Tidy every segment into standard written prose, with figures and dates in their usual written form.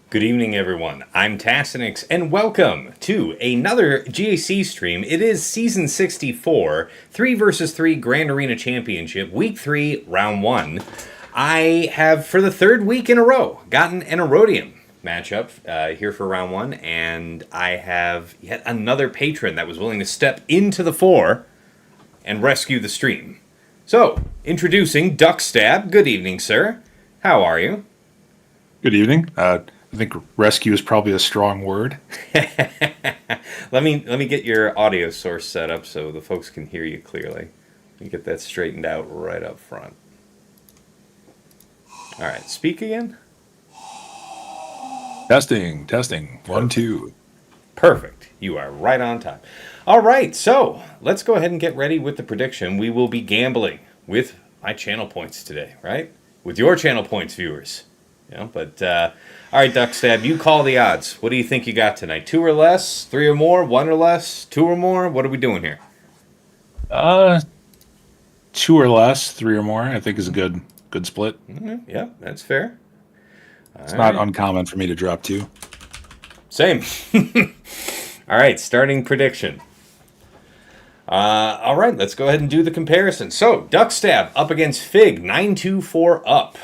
Good evening, everyone. I'm Tassinix, and welcome to another GAC stream. It is Season 64, 3 versus 3 Grand Arena Championship, Week 3, Round 1. I have, for the third week in a row, gotten an Erodium matchup here for Round 1, and I have yet another patron that was willing to step into the fore and rescue the stream. So, introducing Duckstab. Good evening, sir. How are you? Good evening. I think rescue is probably a strong word. Let me get your audio source set up so the folks can hear you clearly. Let me get that straightened out right up front. All right, speak again. Testing. Perfect. 1, 2. Perfect. You are right on time. All right, so let's go ahead and get ready with the prediction. We will be gambling with my channel points today, right? With your channel points, viewers. But all right, Duckstab, you call the odds. What do you think you got tonight? 2 or less, 3 or more, 1 or less, 2 or more? What are we doing here? 2 or less, 3 or more. I think is a good split. Mm-hmm. Yeah, that's fair. It's not uncommon for me to drop 2. Same. All right, starting prediction. All right, let's go ahead and do the comparison. So, Duckstab up against Fig, 924 up.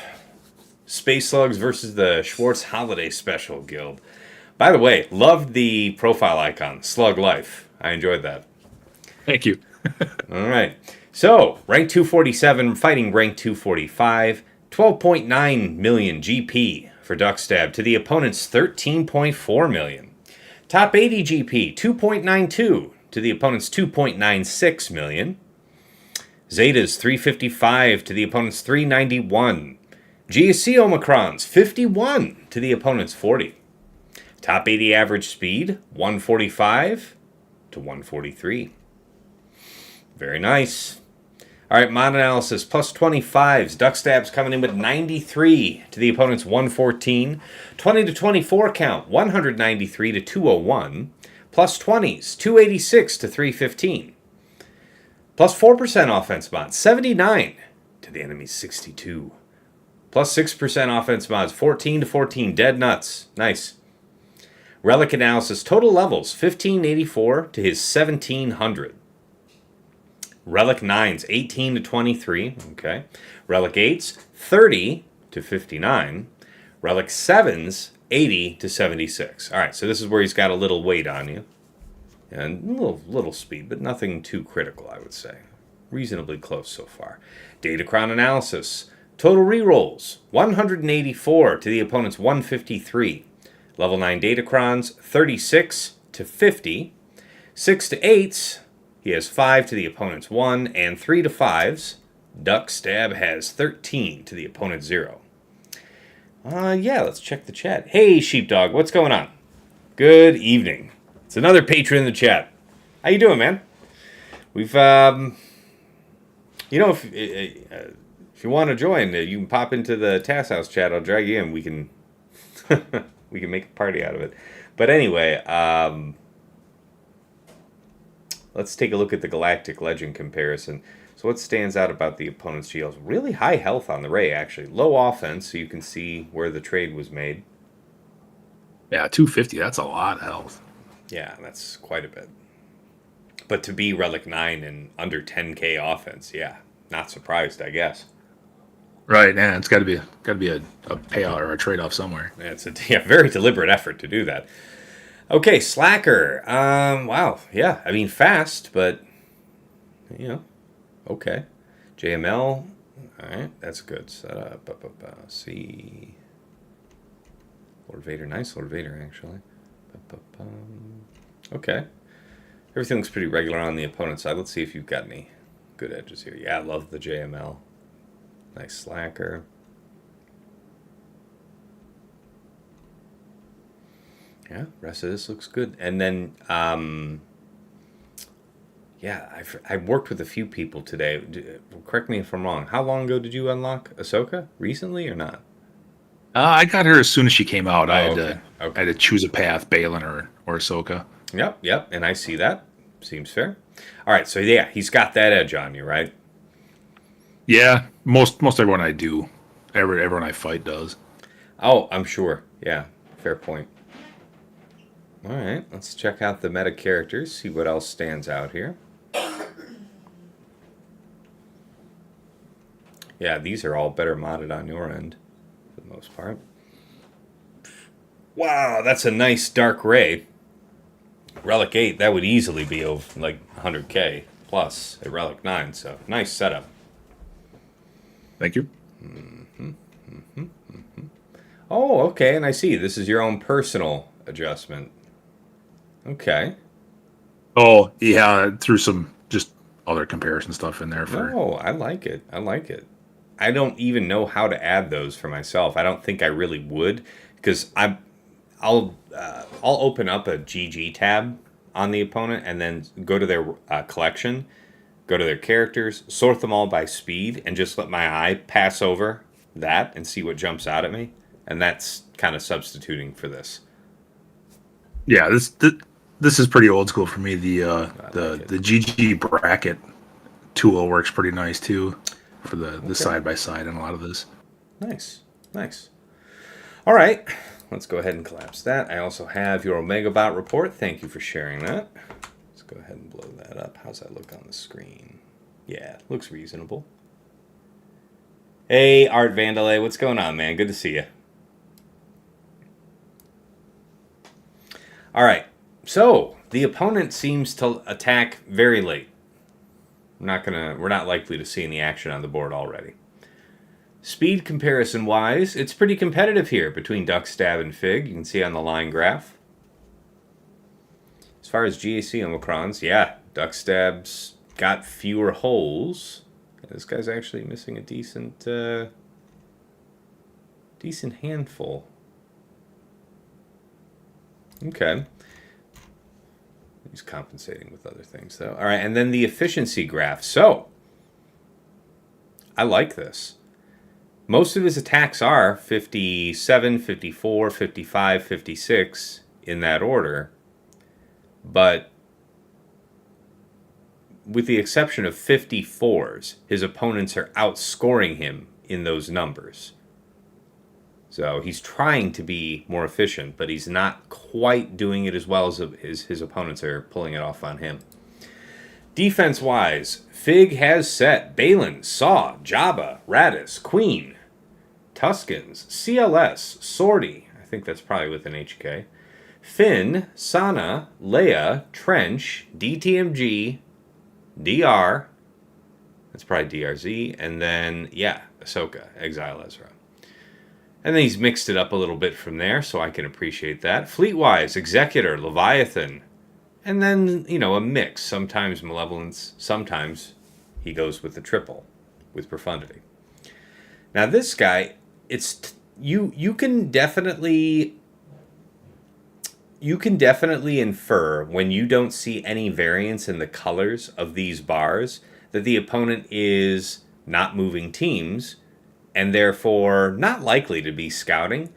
Space Slugs versus the Schwartz Holiday Special Guild. By the way, loved the profile icon, Slug Life. I enjoyed that. Thank you. All right. So, rank 247, fighting rank 245, 12.9 million GP for Duckstab to the opponent's 13.4 million. Top 80 GP, 2.92 to the opponent's 2.96 million. Zeta's 355 to the opponent's 391. GSC Omicrons, 51 to the opponent's 40. Top 80 average speed, 145 to 143. Very nice. All right, mod analysis, plus 25s. Duckstab's coming in with 93 to the opponent's 114. 20 to 24 count, 193 to 201. Plus 20s, 286 to 315. Plus 4% offense mod, 79 to the enemy's 62. Plus 6% offense mods, 14 to 14. Dead nuts. Nice. Relic analysis. Total levels, 1584 to his 1700. Relic 9s, 18 to 23. Okay. Relic 8s, 30 to 59. Relic 7s, 80 to 76. All right, so this is where he's got a little weight on you. And a little speed, but nothing too critical, I would say. Reasonably close so far. Datacron analysis. Total rerolls, 184 to the opponent's 153. Level 9 Datacrons, 36 to 50. 6 to 8s, he has 5 to the opponent's 1, and 3 to 5s. Duckstab has 13 to the opponent's 0. Yeah, let's check the chat. Hey, Sheepdog, what's going on? Good evening. It's another patron in the chat. How you doing, man? We've, if you want to join, you can pop into the Task House chat. I'll drag you in. We can we can make a party out of it. But anyway, let's take a look at the Galactic Legend comparison. So what stands out about the opponent's GLs? Really high health on the Ray, actually. Low offense, so you can see where the trade was made. Yeah, 250. That's a lot of health. Yeah, that's quite a bit. But to be Relic 9 and under 10k offense, yeah, not surprised, I guess. Right, yeah, it's got to be a payout or a trade-off somewhere. Yeah, it's a very deliberate effort to do that. Okay, Slacker. Wow, yeah, I mean fast, but okay. JML. All right, that's good setup. See, Lord Vader, nice Lord Vader actually. Okay, everything looks pretty regular on the opponent's side. Let's see if you've got any good edges here. Yeah, I love the JML. Nice Slacker. Yeah, rest of this looks good. And then, yeah, I worked with a few people today. Correct me if I'm wrong. How long ago did you unlock Ahsoka? Recently or not? I got her as soon as she came out. I had Okay. to choose a path, Baylan or Ahsoka. Yep, and I see that. Seems fair. All right, so yeah, he's got that edge on you, right? Yeah, most everyone I do, everyone I fight does. Oh, I'm sure. Yeah. Fair point. All right, let's check out the meta characters, see what else stands out here. Yeah, these are all better modded on your end, for the most part. Wow, that's a nice Dark Ray. Relic 8, that would easily be over like 100k plus at Relic 9, so nice setup. Thank you. Oh, okay, and I see. This is your own personal adjustment. Okay. Oh, yeah, threw some just other comparison stuff in there for. Oh, I like it. I like it. I don't even know how to add those for myself. I don't think I really would, because I'll open up a GG tab on the opponent and then go to their collection, go to their characters, sort them all by speed, and just let my eye pass over that and see what jumps out at me. And that's kind of substituting for this. Yeah, this is pretty old school for me. The GG bracket tool works pretty nice too for the side by side and a lot of this. Nice. All right, let's go ahead and collapse that. I also have your OmegaBot report. Thank you for sharing that. Let's go ahead and blow that up. How's that look on the screen? Yeah, looks reasonable. Hey, Art Vandalay, what's going on, man? Good to see you. All right, so the opponent seems to attack very late. We're not likely to see any action on the board already. Speed comparison wise, it's pretty competitive here between Duckstab and Fig. You can see on the line graph. As far as GAC Omicrons, yeah, Duckstab's got fewer holes. This guy's actually missing a decent handful. Okay. He's compensating with other things, though. All right, and then the efficiency graph. So, I like this. Most of his attacks are 57, 54, 55, 56 in that order. But with the exception of 54s, his opponents are outscoring him in those numbers. So he's trying to be more efficient, but he's not quite doing it as well as his opponents are pulling it off on him. Defense-wise, Fig has set Baylan, Saw, Jabba, Raddus, Queen, Tuskens, CLS, Sortie, I think that's probably with an HK, Finn, Sana, Leia, Trench, DTMG, DR, that's probably DRZ, and then, yeah, Ahsoka, Exile Ezra. And then he's mixed it up a little bit from there, so I can appreciate that. Fleet-wise, Executor, Leviathan, and then, a mix. Sometimes Malevolence, sometimes he goes with the triple, with Profundity. Now this guy, you can definitely infer when you don't see any variance in the colors of these bars that the opponent is not moving teams, and therefore not likely to be scouting.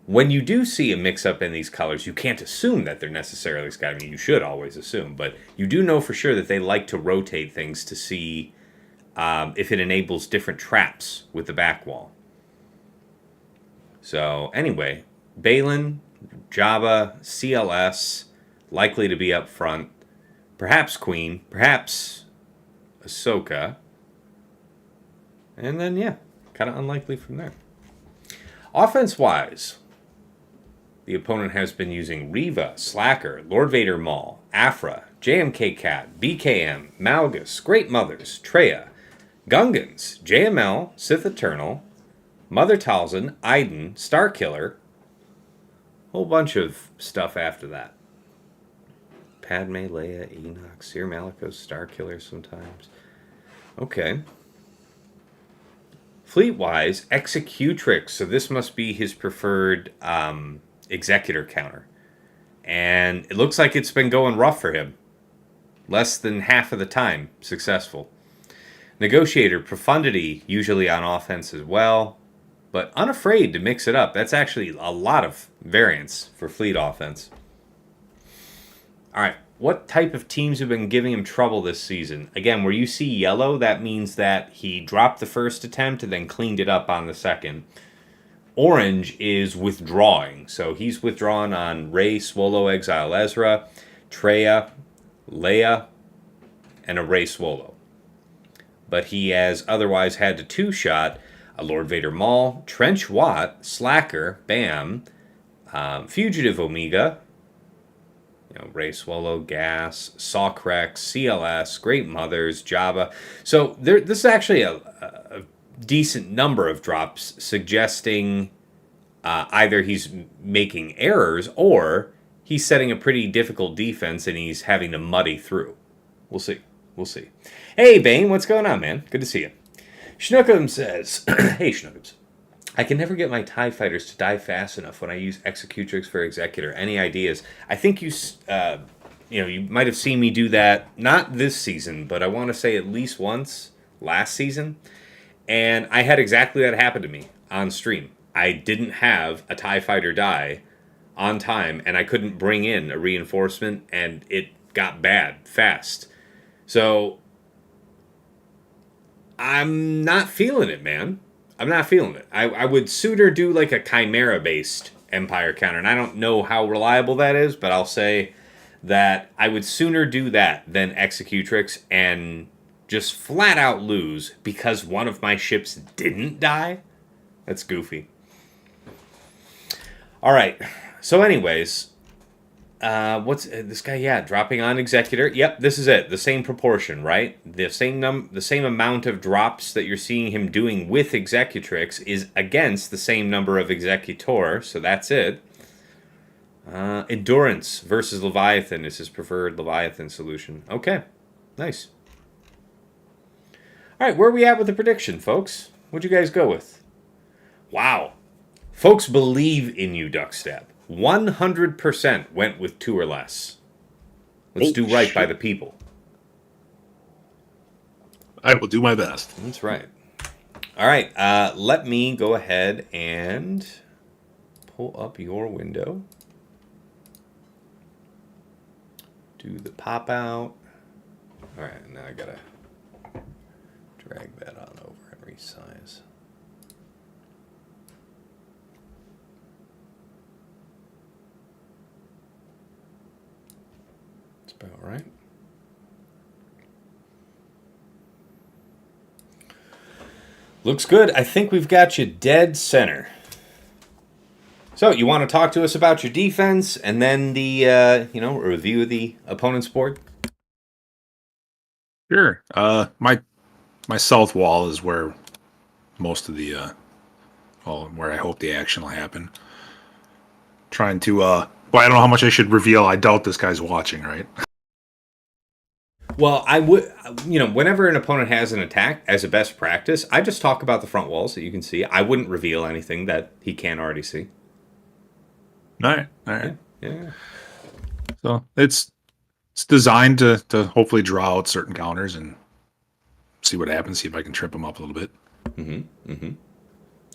When you do see a mix-up in these colors, you can't assume that they're necessarily scouting. You should always assume, but you do know for sure that they like to rotate things to see if it enables different traps with the back wall. So anyway, Baylan, Jabba, CLS, likely to be up front. Perhaps Queen, perhaps Ahsoka. And then, yeah, kind of unlikely from there. Offense-wise, the opponent has been using Reva, Slacker, Lord Vader Maul, Aphra, JMK Cat, BKM, Malgus, Great Mothers, Traya, Gungans, JML, Sith Eternal, Mother Talzin, Iden, Starkiller, whole bunch of stuff after that. Padme, Leia, Enoch, Cere, Malachos, Starkiller sometimes. Okay. Fleet-wise, Executrix, so this must be his preferred Executor counter. And it looks like it's been going rough for him. Less than half of the time successful. Negotiator, Profundity, usually on offense as well, but unafraid to mix it up. That's actually a lot of variance for Fleet offense. All right, what type of teams have been giving him trouble this season? Again, where you see yellow, that means that he dropped the first attempt and then cleaned it up on the second. Orange is withdrawing. So he's withdrawn on Rey, Swallow, Exile Ezra, Traya, Leia, and a Rey Swallow. But he has otherwise had to two-shot a Lord Vader Maul, Trench Watt, Slacker, Bam, Fugitive Omega, Rey Swallow, Gas, Sawcrack, CLS, Great Mothers, Jabba. So this is actually a decent number of drops suggesting either he's making errors or he's setting a pretty difficult defense and he's having to muddy through. We'll see. Hey, Bane, what's going on, man? Good to see you. Schnookums says, hey, Schnookums. I can never get my TIE fighters to die fast enough when I use Executrix for Executor. Any ideas? I think you might have seen me do that, not this season, but I want to say at least once last season. And I had exactly that happen to me on stream. I didn't have a TIE fighter die on time, and I couldn't bring in a reinforcement, and it got bad fast. So I'm not feeling it, man. I'm not feeling it. I would sooner do like a Chimera-based Empire counter, and I don't know how reliable that is, but I'll say that I would sooner do that than Executrix and just flat out lose because one of my ships didn't die. That's goofy. All right. So anyways, what's this guy? Yeah, dropping on Executor. Yep, this is it. The same proportion, right? The same amount of drops that you're seeing him doing with Executrix is against the same number of Executor. So that's it. Endurance versus Leviathan is his preferred Leviathan solution. Okay, nice. All right, where are we at with the prediction, folks? What'd you guys go with? Wow. Folks believe in you, Duckstab. 100% went with 2 or less. Let's do right by the people. I will do my best. That's right. All right, let me go ahead and pull up your window. Do the pop out. All right, now I gotta drag that on over and resize. That's about right. Looks good. I think we've got you dead center. So, you want to talk to us about your defense and then the, a review of the opponent's board? Sure. My south wall is where most of the, where I hope the action will happen. Trying to, I don't know how much I should reveal. I doubt this guy's watching, right? Well, I would, whenever an opponent has an attack, as a best practice, I just talk about the front walls that you can see. I wouldn't reveal anything that he can't already see. All right. Yeah. So it's designed to hopefully draw out certain counters and see what happens. See if I can trip them up a little bit.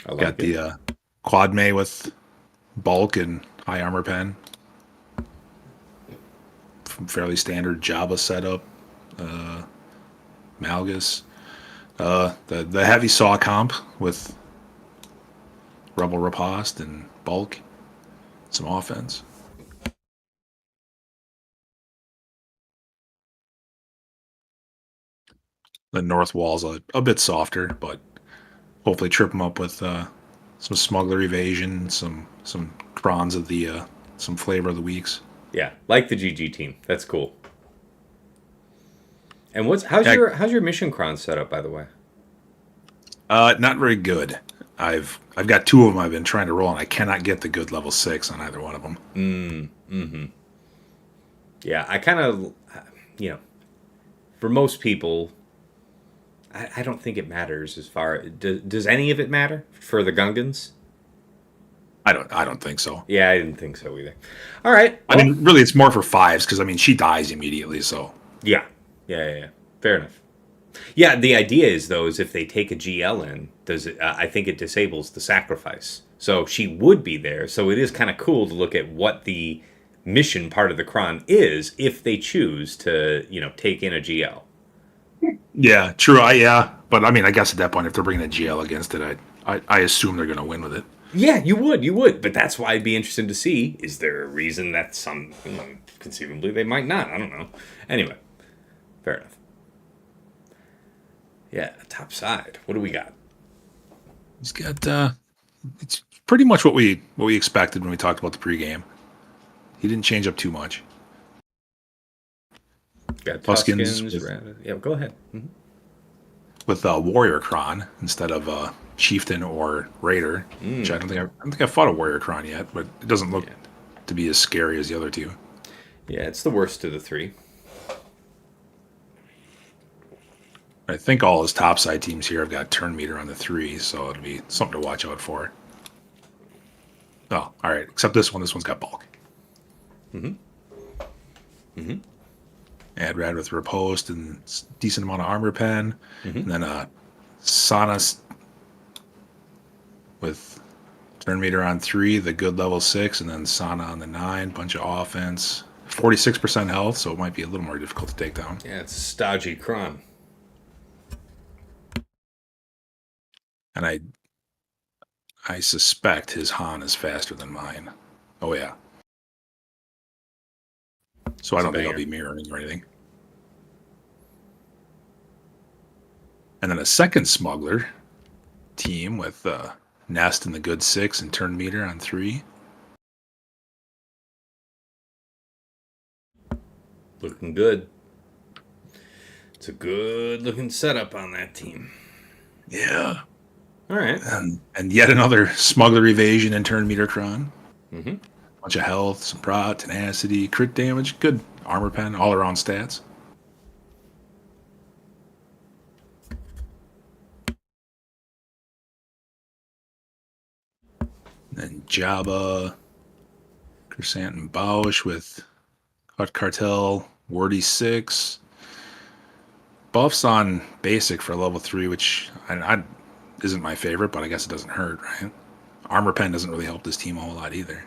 I like Got the quad May with bulk and high armor pen. Fairly standard Jabba setup. Malgus. The heavy saw comp with Rebel Riposte and bulk. Some offense. The north wall's a bit softer, but hopefully trip them up with some smuggler evasion, some crons of the some flavor of the weeks. Yeah, like the GG team. That's cool. And how's your mission cron set up, by the way? Not very good. I've got 2 of them I've been trying to roll, and I cannot get the good level 6 on either one of them. Yeah, I kind of, for most people, I don't think it matters as far. Does any of it matter for the Gungans? I don't think so. Yeah, I didn't think so either. All right. Well, I mean, really, it's more for 5s because she dies immediately. So yeah. Fair enough. Yeah, the idea is if they take a GL in, I think it disables the sacrifice. So she would be there. So it is kind of cool to look at what the mission part of the cron is if they choose to, take in a GL. Yeah, true. But I guess at that point, if they're bringing a GL against it, I assume they're going to win with it. Yeah, you would. But that's why it'd be interesting to see, is there a reason that some, conceivably they might not? I don't know. Anyway, fair enough. Yeah, top side. What do we got? He's got it's pretty much what we expected when we talked about the pregame. He didn't change up too much. Got Tuskens Tuskens. Yeah, go ahead. Mm-hmm. With Warrior Kron instead of Chieftain or Raider, which I don't think I've fought a Warrior Kron yet, but it doesn't look to be as scary as the other two. Yeah, it's the worst of the three. I think all his topside teams here have got turn meter on the 3, so it'll be something to watch out for. Oh, all right. Except this one. This one's got bulk. Add Rad with Riposte and decent amount of armor pen. And then Sana with turn meter on 3, the good level 6, and then Sana on the 9. Bunch of offense. 46% health, so it might be a little more difficult to take down. Yeah, it's a stodgy Kron. And I suspect his Han is faster than mine. Oh, yeah. So I don't think I'll be mirroring or anything. And then a second smuggler team with Nest and the good 6 and turn meter on 3. Looking good. It's a good looking setup on that team. Yeah. All right. And yet another smuggler evasion and turn meter Kron. Mm-hmm. Bunch of health, some prot, tenacity, crit damage, good armor pen, all around stats. And Jabba, Crescent and Bausch with Hut Cartel, Wordy 6. Buffs on basic for level 3, which I isn't my favorite, but I guess it doesn't hurt, right? Armor pen doesn't really help this team a whole lot either.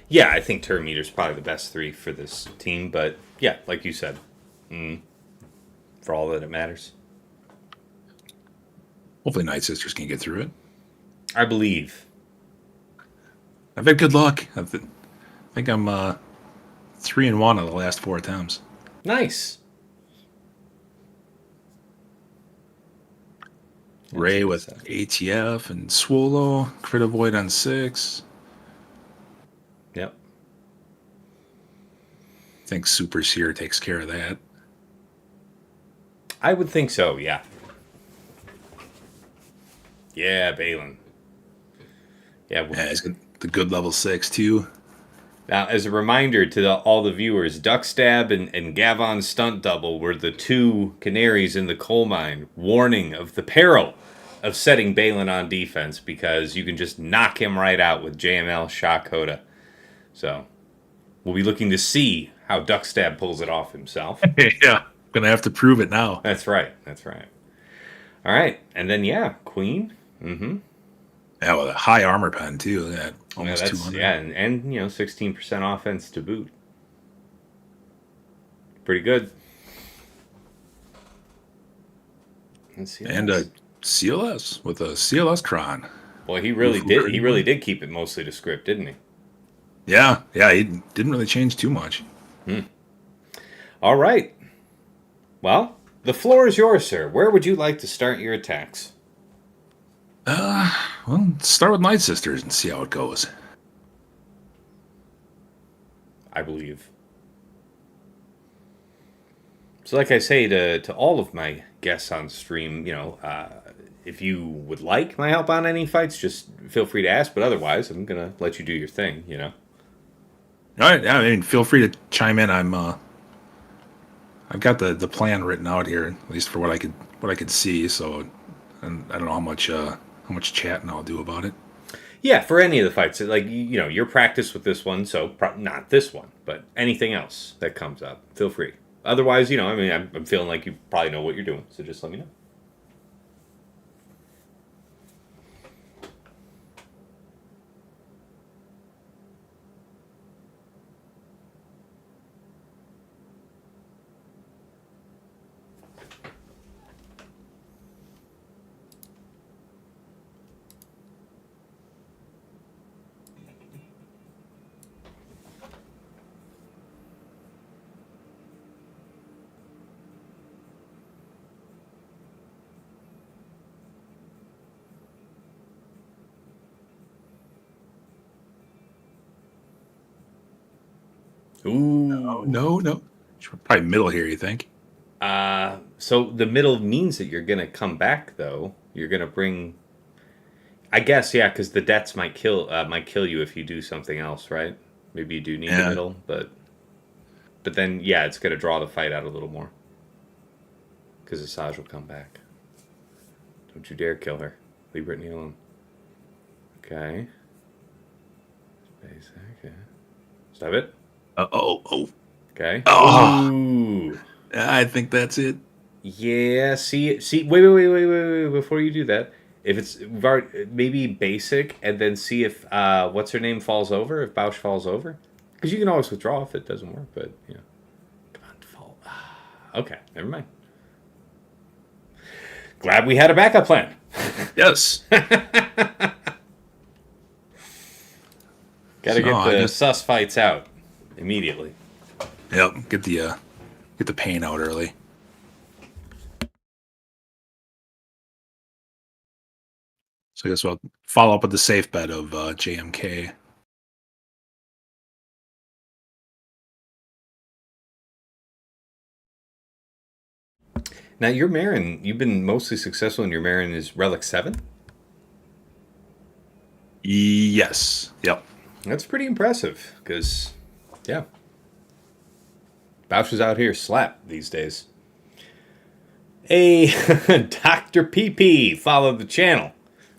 Yeah, I think turn meter's probably the best 3 for this team, but yeah, like you said, for all that it matters. Hopefully Night Sisters can get through it. I believe. I've had good luck. I think I'm 3-1 of the last 4 attempts. Nice. Ray with ATF and Swallow, crit avoid on 6. Yep. I think Super Cere takes care of that. I would think so, yeah. Yeah, Baylan. Yeah, he's got the good level 6 too. Now, as a reminder to all the viewers, Duckstab and Gavon's stunt double were the 2 canaries in the coal mine, warning of the peril of setting Baylan on defense, because you can just knock him right out with JML Shock Hoda. So, we'll be looking to see how Duckstab pulls it off himself. Yeah, I'm going to have to prove it now. That's right. All right, and then, yeah, Queen. Mm-hmm. Yeah, with a high armor pen, too. Yeah, almost 200. Yeah, and 16% offense to boot. Pretty good. And a CLS with a CLS Kron. Well, he really did. He really did keep it mostly to script, didn't he? Yeah, he didn't really change too much. All right. Well, the floor is yours, sir. Where would you like to start your attacks? Well, start with Night Sisters and see how it goes. I believe. So like I say to all of my guests on stream, if you would like my help on any fights, just feel free to ask. But otherwise, I'm going to let you do your thing, All right. I mean, feel free to chime in. I've got the plan written out here, at least for what I could see. So, and I don't know how much chatting I'll do about it. Yeah, for any of the fights, like your practice with this one, so not this one, but anything else that comes up, feel free. Otherwise, I'm feeling like you probably know what you're doing, so just let me know. Ooh. No. Probably middle here, you think? So the middle means that you're gonna come back, though. You're gonna bring. I guess, yeah, because the debts might kill you if you do something else, right? Maybe you do need the Yeah. middle, but then yeah, it's gonna draw the fight out a little more because Asajj will come back. Don't you dare kill her. Leave Brittany alone. Okay. Basic. Okay. Stop it. Oh. Okay. Oh, Ooh. I think that's it. Yeah. See. Wait. Before you do that, if it's maybe basic, and then see if what's her name falls over. If Bausch falls over, because you can always withdraw if it doesn't work. But yeah. Come on, fall. Okay. Never mind. Glad we had a backup plan. Yes. Got to get I the just sus fights out immediately. get the pain out early. So I guess we'll follow up with the safe bet of JMK. Now, your Marin, you've been mostly successful in your Marin is Relic 7? Yes. Yep. That's pretty impressive, because, yeah. Bausch is out here slap these days. Hey, Dr. PP followed the channel.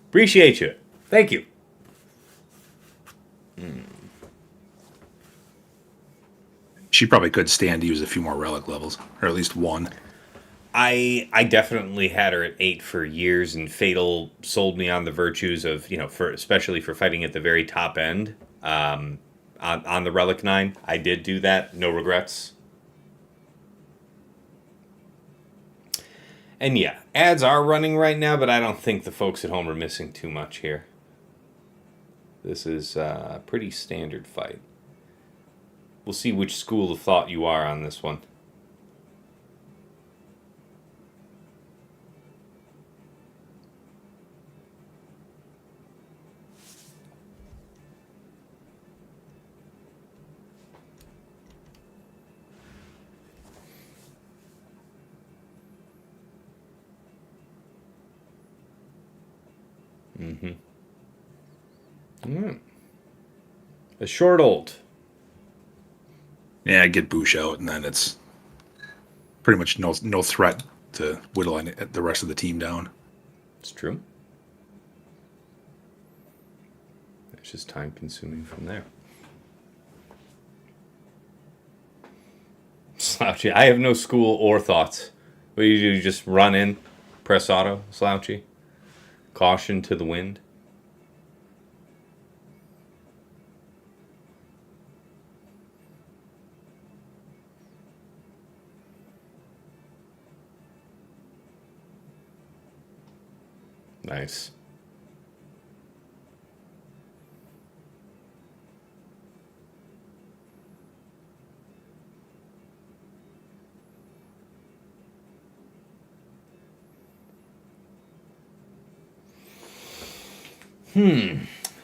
Appreciate you. Thank you. She probably could stand to use a few more relic levels, or at least one. I definitely had her at 8 for years, and Fatal sold me on the virtues of, for especially for fighting at the very top end. On the Relic 9, I did do that. No regrets. And yeah, ads are running right now, but I don't think the folks at home are missing too much here. This is a pretty standard fight. We'll see which school of thought you are on this one. A short old. Yeah, get Boosh out, and then it's pretty much no threat to whittle the rest of the team down. It's true. It's just time consuming from there. Slouchy. I have no school or thoughts. What do? You just run in, press auto, Slouchy? Caution to the wind. Nice.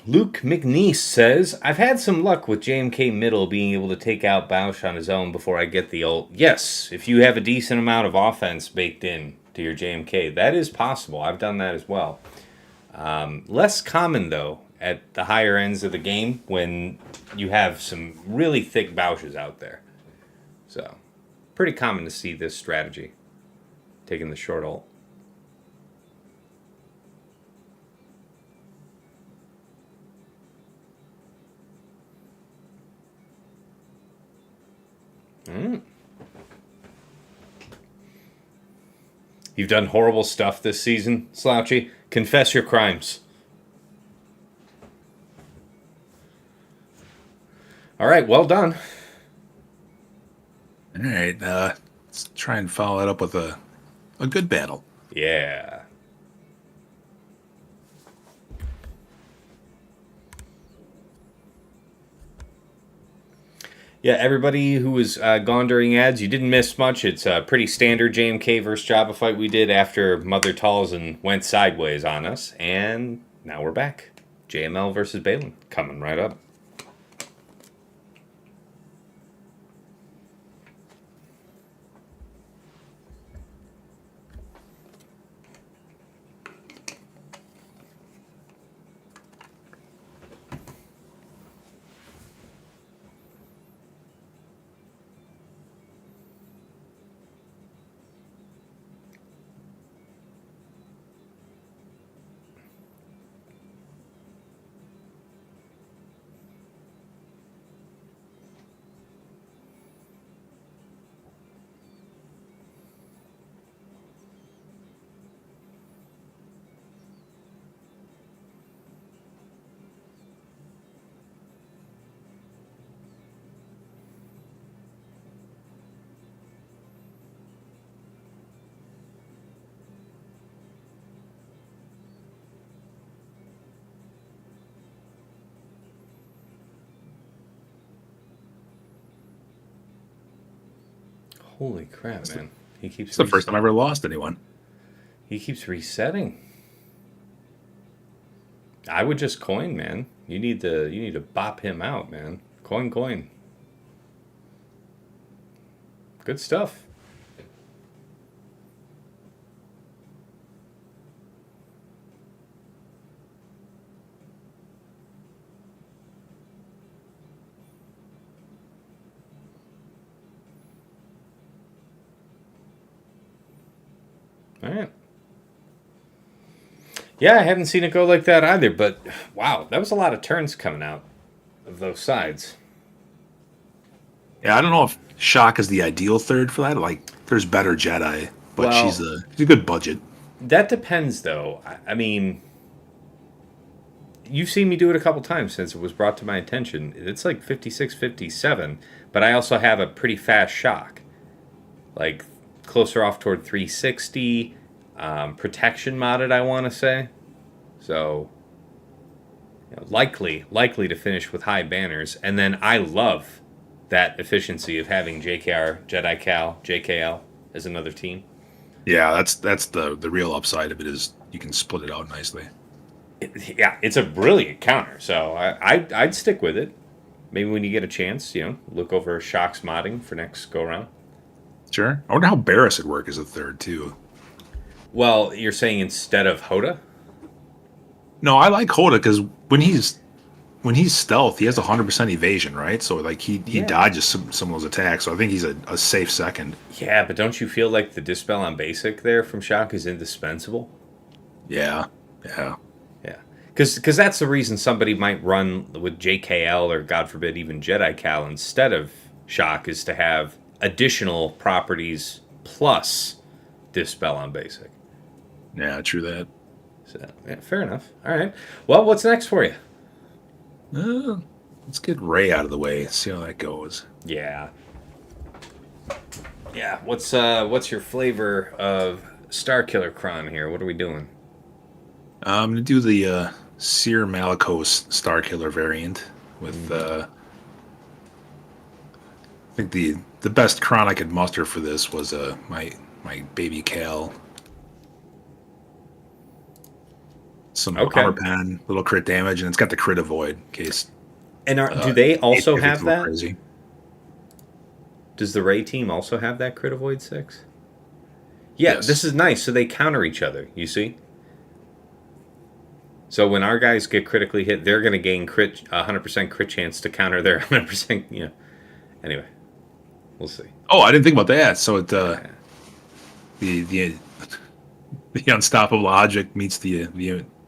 Luke McNeese says, I've had some luck with JMK middle being able to take out Bausch on his own before I get the ult. Yes, if you have a decent amount of offense baked in to your JMK, that is possible. I've done that as well. Less common, though, at the higher ends of the game when you have some really thick Bausches out there. So, pretty common to see this strategy, taking the short ult. You've done horrible stuff this season, Slouchy. Confess your crimes. All right, well done. All right, let's try and follow that up with a good battle. Yeah. Yeah, everybody who was gone during ads, you didn't miss much. It's a pretty standard JMK versus Jabba fight we did after Mother Talzin went sideways on us. And now we're back. JML versus Baylan coming right up. Holy crap, man. He keeps It's the first time I ever lost anyone. He keeps resetting. I would just coin, man. You need to bop him out, man. Coin. Good stuff. All right. Yeah, I haven't seen it go like that either, but wow, that was a lot of turns coming out of those sides. Yeah, I don't know if Shock is the ideal third for that. Like, there's better Jedi, but Well, she's a good budget. That depends, though. I mean, you've seen me do it a couple times since it was brought to my attention. It's like 56, 57, but I also have a pretty fast shock. Like, closer off toward 360. Protection modded, I want to say. So, likely to finish with high banners. And then I love that efficiency of having JKR, Jedi Cal, JKL as another team. Yeah, that's the real upside of it is you can split it out nicely. It's a brilliant counter. So I'd stick with it. Maybe when you get a chance, look over Shock's modding for next go around. Sure. I wonder how Barris would work as a third too. Well, you're saying instead of Hoda? No, I like Hoda because when he's stealth, he has 100% evasion, right? So like he dodges some of those attacks. So I think he's a safe second. Yeah, but don't you feel like the dispel on basic there from Shock is indispensable? Yeah. Because that's the reason somebody might run with JKL or, God forbid, even Jedi Cal instead of Shock is to have additional properties plus dispel on basic. Yeah, true that. So, yeah, fair enough. All right. Well, what's next for you? Let's get Ray out of the way. See how that goes. Yeah. What's your flavor of Starkiller Kron here? What are we doing? I'm gonna do the Cere Malgus Starkiller variant with. I think the best Kron I could muster for this was my baby Cal. Some armor pen, little crit damage, and it's got the crit avoid in case. And do they also have that? Crazy. Does the Ray team also have that crit avoid 6? Yeah, yes. This is nice. So they counter each other, you see? So when our guys get critically hit, they're going to gain 100% crit chance to counter their 100%. Anyway, we'll see. Oh, I didn't think about that. So it the unstoppable object meets the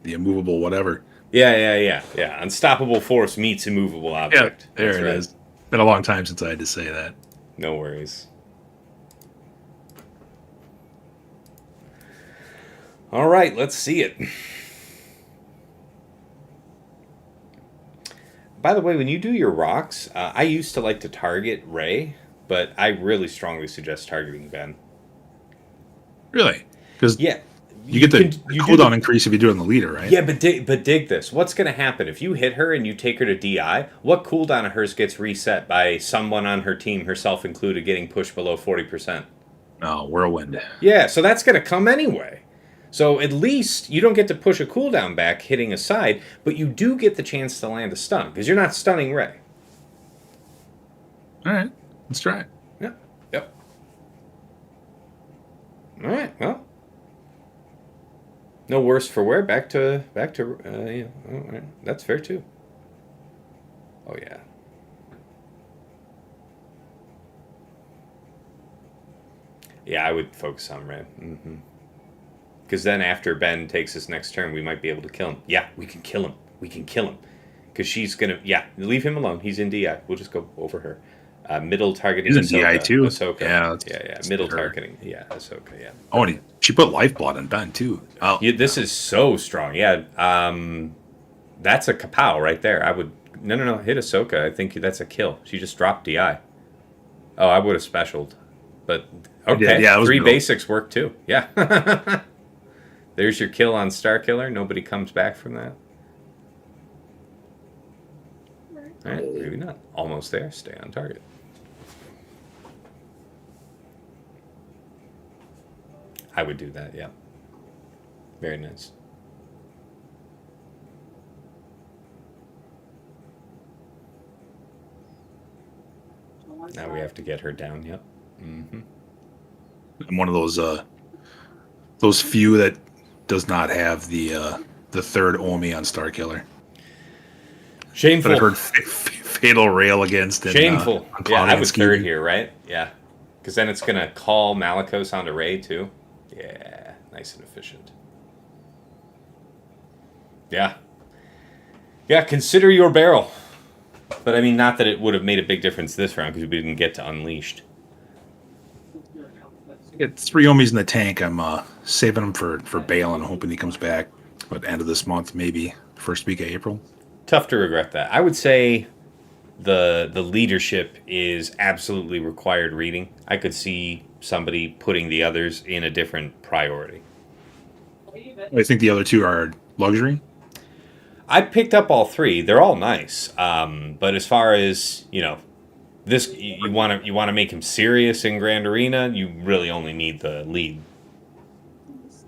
immovable whatever. Yeah. Unstoppable force meets immovable object. Yeah, there it is. Been a long time since I had to say that. No worries. All right, let's see it. By the way, when you do your rocks, I used to like to target Ray, but I really strongly suggest targeting Ben. Really? Because yeah, you get the cooldown increase if you do it on the leader, right? Yeah, but dig this. What's going to happen if you hit her and you take her to DI? What cooldown of hers gets reset by someone on her team, herself included, getting pushed below 40%? Oh, whirlwind. Yeah, so that's going to come anyway. So at least you don't get to push a cooldown back hitting a side, but you do get the chance to land a stun because you're not stunning Ray. All right, let's try it. Yep. All right, well. No worse for wear. Back to all right. That's fair too. Oh yeah. Yeah, I would focus on Ray. Because then after Ben takes his next turn, we might be able to kill him. Yeah, we can kill him. Because she's gonna. Yeah, leave him alone. He's in DI. We'll just go over her. Middle targeting. He's in DI too. Ahsoka. Yeah. Middle targeting. Yeah, Ahsoka. Yeah. Oh, and she put lifeblood on Ben too. Oh, yeah, this is so strong. Yeah. That's a kapow right there. I would no hit Ahsoka. I think that's a kill. She just dropped DI. Oh, I would have specialed, but okay. Yeah, 3 basics work too. Yeah. There's your kill on Starkiller. Nobody comes back from that. All right, maybe not. Almost there. Stay on target. I would do that, yeah. Very nice. Now we have to get her down, yep. Mm-hmm. I'm one of those few that does not have the third Omi on Starkiller. Shameful. But I've heard Fatal Rail against. Shameful. On Yeah, I would Scheme. third here, right? Yeah. Because then it's going to call Malgus onto Ray, too. Yeah, nice and efficient. Yeah. Yeah, consider your barrel. But I mean, not that it would have made a big difference this round because we didn't get to Unleashed. Get 3 Omis in the tank. I'm saving them for Baylan, hoping he comes back at the end of this month, maybe first week of April. Tough to regret that. I would say the leadership is absolutely required reading. I could see somebody putting the others in a different priority. I think the other 2 are luxury. I picked up all 3. They're all nice. But as far as, this you want to make him serious in Grand Arena, you really only need the lead.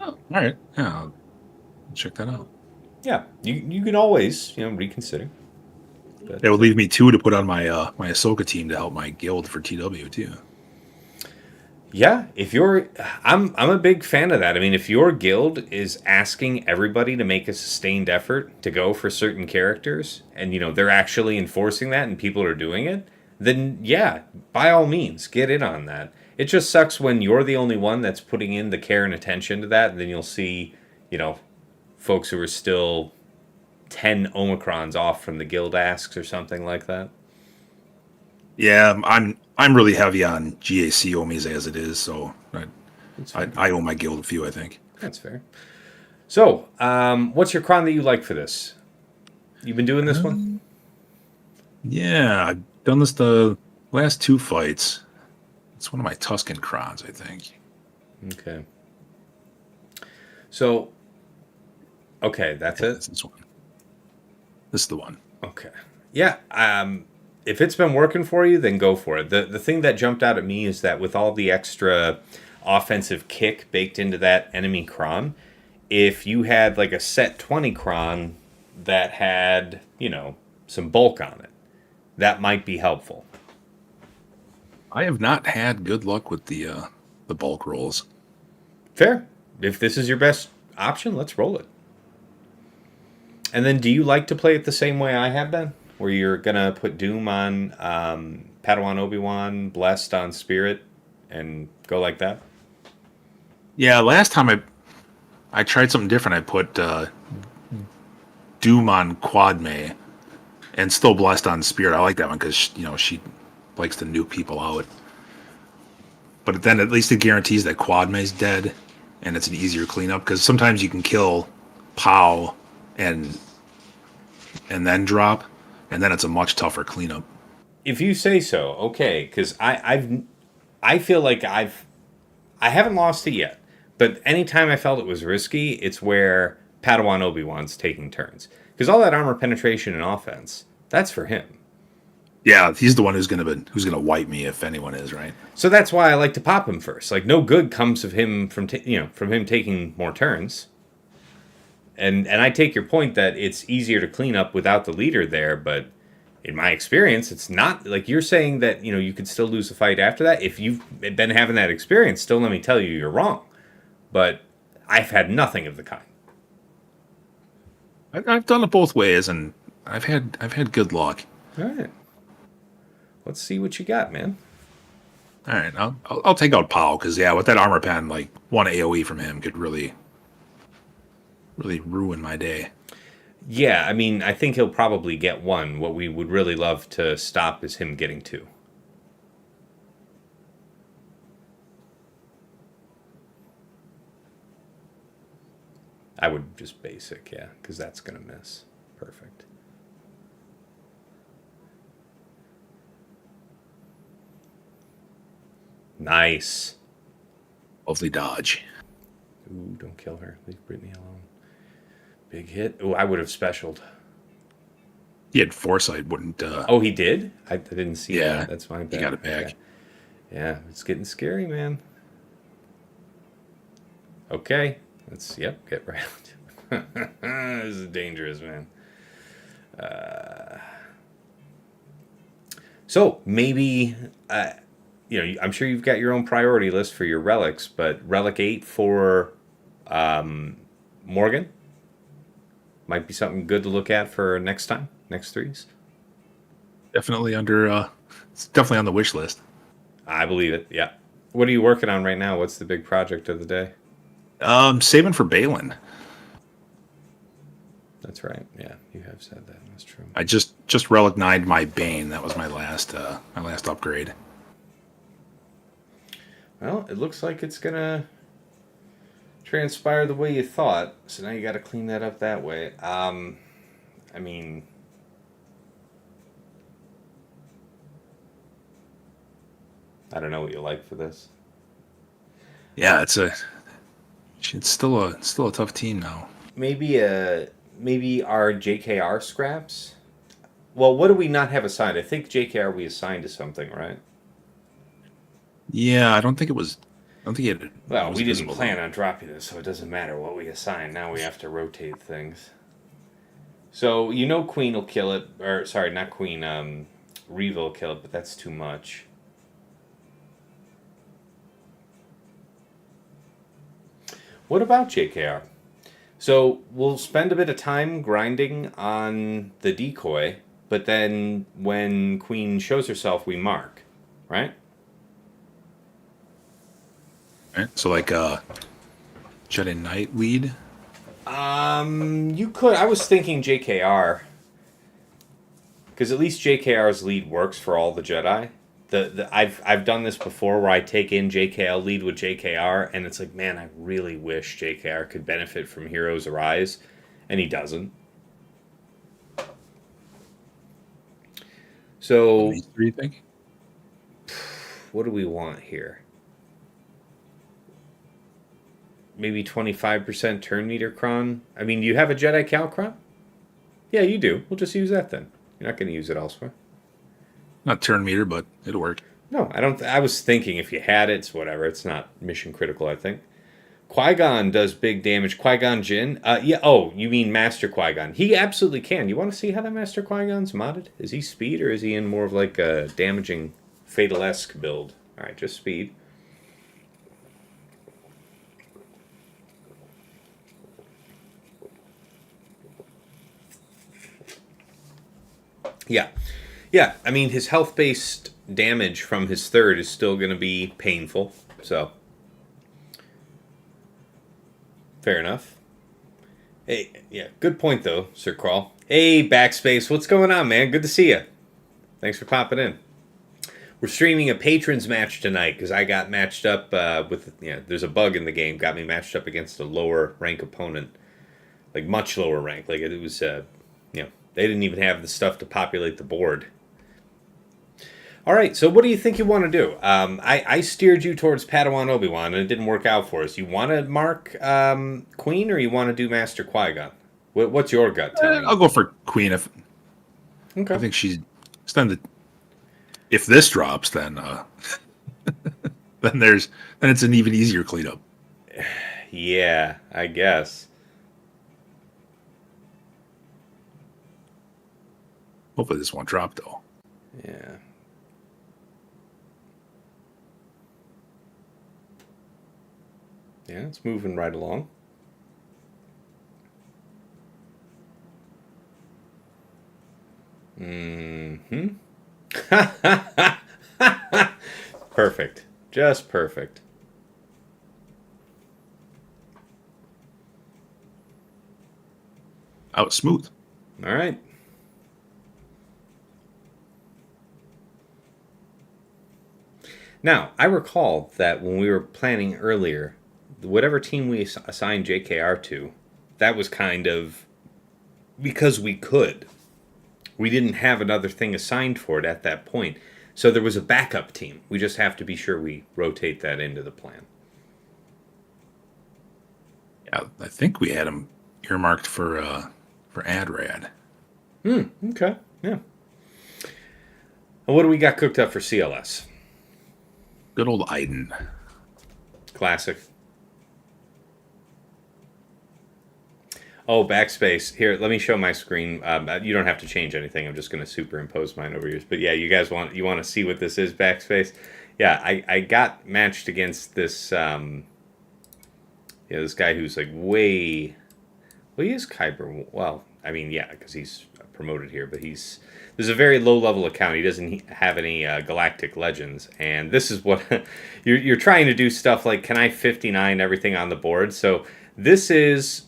Oh, all right. Yeah, I'll check that out. Yeah, you can always, reconsider. But, it would leave me 2 to put on my my Ahsoka team to help my guild for TW too. Yeah, I'm a big fan of that. I mean, if your guild is asking everybody to make a sustained effort to go for certain characters, and they're actually enforcing that, and people are doing it, then yeah, by all means, get in on that. It just sucks when you're the only one that's putting in the care and attention to that, and then you'll see, folks who are still 10 Omicrons off from the guild asks or something like that. Yeah, I'm really heavy on GAC Omis as it is, so I owe my guild a few, I think. That's fair. So, what's your cron that you like for this? You've been doing this one? Yeah, I've done this the last 2 fights. It's one of my Tusken crons, I think. Okay. So, okay, that's it? This one. This is the one. Okay. Yeah, if it's been working for you, then go for it. The thing that jumped out at me is that with all the extra offensive kick baked into that enemy cron, if you had like a set 20 cron that had, some bulk on it, that might be helpful. I have not had good luck with the bulk rolls. Fair. If this is your best option, let's roll it. And then do you like to play it the same way I have been? Where you're going to put Doom on Padawan Obi-Wan, Blessed on Spirit, and go like that? Yeah, last time I tried something different. I put Doom on Quad May and still Blessed on Spirit. I like that one because, she likes to nuke people out. But then at least it guarantees that Quad May's dead and it's an easier cleanup because sometimes you can kill Pow and then drop, and then it's a much tougher cleanup. If you say so, okay. Because I feel like I haven't lost it yet, but anytime I felt it was risky, it's where Padawan Obi-Wan's taking turns. Because all that armor penetration and offense, that's for him. Yeah, he's the one who's gonna wipe me if anyone is, right? So that's why I like to pop him first. Like no good comes of him from him taking more turns. And I take your point that it's easier to clean up without the leader there, but in my experience, it's not like you're saying that, you could still lose the fight after that. If you've been having that experience, still let me tell you you're wrong. But I've had nothing of the kind. I've done it both ways, and I've had good luck. All right. Let's see what you got, man. All right, I'll take out Pow because with that armor pen, like one AOE from him could really ruin my day. Yeah, I mean, I think he'll probably get one. What we would really love to stop is him getting 2. I would just basic, yeah, because that's going to miss. Perfect. Nice. Lovely dodge. Ooh, don't kill her. Leave Brittany alone. Big hit. Ooh, I would have specialed. He had foresight, wouldn't... Oh, he did? I didn't see yeah, that. That's my bad. He got it back. Yeah, it's getting scary, man. Okay. Get right. This is dangerous, man. So maybe, I'm sure you've got your own priority list for your relics, but relic 8 for Morgan might be something good to look at for next time, next threes. Definitely it's definitely on the wish list. I believe it. Yeah. What are you working on right now? What's the big project of the day? Saving for Baylan. That's right. Yeah, you have said that. That's true. I just relic 9'd my Bane. That was my last upgrade. Well, it looks like it's gonna transpire the way you thought. So now you got to clean that up that way. I mean, I don't know what you like for this. Yeah, it's still a tough team now. Maybe our JKR scraps. Well, what do we not have assigned? I think JKR we assigned to something, right? Yeah, I don't think it was. I don't think it. Well, we didn't plan on dropping this, so it doesn't matter what we assign. Now we have to rotate things. So Queen will kill it, or sorry, not Queen. Reva will kill it, but that's too much. What about JKR? So we'll spend a bit of time grinding on the decoy, but then when Queen shows herself, we mark, right? Right. So like Jedi Knight lead. You could. I was thinking JKR, because at least JKR's lead works for all the Jedi. I've done this before where I take in JKL lead with JKR, and it's like, man, I really wish JKR could benefit from Heroes Arise, and he doesn't. So, These three, you think? What do we want here? Maybe 25% turn meter cron. I mean, do you have a Jedi Cal cron? Yeah, you do. We'll just use that then. You're not going to use it elsewhere. Not turn meter, but it'll work. No, I don't. I was thinking if you had it, it's whatever. It's not mission critical, I think. Qui-Gon does big damage. Qui-Gon Jinn? Yeah. Oh, you mean Master Qui-Gon. He absolutely can. You want to see how that Master Qui-Gon's modded? Is he speed, or is he in more of like a damaging Fatal-esque build? All right, just speed. Yeah. Yeah, I mean, his health-based damage from his third is still going to be painful, so... Fair enough. Hey, yeah, good point, though, Sir Crawl. Hey, Backspace, what's going on, man? Good to see you. Thanks for popping in. We're streaming a Patrons match tonight, because I got matched up with... there's a bug in the game, got me matched up against a lower-rank opponent. Like, much lower rank. Like, it was, they didn't even have the stuff to populate the board. All right, so what do you think you want to do? I steered you towards Padawan Obi-Wan, and it didn't work out for us. You want to mark Queen, or you want to do Master Qui-Gon? What's your gut telling you? I'll go for Queen. Okay. I think she's... If this drops, then then it's an even easier cleanup. Yeah, I guess. Hopefully this won't drop, though. Yeah. Yeah, it's moving right along. Mm-hmm. Perfect. Just perfect. Out smooth. All right. Now, I recall that when we were planning earlier, whatever team we assigned JKR to, that was kind of because we could. We didn't have another thing assigned for it at that point. So there was a backup team. We just have to be sure we rotate that into the plan. Yeah, I think we had him earmarked for AdRad. Okay. Yeah. And what do we got cooked up for CLS? Good old Iden. Classic. Oh, backspace. Here, let me show my screen. You don't have to change anything. I'm just going to superimpose mine over yours. But yeah, you guys want to see what this is, backspace? Yeah, I got matched against this this guy who's like way. Well, he is Kyber. Well, I mean, yeah, because he's promoted here, but there's a very low level account. He doesn't have any galactic legends, and this is what you're trying to do stuff like, can I 59 everything on the board? So this is.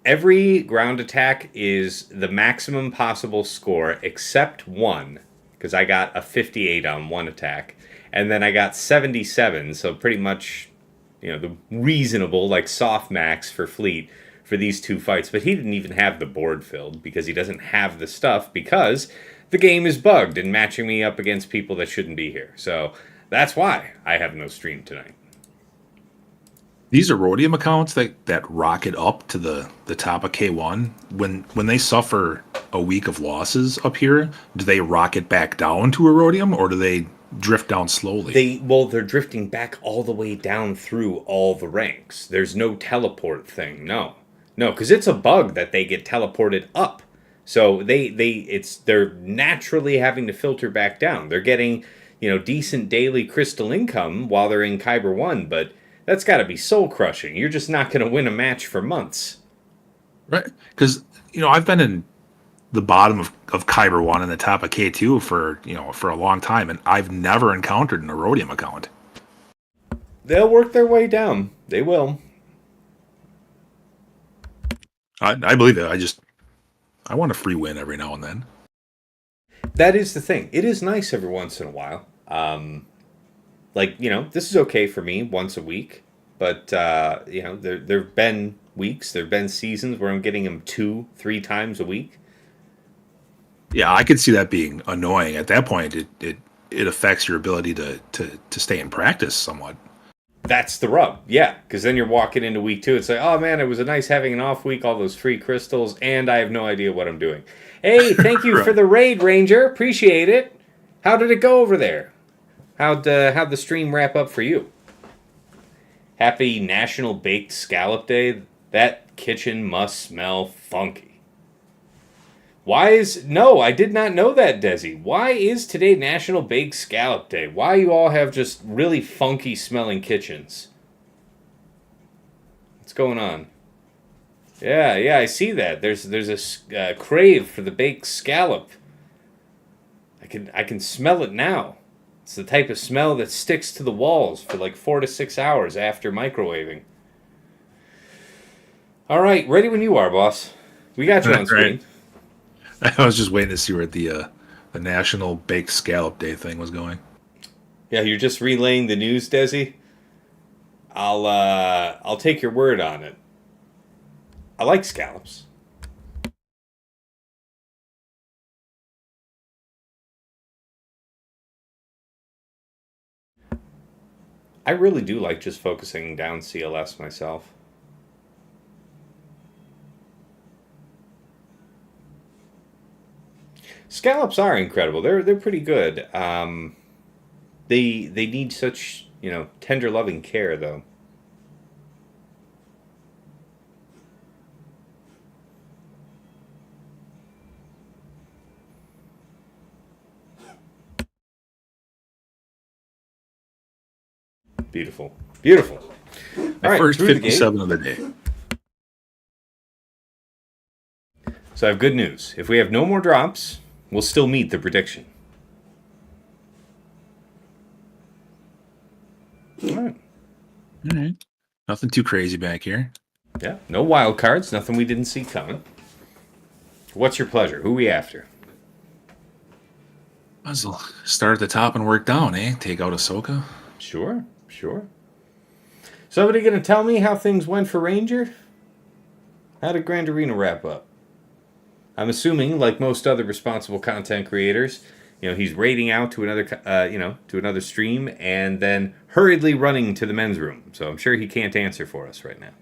Every ground attack is the maximum possible score except one, because I got a 58 on one attack, and then I got 77, so pretty much, the reasonable, like soft max for fleet for these two fights. But he didn't even have the board filled because he doesn't have the stuff, because the game is bugged and matching me up against people that shouldn't be here. So that's why I have no stream tonight. These are Rhodium accounts that rocket up to the top of K1. When they suffer a week of losses up here, do they rocket back down to a Rhodium, or do they drift down slowly? They're drifting back all the way down through all the ranks. There's no teleport thing. No, because it's a bug that they get teleported up. So they're naturally having to filter back down. They're getting decent daily crystal income while they're in Kyber 1, but that's got to be soul crushing. You're just not going to win a match for months. Right. Because, I've been in the bottom of Kyber 1 and the top of K2 for a long time, and I've never encountered an Erodium account. They'll work their way down. They will. I believe it. I want a free win every now and then. That is the thing. It is nice every once in a while. This is okay for me once a week, but, there've been weeks, there've been seasons where I'm getting them 2-3 times a week. Yeah, I could see that being annoying. At that point, it affects your ability to stay in practice somewhat. That's the rub, yeah, because then you're walking into week 2 and say, oh man, it was nice having an off week, all those free crystals, and I have no idea what I'm doing. Hey, thank you Right. for the raid, Ranger. Appreciate it. How did it go over there? How'd the stream wrap up for you? Happy National Baked Scallop Day. That kitchen must smell funky. No, I did not know that, Desi. Why is today National Baked Scallop Day? Why you all have just really funky smelling kitchens? What's going on? Yeah, I see that. There's a crave for the baked scallop. I can smell it now. It's the type of smell that sticks to the walls for like 4 to 6 hours after microwaving. All right, ready when you are, boss. We got you on screen. Right. I was just waiting to see where the National Baked Scallop Day thing was going. Yeah, you're just relaying the news, Desi. I'll take your word on it. I like scallops. I really do like just focusing down CLS myself. Scallops are incredible. They're pretty good. They need such tender loving care though. Beautiful. My first 57 of the day. So I have good news. If we have no more drops, we'll still meet the prediction. All right. Nothing too crazy back here. Yeah, no wild cards, nothing we didn't see coming. What's your pleasure? Who are we after? Might as well start at the top and work down, eh? Take out Ahsoka. Sure. Somebody gonna tell me how things went for Ranger? How did Grand Arena wrap up? I'm assuming, like most other responsible content creators, he's raiding out to another, to another stream and then hurriedly running to the men's room. So I'm sure he can't answer for us right now.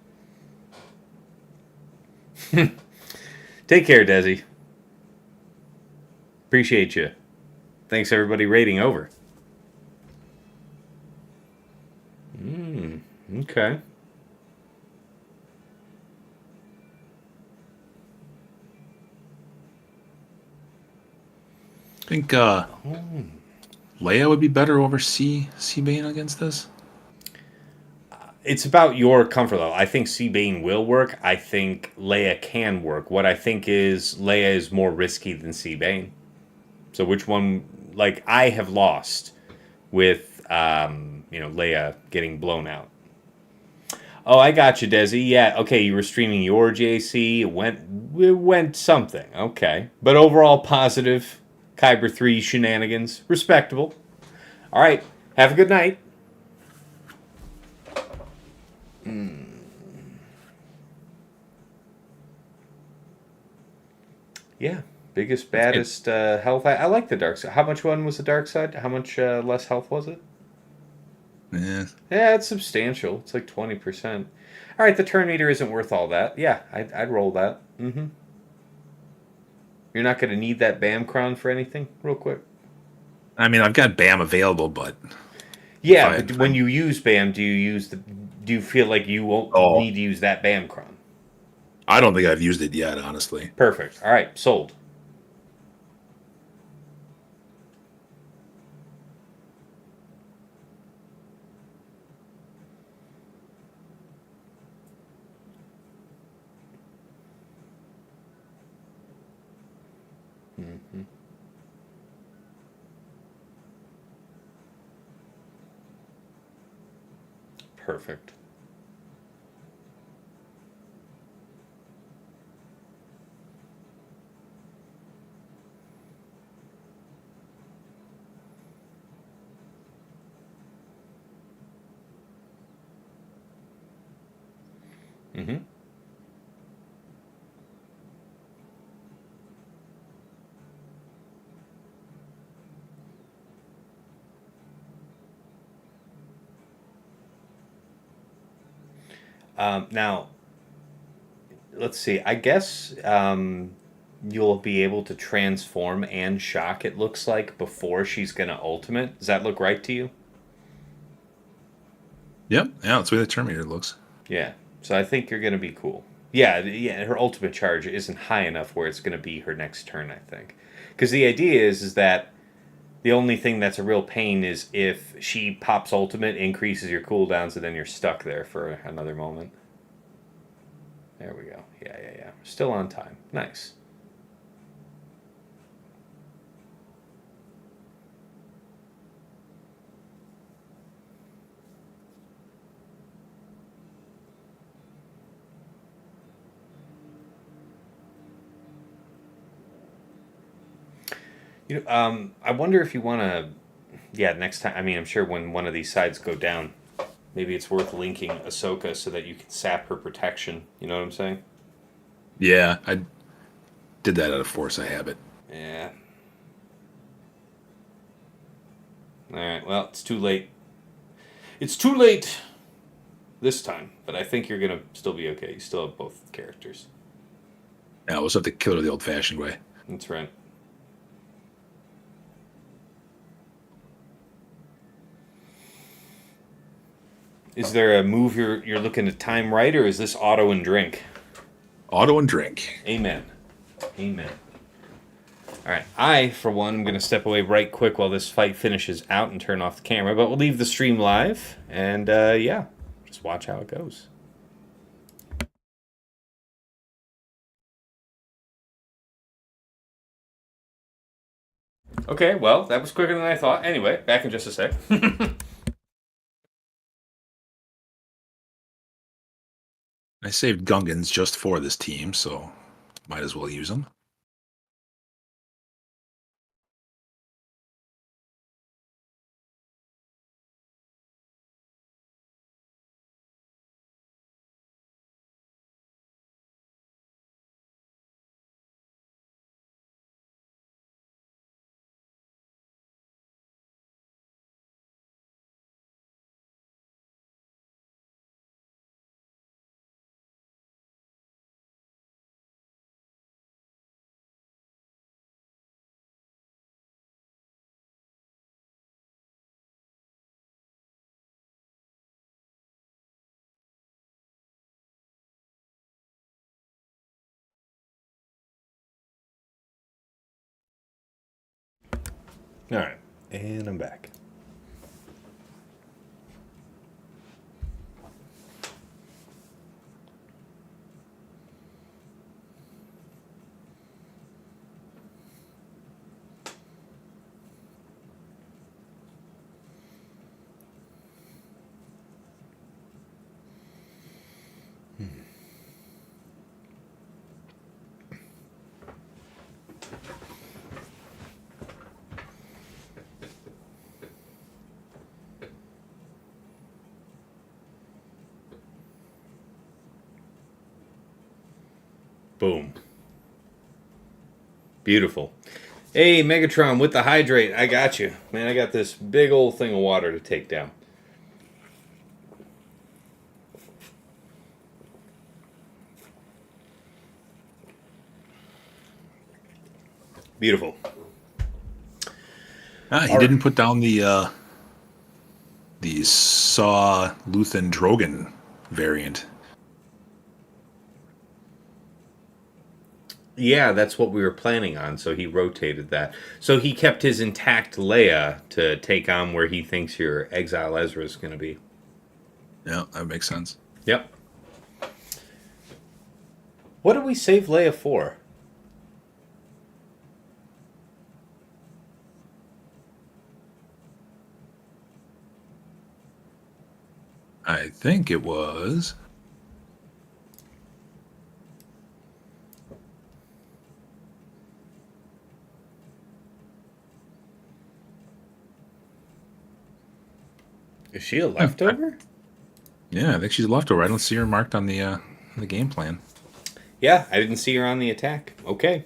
Take care, Desi. Appreciate you. Thanks, everybody, raiding over. Okay. think Leia would be better over Bane against this. It's about your comfort level. I think Bane will work. I think Leia can work. What I think is Leia is more risky than Bane. So which one? Like I have lost with Leia getting blown out. Oh, I got you, Desi. Yeah, okay, you were streaming your JC. It went something. Okay. But overall positive. Kyber 3 shenanigans. Respectable. All right. Have a good night. Yeah. Biggest, baddest health. I like the dark side. How much one was the dark side? How much less health was it? Yeah. Yeah, it's substantial. It's like 20%. All right, the turn meter isn't worth all that. Yeah, I'd roll that. Mm-hmm. You're not going to need that Bamcron for anything? Real quick. I mean, I've got BAM available, but Yeah, but when you use BAM, do you feel like you won't Oh. need to use that Bamcron? I don't think I've used it yet, honestly. Perfect. All right, sold. Mm-hmm. Perfect. Mm-hmm. Now, let's see. I guess you'll be able to transform and shock, it looks like, before she's going to ultimate. Does that look right to you? Yep. Yeah, that's the way the Terminator looks. Yeah. So I think you're going to be cool. Yeah, her ultimate charge isn't high enough where it's going to be her next turn, I think. Because the idea is that the only thing that's a real pain is if she pops ultimate, increases your cooldowns, and then you're stuck there for another moment. There we go. Yeah. Still on time. Nice. I wonder if you want to. Yeah, next time. I mean, I'm sure when one of these sides go down, maybe it's worth linking Ahsoka so that you can sap her protection. You know what I'm saying? Yeah, I did that out of force of habit. Yeah. All right. Well, it's too late. It's too late this time, but I think you're gonna still be okay. You still have both characters. Yeah, we'll just have to kill her the old-fashioned way. That's right. Is there a move you're looking to time right, or is this auto and drink? Auto and drink. Amen. Amen. All right. I, for one, am going to step away right quick while this fight finishes out and turn off the camera, but we'll leave the stream live, and yeah, just watch how it goes. Okay, well, that was quicker than I thought. Anyway, back in just a sec. I saved Gungans just for this team, so might as well use them. All right, and I'm back. Boom. Beautiful. Hey, Megatron with the hydrate. I got you. Man, I got this big old thing of water to take down. Beautiful. He didn't put down the Saw Luthen Drogon variant. Yeah, that's what we were planning on, so he rotated that. So he kept his intact Leia to take on where he thinks your Exile Ezra is going to be. Yeah, that makes sense. Yep. What did we save Leia for? I think it was... Is she a leftover? Yeah, I think she's a leftover. I don't see her marked on the game plan. Yeah, I didn't see her on the attack. Okay.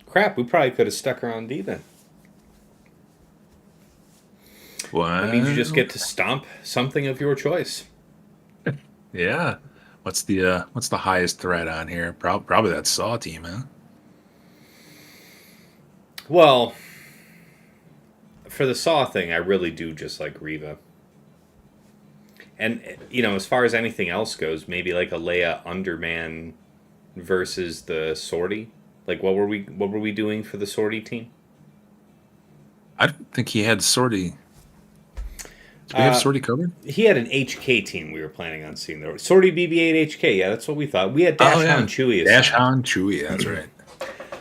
Crap, we probably could have stuck her on D then. What? That means you just get to stomp something of your choice. Yeah. What's the highest threat on here? Probably that Saw team, huh? Well, for the Saw thing, I really do just like Reva. And, as far as anything else goes, maybe like a Leia Underman versus the Sortie. Like, what were we doing for the Sortie team? I don't think he had Sortie. Did we have Sortie covered? He had an HK team we were planning on seeing. There. Sortie BB-8 HK, yeah, that's what we thought. We had Dash Han Chewie. Dash Han Chewie, that's right.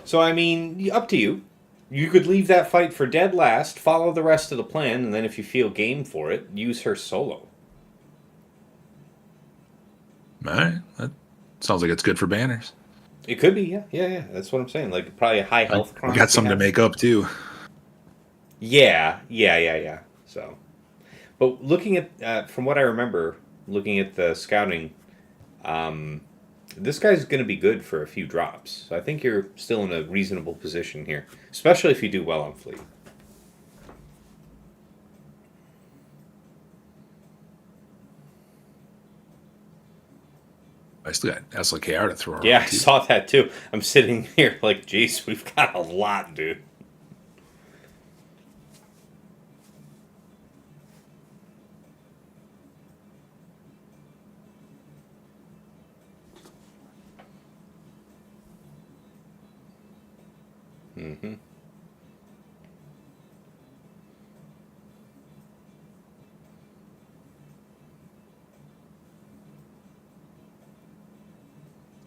So, I mean, up to you. You could leave that fight for dead last, follow the rest of the plan, and then if you feel game for it, use her solo. All right. That sounds like it's good for banners. It could be, yeah. That's what I'm saying. Like, probably a high health We got something to make up, too. Yeah. So, but looking at, from what I remember, looking at the scouting, this guy's going to be good for a few drops. So I think you're still in a reasonable position here, especially if you do well on fleet. I still got SLKR to throw around. Yeah, I saw that too. I'm sitting here like, geez, we've got a lot, dude. Mm-hmm.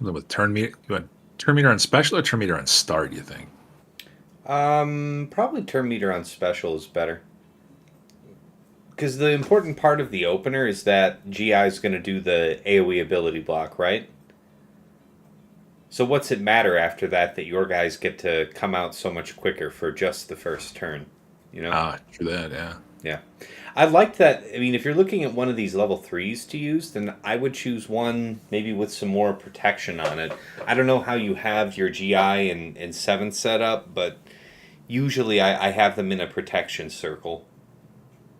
With turn meter, you want turn meter on special or turn meter on start? You think? Probably turn meter on special is better. Because the important part of the opener is that GI is going to do the AoE ability block, right? So what's it matter after that your guys get to come out so much quicker for just the first turn? True that, yeah. Yeah. I like that. I mean, if you're looking at one of these level 3s to use, then I would choose one maybe with some more protection on it. I don't know how you have your GI and 7th set up, but usually I have them in a protection circle.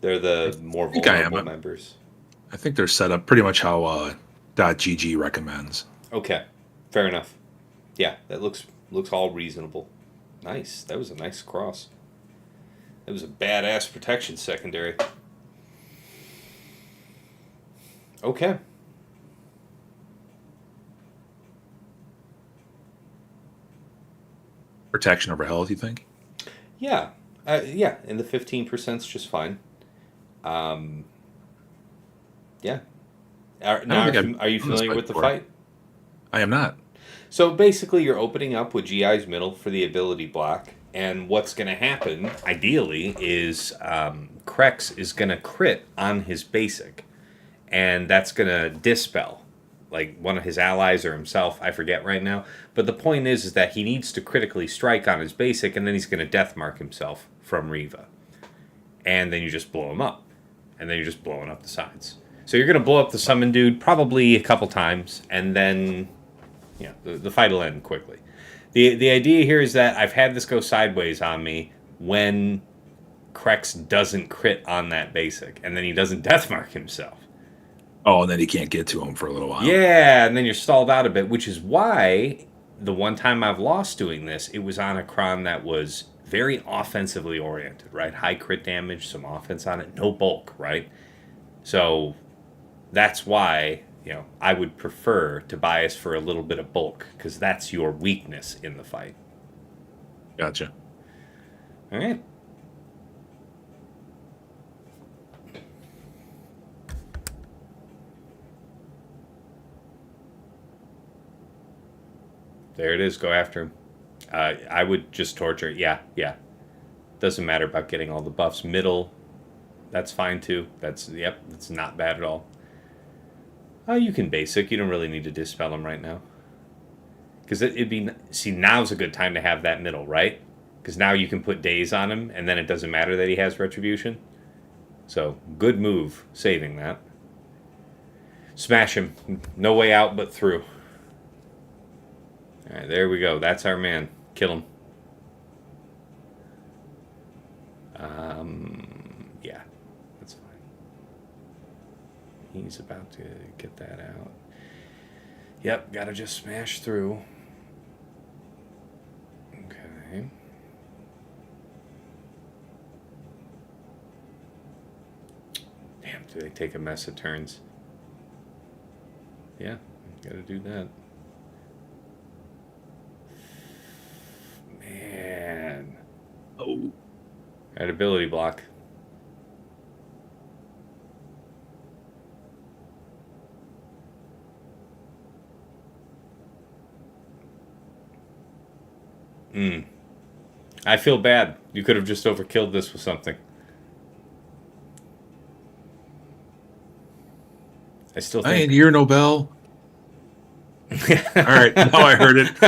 They're the more vulnerable members. I think they're set up pretty much how .gg recommends. Okay. Fair enough. Yeah, that looks all reasonable. Nice. That was a nice cross. That was a badass protection secondary. Okay. Protection over health, you think? Yeah. Yeah, and the 15% is just fine. Yeah. Are you familiar with the fight? I am not. So basically, you're opening up with GI's middle for the ability block, and what's going to happen, ideally, is Krex is going to crit on his basic, and that's going to dispel, like one of his allies or himself, I forget right now. But the point is that he needs to critically strike on his basic, and then he's going to death mark himself from Riva. And then you just blow him up, and then you're just blowing up the sides. So you're going to blow up the summon dude probably a couple times, and then... yeah, the fight will end quickly. The idea here is that I've had this go sideways on me when Krex doesn't crit on that basic, and then he doesn't deathmark himself. Oh, and then he can't get to him for a little while. Yeah, and then you're stalled out a bit, which is why the one time I've lost doing this, it was on a Kron that was very offensively oriented, right? High crit damage, some offense on it, no bulk, right? So that's why... you know, I would prefer to bias for a little bit of bulk, because that's your weakness in the fight. Gotcha. All right. There it is. Go after him. I would just torture. Yeah. Doesn't matter about getting all the buffs. Middle, that's fine too. That's not bad at all. Oh, you can basic. You don't really need to dispel him right now. Because it'd be... see, now's a good time to have that middle, right? Because now you can put days on him, and then it doesn't matter that he has retribution. So, good move, saving that. Smash him. No way out but through. Alright, there we go. That's our man. Kill him. Yeah. That's fine. He's about to get that out. Yep, gotta just smash through. Okay. Damn, do they take a mess of turns? Yeah, gotta do that. Man. Oh. Alright, ability block. I feel bad. You could have just overkilled this with something. I still think... I ain't hear no bell. All right, now I heard it.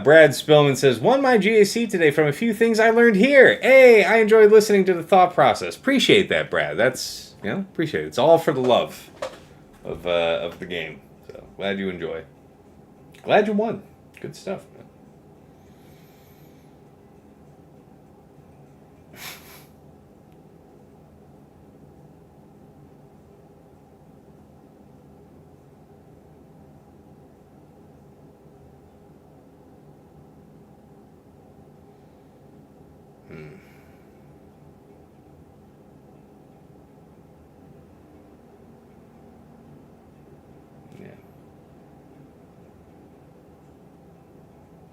Brad Spillman says, won my GAC today from a few things I learned here. Hey, I enjoyed listening to the thought process. Appreciate that, Brad. That's, appreciate it. It's all for the love of the game. So glad you enjoy. Glad you won. Good stuff, man.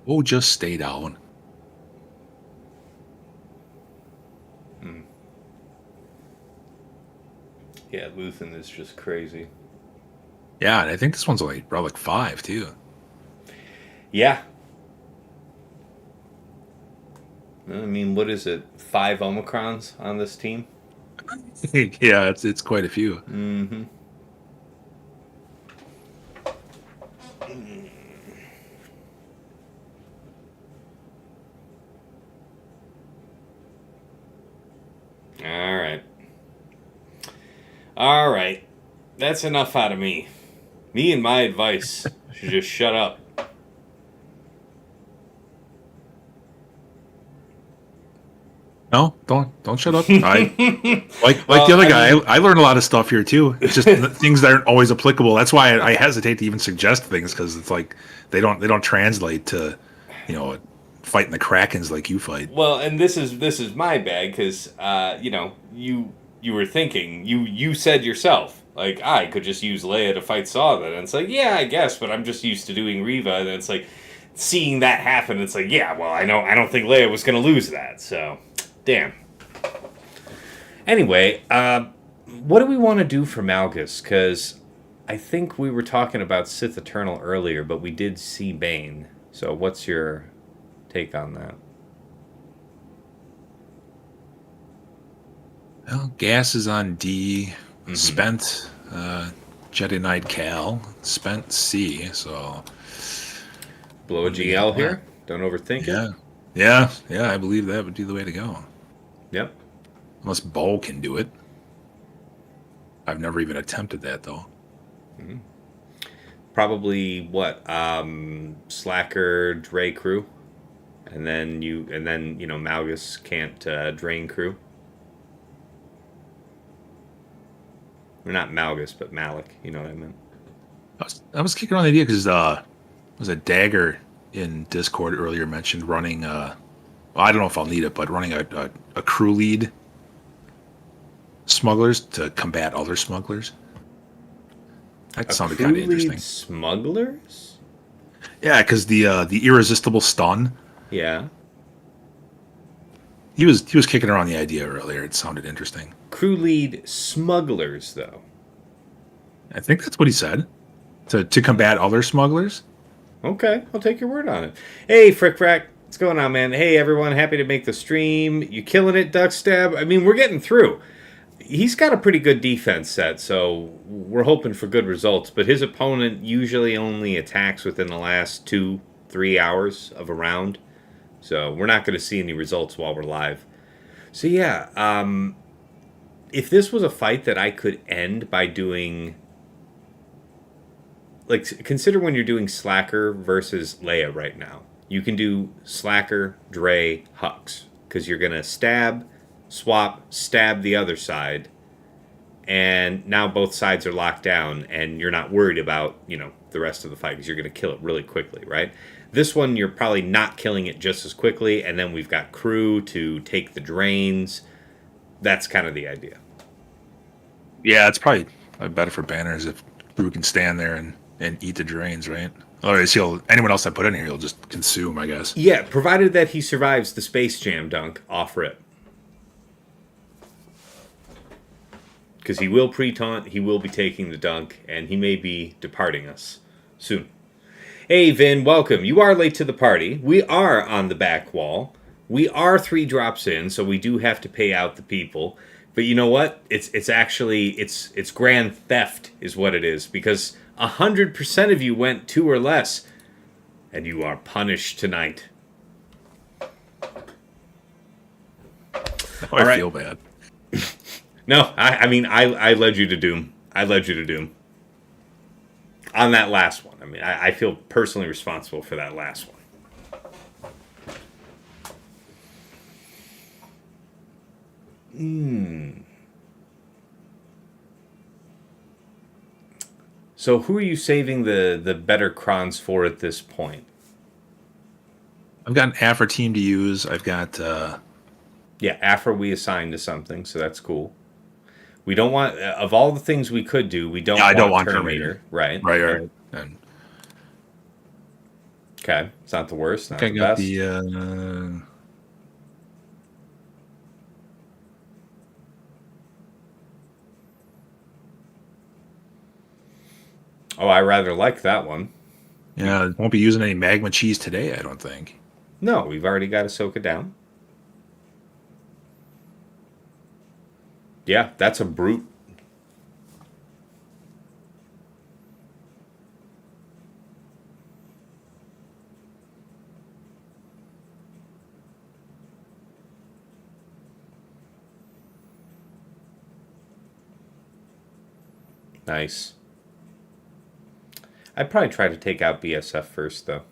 Oh, just stay down. Yeah, Luthen is just crazy. Yeah, and I think this one's like Relic 5, too. Yeah. I mean, what is it? 5 Omicrons on this team? Yeah, it's quite a few. Mm-hmm. All right. That's enough out of me. Me and my advice should just shut up. No, don't shut up. I like the other guy. I learned a lot of stuff here too. It's just things that aren't always applicable. That's why I hesitate to even suggest things, because it's like they don't translate to, fighting the Krakens like you fight. Well, and this is my bad, because you were thinking, you said yourself, Like, I could just use Leia to fight Saw then. And it's like, yeah, I guess, but I'm just used to doing Reva. And it's like, seeing that happen, it's like, yeah, well, I don't think Leia was going to lose that. So, damn. Anyway, what do we want to do for Malgus? Because I think we were talking about Sith Eternal earlier, but we did see Bane. So what's your take on that? Well, gas is on D. Mm-hmm. Spent Jedi Knight Cal. Spent C. So Blow a GL here. Don't overthink it. Yeah. I believe that would be the way to go. Yep. Unless Bo can do it. I've never even attempted that though. Mm-hmm. Probably what? Slacker, Dre crew, and then Malgus can't drain crew. Or not Malgus, but Malik. You know what I meant. I was kicking around the idea because was a Dagger in Discord earlier mentioned running. Well, I don't know if I'll need it, but running a crew lead smugglers to combat other smugglers. That sounded kind of interesting. Smugglers? Yeah, because the irresistible stun. Yeah. He was kicking around the idea earlier. It sounded interesting. Crew lead smugglers, though. I think that's what he said. To combat other smugglers. Okay, I'll take your word on it. Hey, Frick Frack. What's going on, man? Hey, everyone. Happy to make the stream. You killing it, Duckstab? I mean, we're getting through. He's got a pretty good defense set, so we're hoping for good results. But his opponent usually only attacks within the last 2-3 hours of a round. So we're not going to see any results while we're live. So yeah, if this was a fight that I could end by doing... Like, consider when you're doing Slacker versus Leia right now. You can do Slacker, Dre, Hux. Because you're going to stab, swap, stab the other side. And now both sides are locked down. And you're not worried about, the rest of the fight. Because you're going to kill it really quickly, right? This one, you're probably not killing it just as quickly. And then we've got crew to take the drains. That's kind of the idea. Yeah, it's probably better for banners if crew can stand there and eat the drains, right? Otherwise, anyone else I put in here, he'll just consume, I guess. Yeah, provided that he survives the Space Jam dunk off rip. Because he will pre-taunt, he will be taking the dunk, and he may be departing us soon. Hey, Vin, welcome. You are late to the party. We are on the back wall. We are 3 drops in, so we do have to pay out the people. But you know what? It's actually grand theft is what it is, because 100% of you went 2 or less, and you are punished tonight. I feel bad. No, I mean, I led you to doom. I led you to doom. On that last one. I mean, I feel personally responsible for that last one. So who are you saving the better crons for at this point? I've got an Aphra team to use. I've got... Yeah, Aphra we assigned to something, so that's cool. We don't want... Of all the things we could do, we don't want Terminator. Right. Right. And okay, it's not the worst, not I the got best. Oh, I rather like that one. Yeah, won't be using any magma cheese today, I don't think. No, we've already got Ahsoka down. Yeah, that's a brute. Nice. I'd probably try to take out BSF first, though.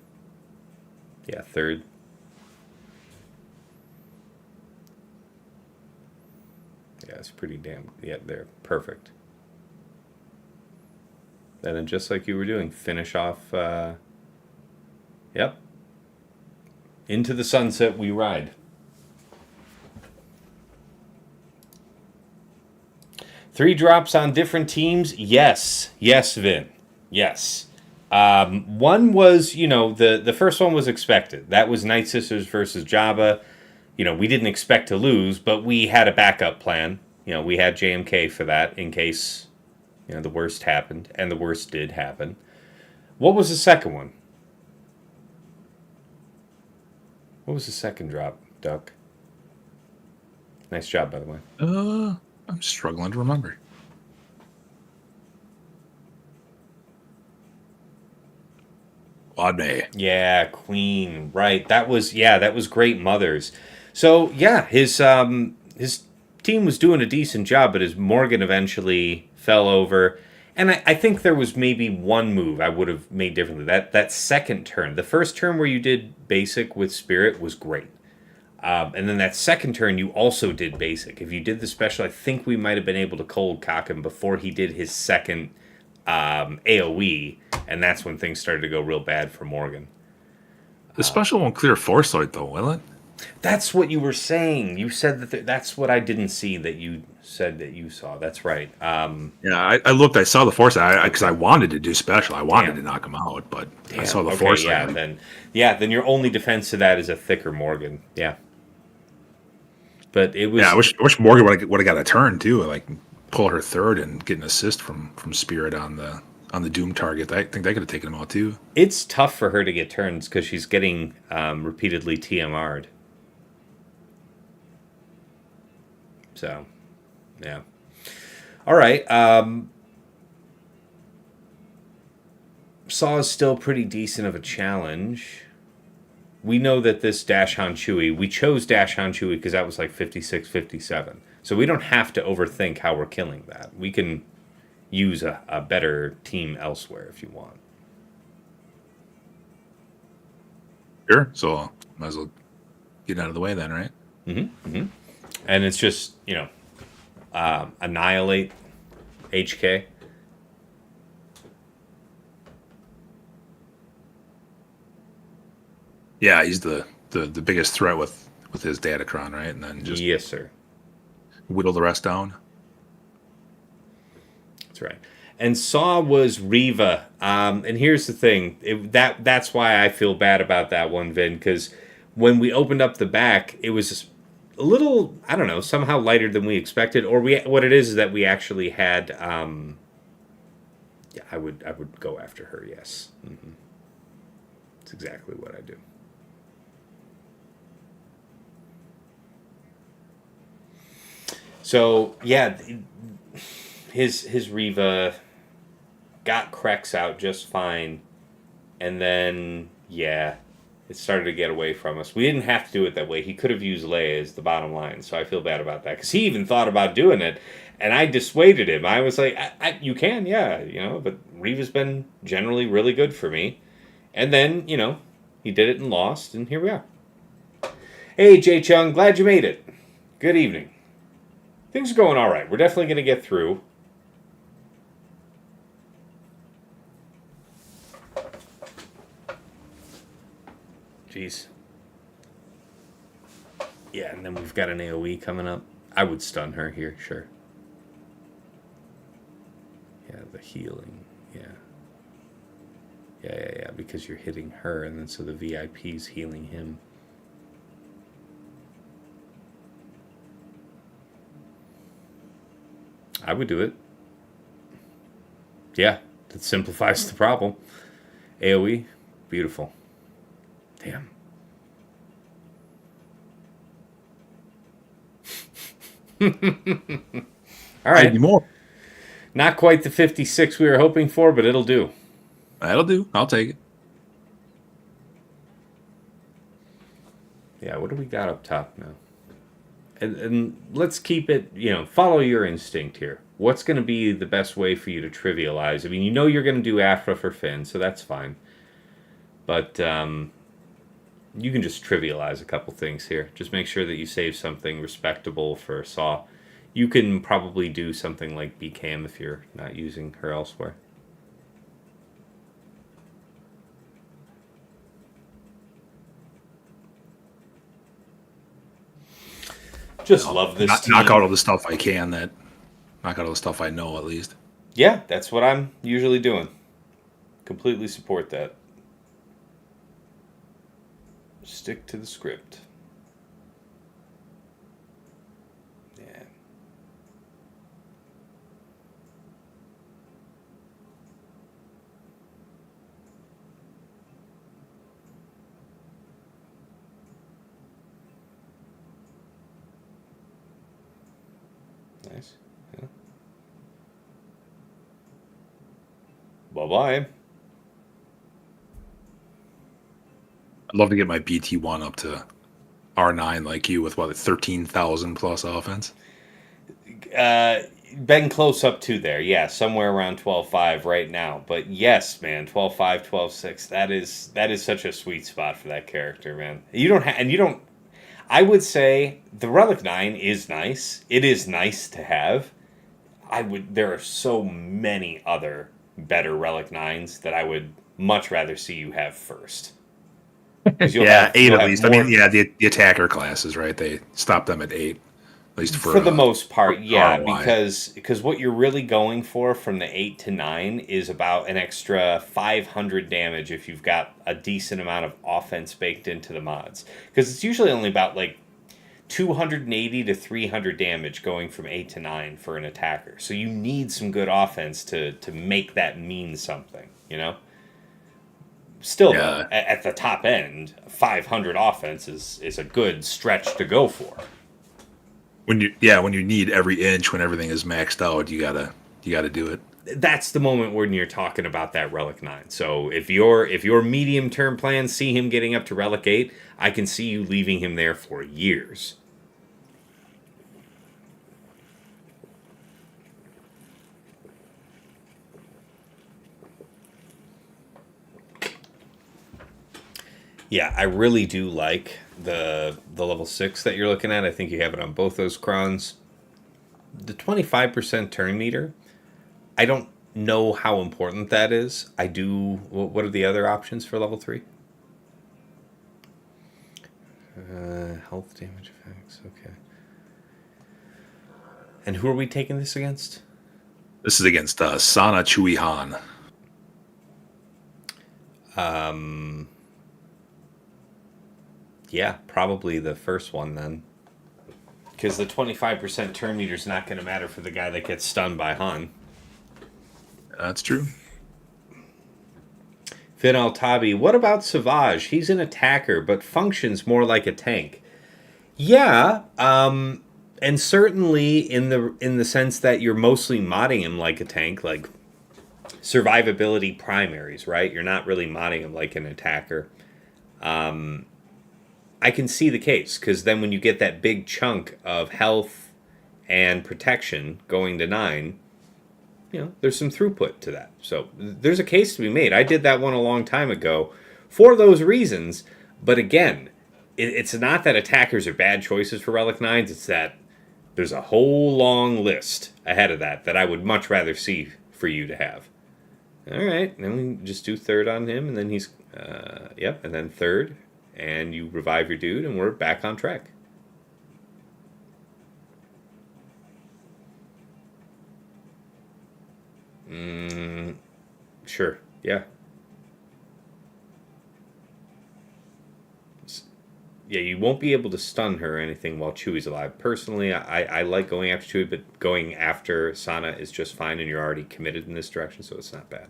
Yeah, third. Yeah, it's pretty damn... Yeah, they're perfect. And then just like you were doing, finish off... Yep. Into the sunset we ride. 3 drops on different teams? Yes. Yes, Vin. Yes. One was, the first one was expected. That was Night Sisters versus Jabba. We didn't expect to lose, but we had a backup plan. We had JMK for that in case, the worst happened, and the worst did happen. What was the second one? What was the second drop, Duck? Nice job, by the way. I'm struggling to remember. Ade. Yeah, Queen. Right. That was great mothers. So yeah, his team was doing a decent job, but as Morgan eventually fell over, and I think there was maybe one move I would have made differently. That second turn, the first turn where you did basic with Spirit was great. And then that second turn, you also did basic. If you did the special, I think we might have been able to cold cock him before he did his second AoE, and that's when things started to go real bad for Morgan. The special won't clear Foresight, though, will it? That's what you were saying. You said that that's what I didn't see that you said that you saw. That's right. Yeah, I looked. I saw the Foresight because I wanted to do special. I wanted to knock him out, but I saw the Foresight. Then your only defense to that is a thicker Morgan. Yeah. But it was. Yeah, I wish Morgan would have got a turn too, like pull her third and get an assist from Spirit on the Doom target. I think that could have taken him out too. It's tough for her to get turns because she's getting repeatedly TMR'd. So, yeah. All right. Saw is still pretty decent of a challenge. We know that this Dash on Chewie, we chose Dash on Chewie because that was like 56, 57. So we don't have to overthink how we're killing that. We can use a better team elsewhere if you want. Sure. So might as well get out of the way then, right? Mm-hmm. Mm-hmm. And it's just, annihilate HK. Yeah, he's the biggest threat with his Datacron, right? And then just yes, sir. Whittle the rest down. That's right. And Saw was Reva. And here's the thing. That's why I feel bad about that one, Vin, because when we opened up the back, it was a little, I don't know, somehow lighter than we expected. Or what it is that we actually had. Yeah, I would go after her. Yes, mm-hmm. That's exactly what I do. So yeah, his Reva got Krex out just fine, and then yeah, it started to get away from us. We didn't have to do it that way. He could have used Leia as the bottom line, so I feel bad about that because he even thought about doing it, and I dissuaded him. I was like, "You can, yeah, but Reva's been generally really good for me." And then he did it and lost, and here we are. Hey, Jay Chung, glad you made it. Good evening. Things are going all right. We're definitely going to get through. Jeez. Yeah, and then we've got an AoE coming up. I would stun her here, sure. Yeah, the healing. Yeah, because you're hitting her, and then so the VIP's healing him. I would do it. Yeah, that simplifies the problem. AoE, beautiful. Damn. All right. Anymore. Not quite the 56 we were hoping for, but it'll do. That'll do. I'll take it. Yeah, what do we got up top now? And let's keep it, follow your instinct here. What's going to be the best way for you to trivialize? I mean, you're going to do Aphra for Finn, so that's fine. But you can just trivialize a couple things here. Just make sure that you save something respectable for Saw. You can probably do something like BCAM if you're not using her elsewhere. Just love this team. Knock out all the stuff I can that Knock out all the stuff I know, at least. Yeah, that's what I'm usually doing. Completely support that. Stick to the script. Yeah. Nice. Yeah. Bye-bye. I'd love to get my BT1 up to R9 like you with, what, 13,000 plus offense? Been close up to there, yeah, somewhere around 12.5 right now. But yes, man, 12.5, 12.6. That is such a sweet spot for that character, man. You don't. I would say the Relic 9 is nice. It is nice to have. There are so many other better Relic 9s that I would much rather see you have first. Yeah, 8 at least. I mean, yeah, the attacker classes, right? They stop them at 8. At least for the most part, yeah, ROI. because what you're really going for from the 8 to 9 is about an extra 500 damage if you've got a decent amount of offense baked into the mods. Because it's usually only about like 280 to 300 damage going from 8 to 9 for an attacker. So you need some good offense to make that mean something, you know? Still, though, at the top end, 500 offense is a good stretch to go for. When you need every inch, when everything is maxed out, you gotta do it. That's the moment when you're talking about that Relic 9. So if your medium term plans see him getting up to Relic 8, I can see you leaving him there for years. Yeah, I really do like the level 6 that you're looking at. I think you have it on both those crons. The 25% turn meter, I don't know how important that is. I do. What are the other options for level 3? Health damage effects. Okay. And who are we taking this against? This is against Sana Chui Han. Yeah, probably the first one then. Because the 25% turn meter is not going to matter for the guy that gets stunned by Han. That's true. Finn Altabi, what about Savage? He's an attacker, but functions more like a tank. Yeah, and certainly in the sense that you're mostly modding him like a tank, like survivability primaries, right? You're not really modding him like an attacker. I can see the case, because then when you get that big chunk of health and protection going to 9, there's some throughput to that. So there's a case to be made. I did that one a long time ago for those reasons. But again, it's not that attackers are bad choices for Relic 9s. It's that there's a whole long list ahead of that I would much rather see for you to have. All right, then we just do third on him, and then he's, and then third. And you revive your dude, and we're back on track. Sure, yeah. Yeah, you won't be able to stun her or anything while Chewie's alive. Personally, I like going after Chewie, but going after Sana is just fine, and you're already committed in this direction, so it's not bad.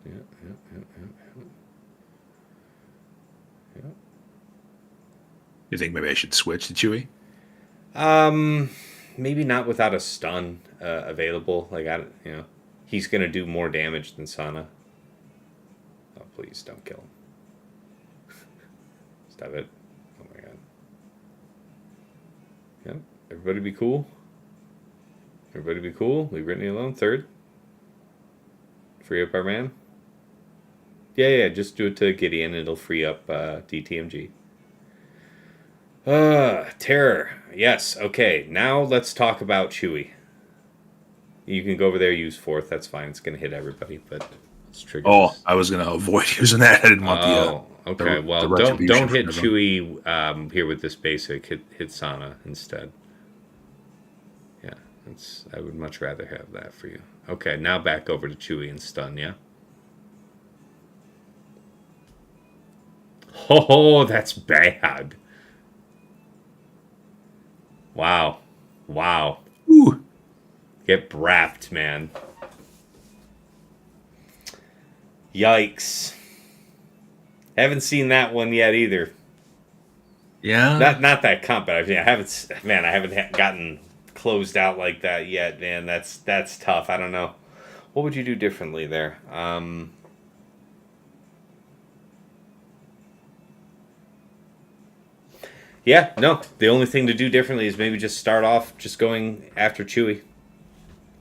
Yeah. You think maybe I should switch to Chewie? Maybe not without a stun available. Like he's gonna do more damage than Sana. Oh, please don't kill him. Stop it! Oh my god. Yep. Everybody be cool. Everybody be cool. Leave Brittany alone. Third. Free up our man. Yeah, just do it to Gideon. It'll free up DTMG. Terror. Yes, okay. Now let's talk about Chewie. You can go over there, use fourth. That's fine. It's going to hit everybody, but Oh, I was going to avoid using that. I didn't want okay. Well, the don't retribution hit for everyone. Chewie here with this basic. Hit Sana instead. Yeah, I would much rather have that for you. Okay, now back over to Chewie and stun. Yeah. Oh, that's bad. Wow. Ooh. Get brapped, man. Yikes. Haven't seen that one yet either. Yeah. Not that comp, but I haven't gotten closed out like that yet, man. That's tough. I don't know. What would you do differently there? Yeah, no. The only thing to do differently is maybe just start off just going after Chewie.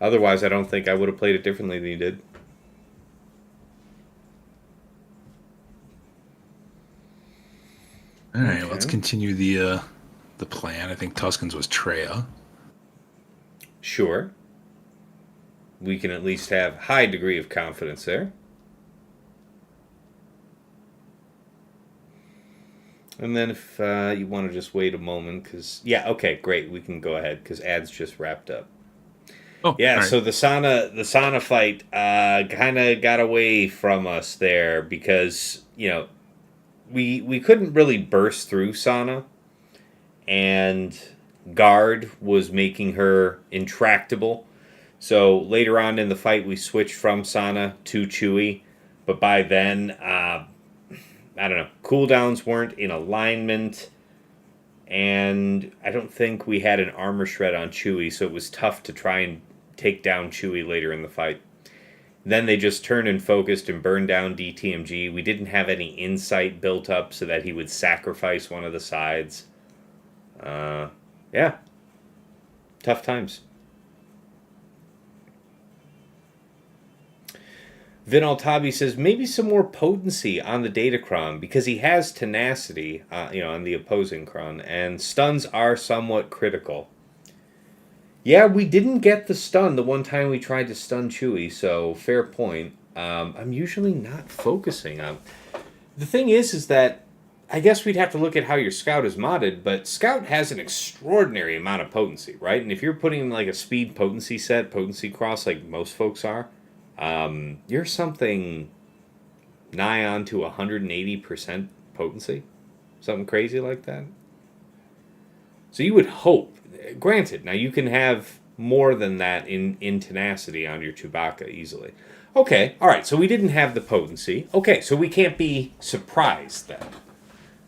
Otherwise, I don't think I would have played it differently than you did. All right, let's continue the plan. I think Tuskens was Traya. Sure. We can at least have high degree of confidence there. And then if you want to just wait a moment, because... Yeah, okay, great. We can go ahead, because ads just wrapped up. Oh, yeah, right. So the Sana fight kind of got away from us there, because, we couldn't really burst through Sana, and Guard was making her intractable. So later on in the fight, we switched from Sana to Chewie, but by then... I don't know, cooldowns weren't in alignment, and I don't think we had an armor shred on Chewie, so it was tough to try and take down Chewie later in the fight. Then they just turned and focused and burned down DTMG. We didn't have any insight built up so that he would sacrifice one of the sides. Yeah. Tough times. Vin Altabi says maybe some more potency on the Datacron because he has tenacity, on the opposing Kron, and stuns are somewhat critical. Yeah, we didn't get the stun the one time we tried to stun Chewie, so fair point. I'm usually not focusing on. The thing is that I guess we'd have to look at how your Scout is modded, but Scout has an extraordinary amount of potency, right? And if you're putting in like a speed potency set, potency cross, like most folks are, you're something nigh on to 180% potency. Something crazy like that. So you would hope, granted, now you can have more than that in tenacity on your Chewbacca easily. Okay, alright, so we didn't have the potency. Okay, so we can't be surprised then.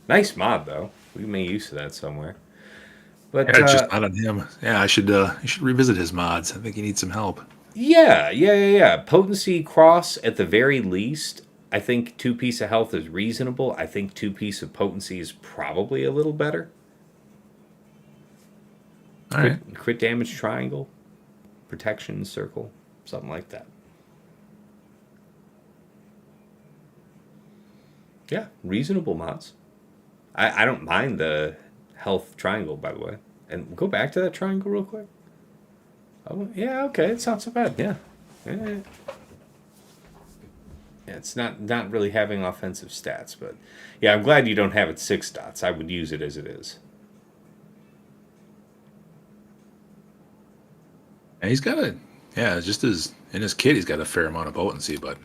Nice mod, though. We can make use of that somewhere. But it's just not on him. Yeah, I should revisit his mods. I think he needs some help. Yeah. Potency cross at the very least. I think 2 piece of health is reasonable. I think 2 piece of potency is probably a little better. All right. Crit damage triangle, protection circle, something like that. Yeah, reasonable mods. I don't mind the health triangle, by the way. And go back to that triangle real quick. Oh, yeah, okay, it's not so bad, yeah. Yeah, it's not really having offensive stats, but... Yeah, I'm glad you don't have it 6 dots. I would use it as it is. And he's got in his kit, he's got a fair amount of potency, but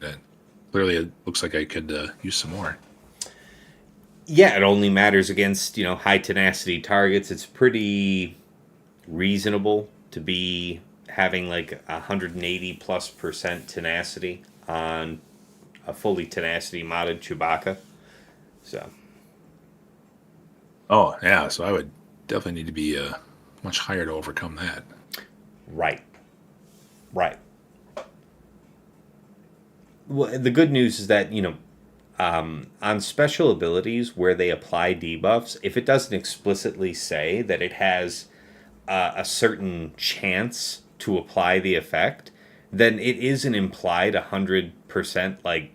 clearly it looks like I could use some more. Yeah, it only matters against, high tenacity targets. It's pretty reasonable to be having like 180+% tenacity on a fully tenacity modded Chewbacca. So. Oh, yeah, so I would definitely need to be much higher to overcome that. Right. Well, the good news is that, on special abilities where they apply debuffs, if it doesn't explicitly say that it has a certain chance to apply the effect, then it is an implied 100% like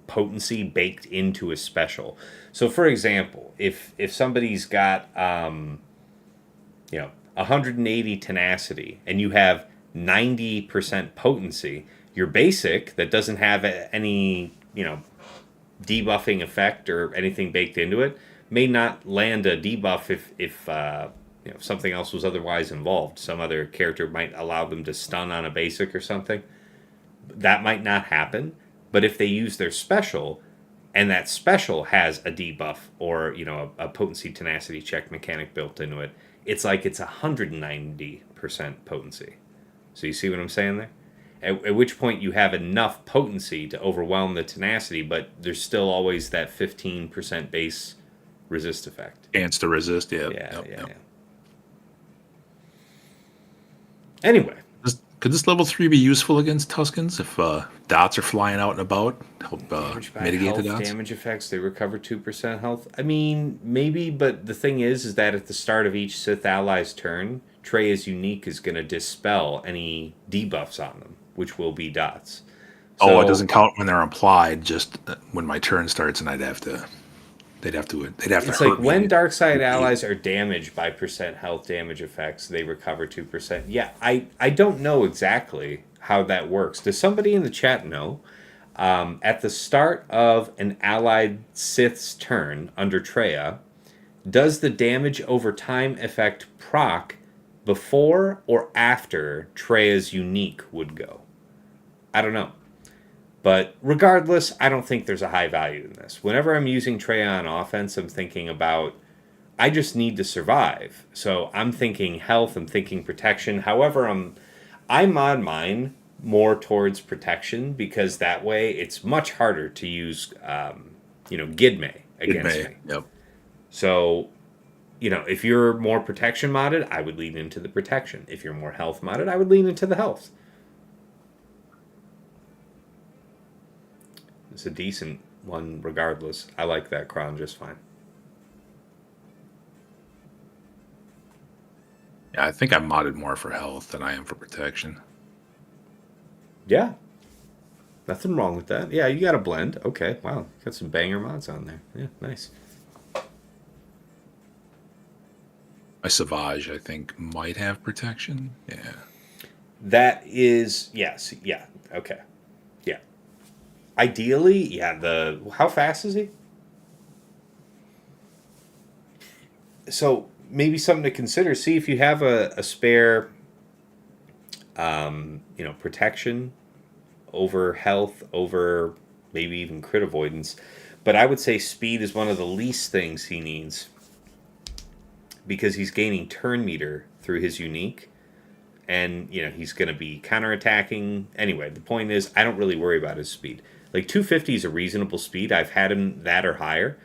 potency baked into a special. So, for example, if somebody's got 180 tenacity and you have 90% potency, Your basic that doesn't have any, debuffing effect or anything baked into it may not land a debuff if something else was otherwise involved. Some other character might allow them to stun on a basic or something. That might not happen, but if they use their special, and that special has a debuff or a potency tenacity check mechanic built into it, it's like it's 190% potency. So you see what I'm saying there? At which point you have enough potency to overwhelm the tenacity, but there's still always that 15% base resist effect. Chance to resist, yeah. Yeah. Anyway. Could this level 3 be useful against Tuskens if dots are flying out and about? Help mitigate the dots? Damage effects, they recover 2% health. I mean, maybe, but the thing is that at the start of each Sith ally's turn, Traya's unique is going to dispel any debuffs on them, which will be dots. So, it doesn't count when they're applied, just when my turn starts, and they'd have to it's like when dark side allies are damaged by percent health damage effects, they recover 2%. Yeah, I don't know exactly how that works. Does somebody in the chat know? At the start of an allied Sith's turn under Traya, does the damage over time effect proc before or after Traya's unique would go? I don't know. But regardless, I don't think there's a high value in this. Whenever I'm using Traya on offense, I'm thinking about, I just need to survive. So I'm thinking health, I'm thinking protection. However, I mod mine more towards protection because that way it's much harder to use, Gidme against me. Yep. So, if you're more protection modded, I would lean into the protection. If you're more health modded, I would lean into the health. It's a decent one regardless. I like that crown just fine. Yeah, I think I'm modded more for health than I am for protection. Yeah. Nothing wrong with that. Yeah, you got a blend. Okay, wow. Got some banger mods on there. Yeah, nice. My Savage, I think, might have protection. Yeah. That is, yes. Yeah, okay. Ideally, yeah, how fast is he? So maybe something to consider. See if you have a spare, protection over health, over maybe even crit avoidance. But I would say speed is one of the least things he needs because he's gaining turn meter through his unique. And, he's going to be counterattacking. Anyway, the point is, I don't really worry about his speed. Like 250 is a reasonable speed. I've had him that or higher,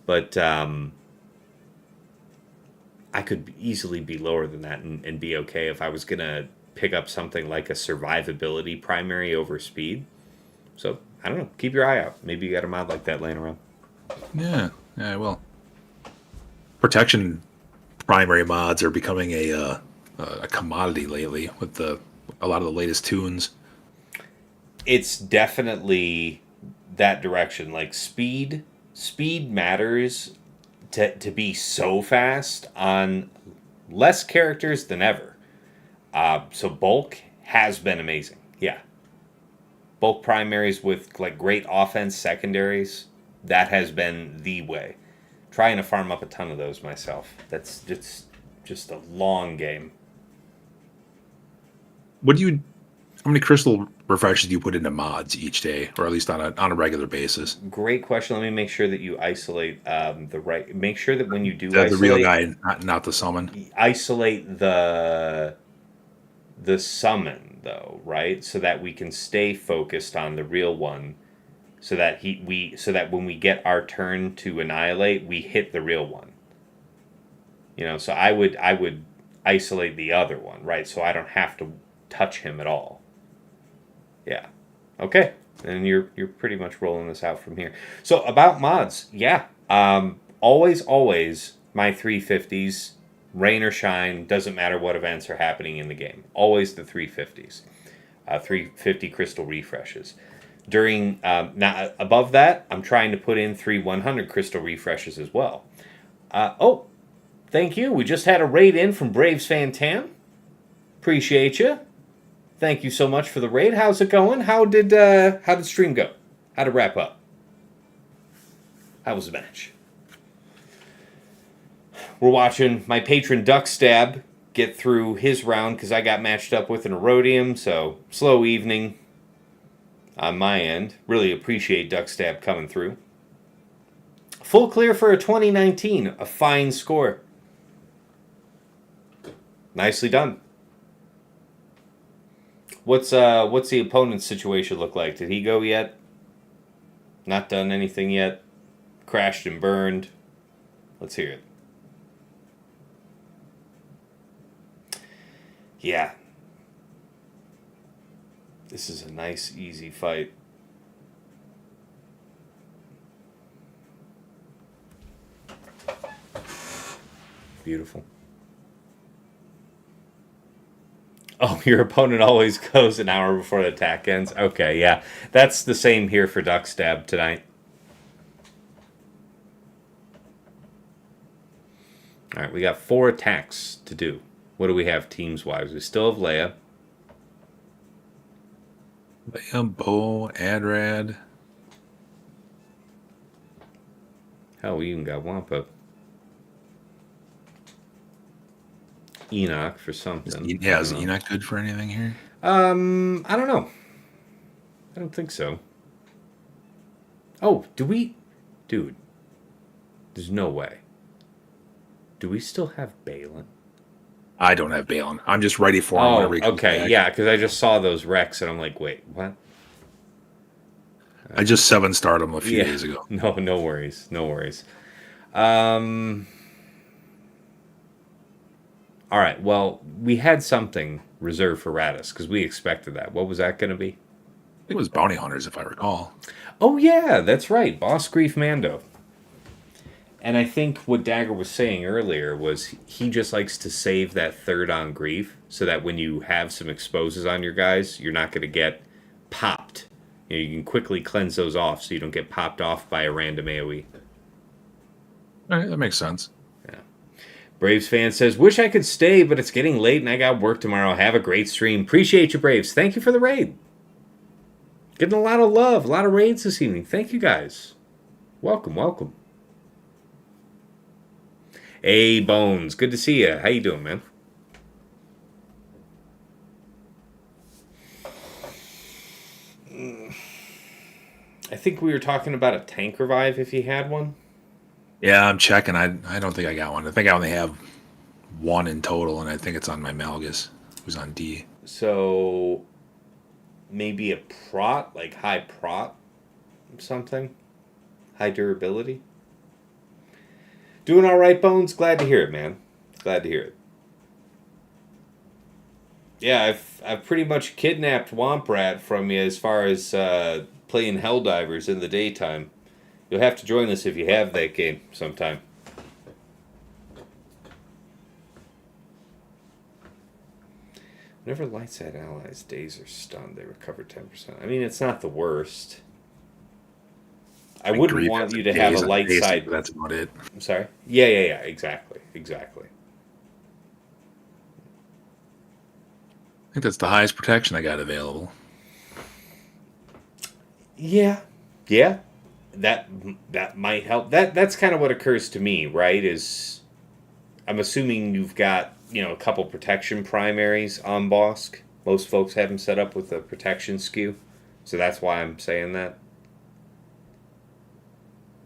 but I could easily be lower than that and be okay if I was going to pick up something like a survivability primary over speed. So, I don't know. Keep your eye out. Maybe you got a mod like that laying around. Yeah, I will. Protection primary mods are becoming a commodity lately with a lot of the latest tunes. It's definitely that direction. Like speed matters to be so fast on less characters than ever. So bulk has been amazing. Yeah. Bulk primaries with like great offense secondaries, that has been the way. Trying to farm up a ton of those myself. That's just a long game. How many crystal refreshes do you put into mods each day, or at least on a regular basis? Great question. Let me make sure that you isolate the right. Make sure that when you do the real guy, not the summon. Isolate the summon though, right? So that we can stay focused on the real one. So that when we get our turn to annihilate, we hit the real one. So I would isolate the other one, right? So I don't have to touch him at all. Yeah. Okay. And you're pretty much rolling this out from here. So about mods, yeah. Always my 350s, rain or shine, doesn't matter what events are happening in the game. Always the 350s. 350 crystal refreshes. During now above that, I'm trying to put in 100 crystal refreshes as well. Thank you. We just had a raid in from Braves Fan Tam. Appreciate you. Thank you so much for the raid. How's it going? How did stream go? How did it wrap up? How was the match? We're watching my patron Duckstab get through his round because I got matched up with an Erodium, so slow evening on my end. Really appreciate Duckstab coming through. Full clear for a 2019, a fine score. Nicely done. What's the opponent's situation look like? Did he go yet? Not done anything yet? Crashed and burned? Let's hear it. Yeah. This is a nice, easy fight. Beautiful. Oh, your opponent always goes an hour before the attack ends? Okay, yeah. That's the same here for Duckstab tonight. Alright, we got 4 attacks to do. What do we have teams-wise? We still have Leia. Leia, Bo, Adrad. Hell, we even got Wampa. Enoch for something. Is Enoch good for anything here? I don't know. I don't think so. Oh, do we... Dude. There's no way. Do we still have Baylan? I don't have Baylan. I'm just ready for him whenever he comes back. Yeah, because I just saw those wrecks and I'm like, wait, what? I just 7-starred him a few days ago. No worries. No worries. All right, well, we had something reserved for Raddus because we expected that. What was that going to be? I think it was Bounty Hunters, if I recall. Oh, yeah, that's right. Boss Grief Mando. And I think what Dagger was saying earlier was he just likes to save that third on Grief so that when you have some exposes on your guys, you're not going to get popped. You can quickly cleanse those off so you don't get popped off by a random AoE. All right, that makes sense. Yeah. Braves fan says, wish I could stay, but it's getting late and I got work tomorrow. Have a great stream. Appreciate you, Braves. Thank you for the raid. Getting a lot of love, a lot of raids this evening. Thank you, guys. Welcome. Hey, Bones. Good to see you. How you doing, man? I think we were talking about a tank revive if you had one. Yeah, I'm checking. I don't think I got one. I think I only have 1 in total, and I think it's on my Malgus, who's on D. So maybe a prot, like high prot something? High durability? Doing all right, Bones? Glad to hear it, man. Glad to hear it. Yeah, I've pretty much kidnapped Womp Rat from you as far as playing Helldivers in the daytime. You'll have to join us if you have that game sometime. Whenever lights at allies, days are stunned, they recover 10%. I mean, it's not the worst. I wouldn't want you to have a light side. That's about it. I'm sorry? Yeah. Exactly. I think that's the highest protection I got available. Yeah. That might help. That's kind of what occurs to me, right? Is I'm assuming you've got, a couple protection primaries on Bossk. Most folks have them set up with a protection skew. So that's why I'm saying that.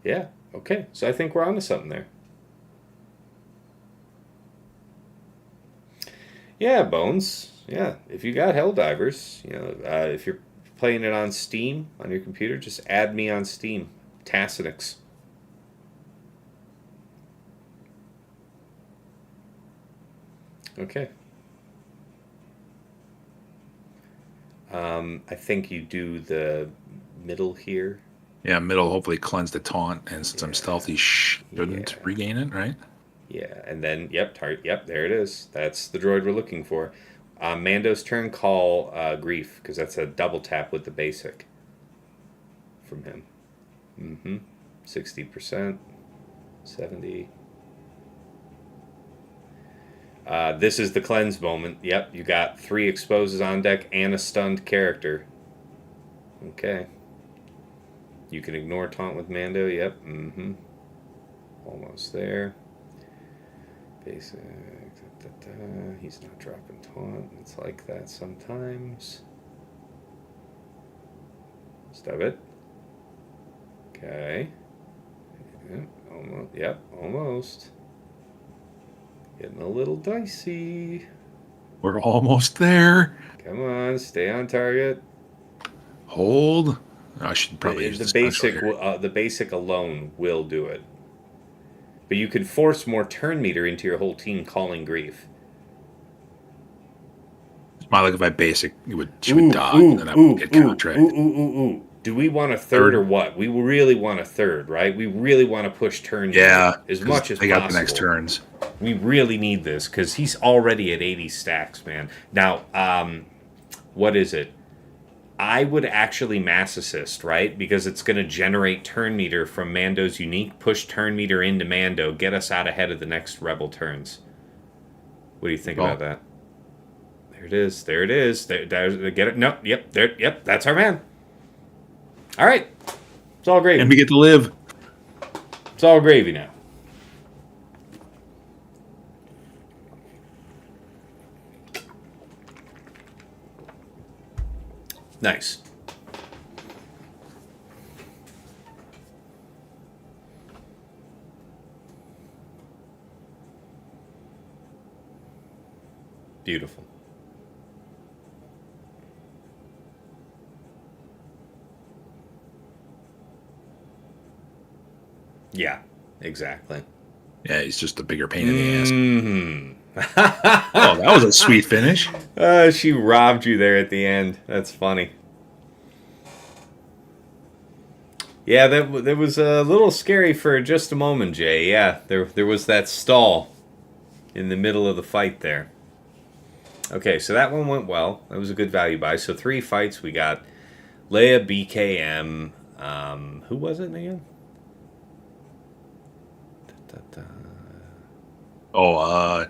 Yeah, okay. So I think we're onto something there. Yeah, Bones. Yeah, if you got Helldivers, if you're playing it on Steam, on your computer, just add me on Steam. Tassinix. Okay. I think you do the middle here. Yeah, middle hopefully cleanse the taunt, and since I'm stealthy, shouldn't regain it, right? Yeah, and then, yep, there it is. That's the droid we're looking for. Mando's turn, call Grief, because that's a double tap with the basic from him. 60%, 70. This is the cleanse moment. Yep, you got 3 exposes on deck and a stunned character. Okay. You can ignore taunt with Mando. Yep. Almost there. Basic. He's not dropping taunt. It's like that sometimes. Stub it. Okay. Almost. Yep. Almost. Getting a little dicey. We're almost there. Come on, stay on target. Hold. I should probably use the basic alone will do it. But you could force more turn meter into your whole team calling grief. It's not like if I basic, she would dodge, and then I would get contract. Do we want a third or what? We really want a third, right? We really want to push turn meter as much as possible. They got the next turns. We really need this because he's already at 80 stacks, man. Now, what is it? I would actually mass assist, right? Because it's going to generate turn meter from Mando's unique, push turn meter into Mando, get us out ahead of the next Rebel turns. What do you think about that? There it is. There it is. There, get it? No. Yep. There. Yep. That's our man. All right. It's all gravy. And we get to live. It's all gravy now. Nice. Beautiful. Yeah, exactly. Yeah, he's just a bigger pain in the ass. Mm-hmm. Oh, that was a sweet finish. She robbed you there at the end. That's funny. Yeah, that was a little scary for just a moment, Jay. Yeah, there was that stall in the middle of the fight there. Okay, so that one went well. That was a good value buy. So 3 fights. We got Leia, BKM. Who was it again?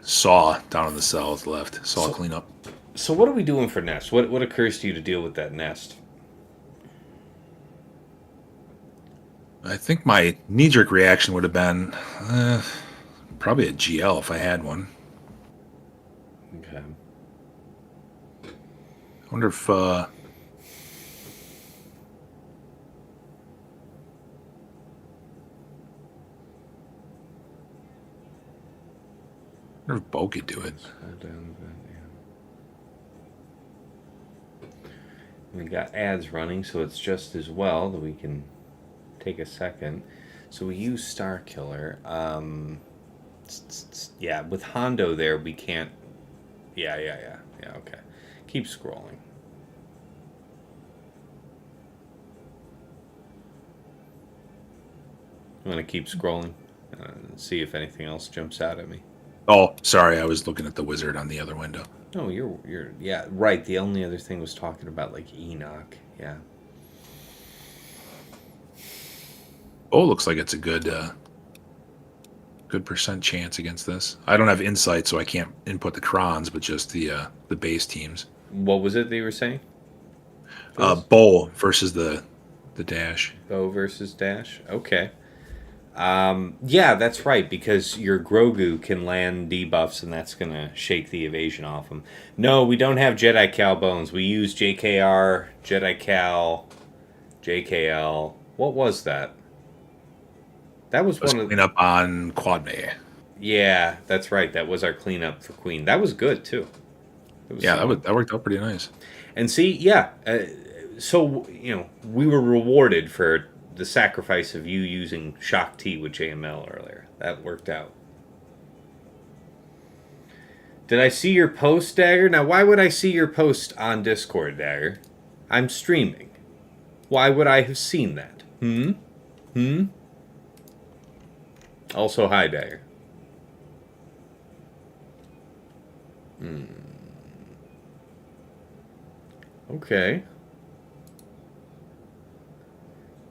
Saw down on the cells left. Saw cleanup. So what are we doing for nest? What occurs to you to deal with that nest? I think my knee-jerk reaction would have been probably a GL if I had one. Okay. I wonder if Bo could do it. We got ads running, so it's just as well that we can take a second. So we use Star Killer. Yeah, with Hondo there, we can't. Yeah. Okay, keep scrolling. I'm gonna keep scrolling and see if anything else jumps out at me. Oh, sorry, I was looking at the wizard on the other window. No, you're yeah, right. The only other thing was talking about like Enoch. Yeah. Oh, looks like it's a good percent chance against this. I don't have insight, so I can't input the crons, but just the base teams. What was it that you were saying? Bo versus the dash. Bo versus dash. Okay. Yeah, that's right, because your Grogu can land debuffs, and that's going to shake the evasion off him. No, we don't have Jedi Cal bones. We use JKR, Jedi Cal, JKL. What was that? That was one of cleanup on Quad May. Yeah, that's right. That was our cleanup for Queen. That was good too. That worked out pretty nice. And see, yeah, so we were rewarded for the sacrifice of you using Shock T with JML earlier. That worked out. Did I see your post, Dagger? Now, why would I see your post on Discord, Dagger? I'm streaming. Why would I have seen that? Also, hi, Dagger. Okay.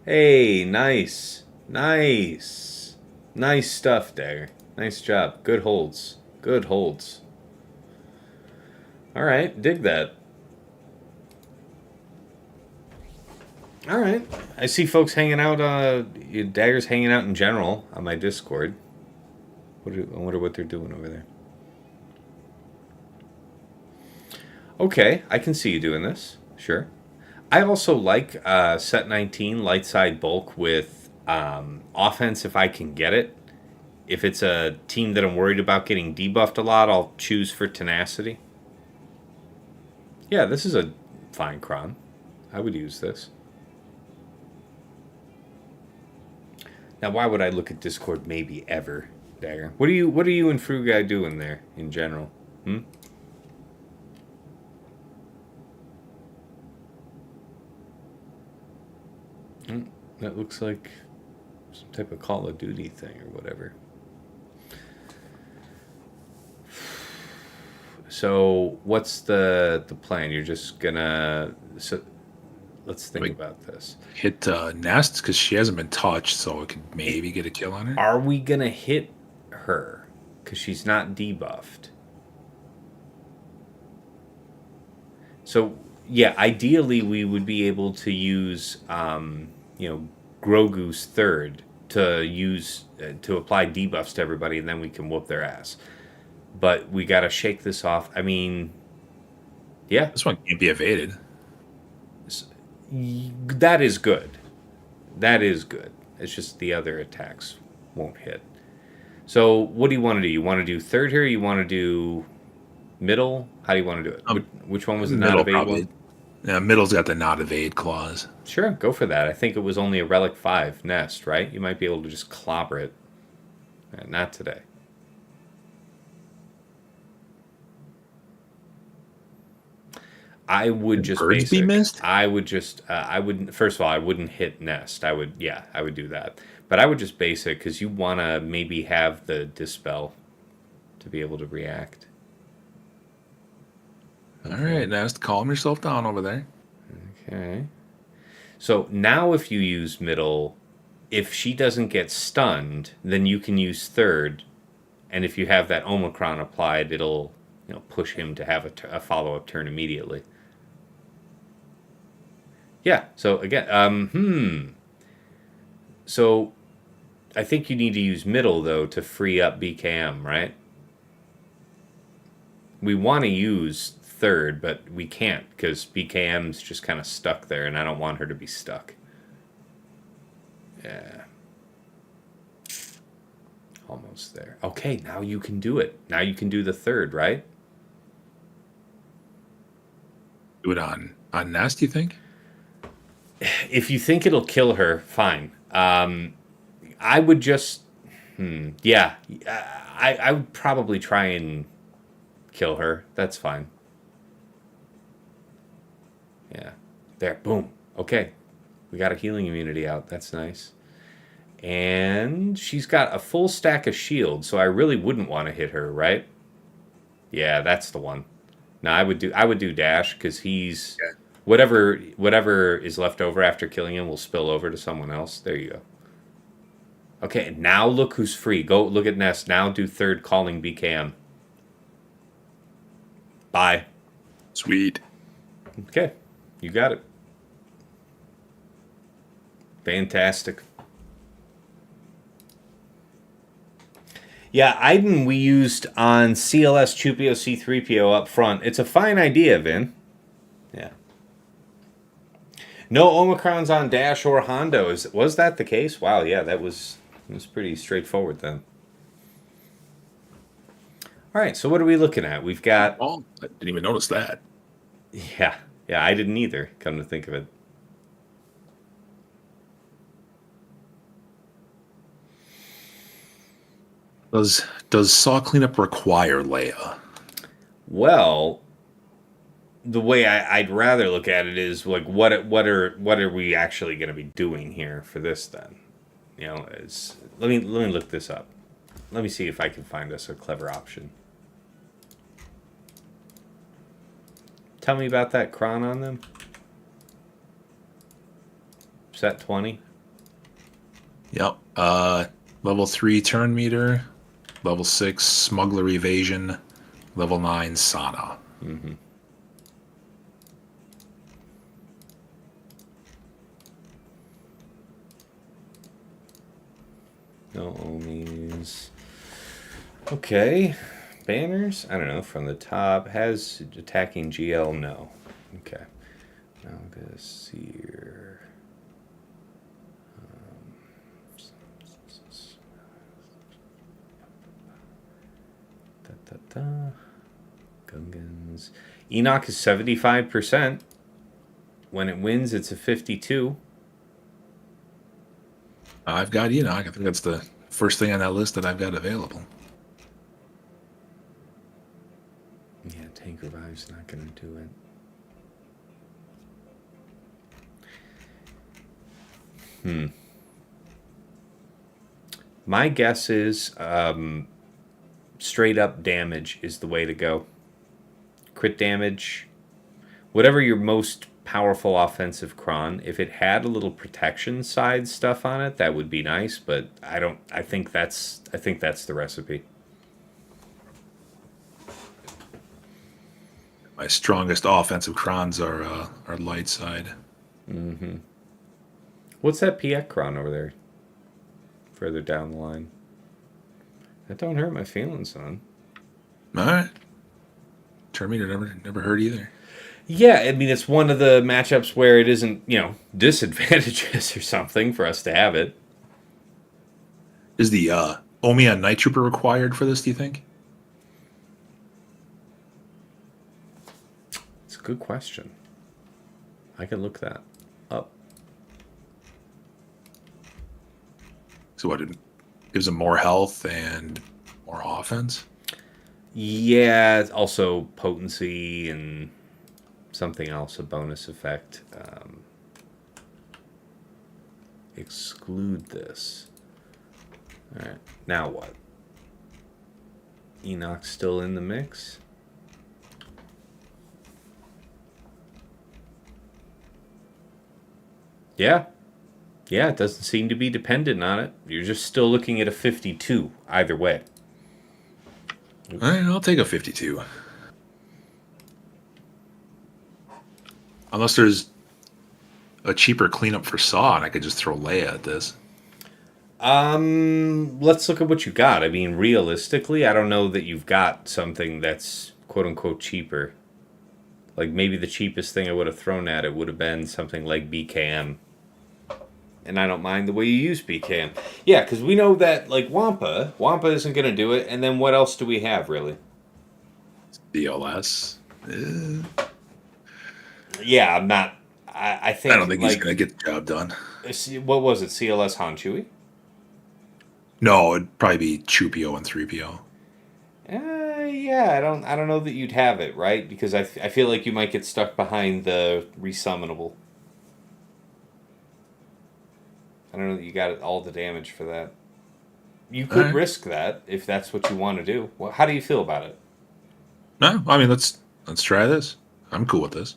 Hey, nice. Nice stuff, Dagger. Nice job. Good holds. All right, dig that. All right, I see folks hanging out. Daggers hanging out in general on my Discord. I wonder what they're doing over there. Okay, I can see you doing this. Sure. I also like set 19 light side bulk with offense if I can get it. If it's a team that I'm worried about getting debuffed a lot, I'll choose for tenacity. Yeah, this is a fine cron. I would use this. Now, why would I look at Discord maybe ever, Dagger? What are you and Fruguy doing there in general? That looks like some type of Call of Duty thing or whatever. So, what's the plan? You're just gonna... So, let's think about this. Hit Nest because she hasn't been touched, so it could maybe get a kill on her. Are we gonna hit her because she's not debuffed? So yeah, ideally we would be able to use Grogu's third to use to apply debuffs to everybody, and then we can whoop their ass. But we gotta shake this off. I mean, yeah, this one can't be evaded. That is good. That is good. It's just the other attacks won't hit. So what do you want to do? You want to do third here? Or you want to do middle? How do you want to do it? Which one was the not evade one? Yeah, middle's got the not evade clause. Sure, go for that. I think it was only a relic 5 nest, right? You might be able to just clobber it. Not today. I would just birds be missed? I would just I wouldn't. First of all, I wouldn't hit nest. I would do that. But I would just base it because you want to maybe have the dispel to be able to react. All right, Nest, calm yourself down over there. Okay. So now if you use middle, if she doesn't get stunned, then you can use third, and if you have that Omicron applied, it'll push him to have a follow-up turn immediately. Yeah, so again, So I think you need to use middle, though, to free up BKM, right? We want to use third, but we can't because BKM's just kind of stuck there, and I don't want her to be stuck. Yeah. Almost there. Okay, now you can do it. Now you can do the third, right? Do it on Nest, you think? If you think it'll kill her, fine. I would just... yeah. I would probably try and kill her. That's fine. Yeah. There. Boom. Okay. We got a healing immunity out. That's nice. And she's got a full stack of shield, so I really wouldn't want to hit her, right? Yeah, that's the one. No, I would do dash because he's... Yeah. Whatever is left over after killing him will spill over to someone else. There you go. Okay, now look who's free. Go look at Nest. Now do third calling BKM. Bye. Sweet. Okay, you got it. Fantastic. Yeah, Iden we used on CLS Chupio C3PO up front. It's a fine idea, Vin. Yeah. No Omicrons on Dash or Hondo. Was that the case? Wow, yeah, that was pretty straightforward then. All right, so what are we looking at? We've got... Oh, I didn't even notice that. Yeah, I didn't either, come to think of it. Does Saw Cleanup require Leia? Well, the way I'd rather look at it is like what are we actually going to be doing here for this then? Let me look this up. Let me see if I can find us a clever option. Tell me about that cron on them. Set 20. Yep. Level 3 turn meter. Level 6 smuggler evasion. Level 9 sauna. Mm-hmm. No Omis. Okay. Banners? I don't know. From the top. Has attacking GL? No. Okay. Malgus, Cere. Gungans. Enoch is 75%. When it wins, it's a 52. I've got Enoch. I think that's the first thing on that list that I've got available. Yeah, Tank Revive's not going to do it. My guess is straight up damage is the way to go. Crit damage. Whatever your most powerful offensive cron, if it had a little protection side stuff on it, that would be nice, but I think that's the recipe. My strongest offensive crons are light side. Mm-hmm. What's that PX cron over there? Further down the line. That don't hurt my feelings, son. All right. Terminator never hurt either. Yeah, I mean, it's one of the matchups where it isn't, disadvantages or something for us to have it. Is the Omi on Night Trooper required for this, do you think? It's a good question. I can look that up. So what, it gives him more health and more offense? Yeah, it's also potency and something else, a bonus effect. Exclude this. All right, now what? Enoch's still in the mix. Yeah, it doesn't seem to be dependent on it. You're just still looking at a 52 either way. All right, I'll take a 52. Unless there's a cheaper cleanup for Saw, and I could just throw Leia at this. Let's look at what you got. I mean, realistically, I don't know that you've got something that's quote-unquote cheaper. Like, maybe the cheapest thing I would have thrown at it would have been something like BKM. And I don't mind the way you use BKM. Yeah, because we know that, like, Wampa isn't going to do it. And then what else do we have, really? BLS. Yeah, I'm not... I think... I don't think he's going to get the job done. What was it, CLS Han Chewie? No, it'd probably be Chupio and 3PO. Yeah, I don't know that you'd have it, right? Because I feel like you might get stuck behind the resummonable. I don't know that you got all the damage for that. You could risk that if that's what you want to do. Well, how do you feel about it? No, I mean let's try this. I'm cool with this.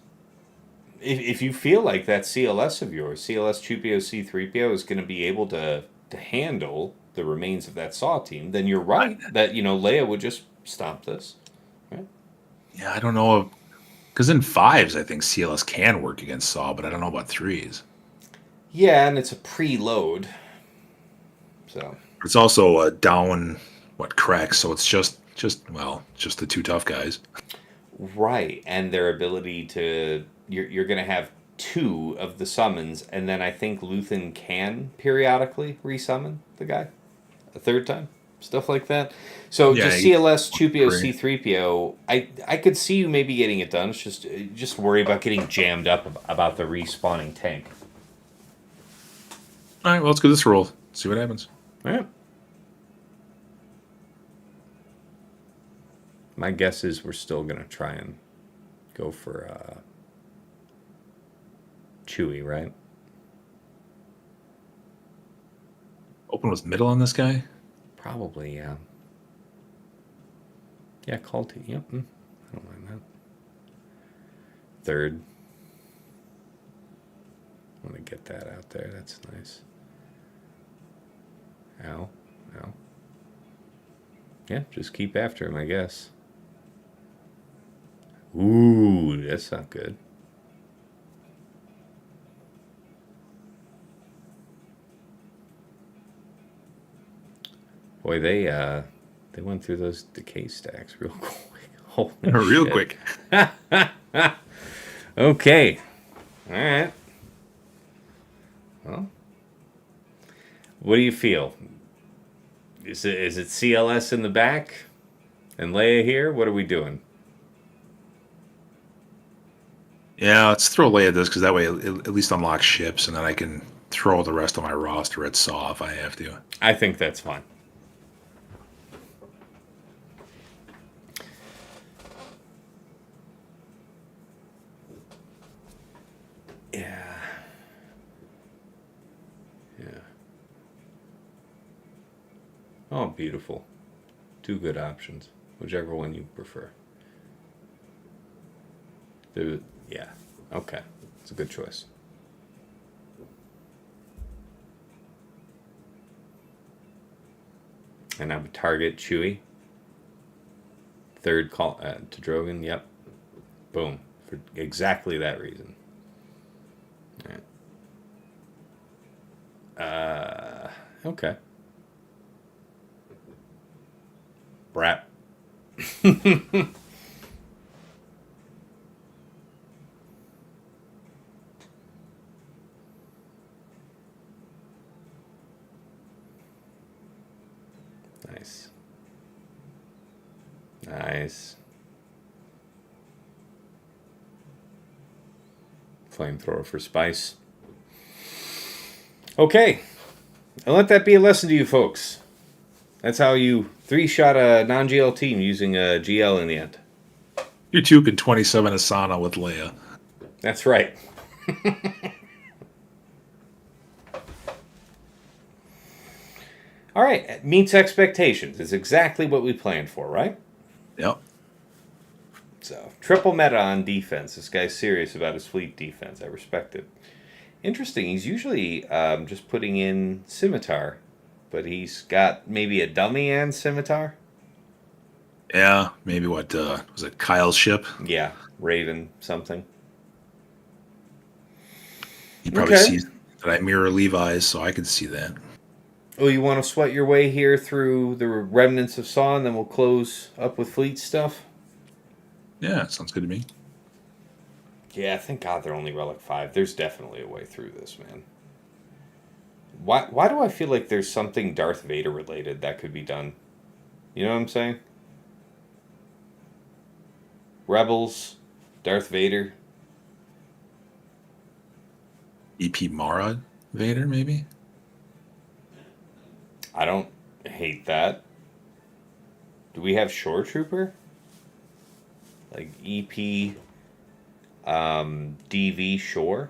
If you feel like that CLS of yours, CLS Chupio C3PO, is going to be able to handle the remains of that Saw team, then you're right that Leia would just stomp this. Right? Yeah, I don't know, because in 5s I think CLS can work against Saw, but I don't know about 3s. Yeah, and it's a preload, so it's also a down cracks, so it's just the two tough guys. Right, and their ability to you're going to have 2 of the summons, and then I think Luthen can periodically resummon the guy a third time, stuff like that. So yeah, just CLS Chupio C3PO, I could see you maybe getting it done. It's just worry about getting jammed up about the respawning tank. All right, well, let's give this a roll. See what happens. All right. My guess is we're still going to try and go for Chewie, right? Open with middle on this guy? Probably, yeah. Yeah, culty. Yep. I don't mind that. Third. I want to get that out there. That's nice. Ow. Yeah, just keep after him, I guess. Ooh, that's not good. Boy, they went through those decay stacks real quick. Holy Real shit. quick. Okay. All right. Well, what do you feel? Is it CLS in the back and Leia here? What are we doing? Yeah, let's throw Leia this, because that way it at least unlocks ships, and then I can throw the rest of my roster at Saw if I have to. I think that's fine. Yeah. Yeah. Oh, beautiful. Two good options. Whichever one you prefer. Yeah. Okay. It's a good choice. And I would target Chewie. Third call to Drogon. Yep. Boom. For exactly that reason. All right. Okay. Brat. Nice. Nice. Flamethrower for spice. Okay. And let that be a lesson to you folks. That's how you 3-shot a non-GL team using a GL in the end. You two can 27 Asana with Leia. That's right. All right. Meets expectations. It's exactly what we planned for, right? Yep. So, triple meta on defense. This guy's serious about his fleet defense. I respect it. Interesting. He's usually just putting in Scimitar, but he's got maybe a dummy and Scimitar. Yeah, maybe what, was it Kyle's ship? Yeah, Raven something. He probably Okay. sees that I mirror Levi's, so I could see that. Oh, you want to sweat your way here through the remnants of Saw, and then we'll close up with fleet stuff? Yeah, sounds good to me. Yeah, thank God they're only Relic 5. There's definitely a way through this, man. Why do I feel like there's something Darth Vader related that could be done? You know what I'm saying? Rebels, Darth Vader. EP Mara Vader, maybe? I don't hate that. Do we have Shore Trooper? Like EP DV Shore?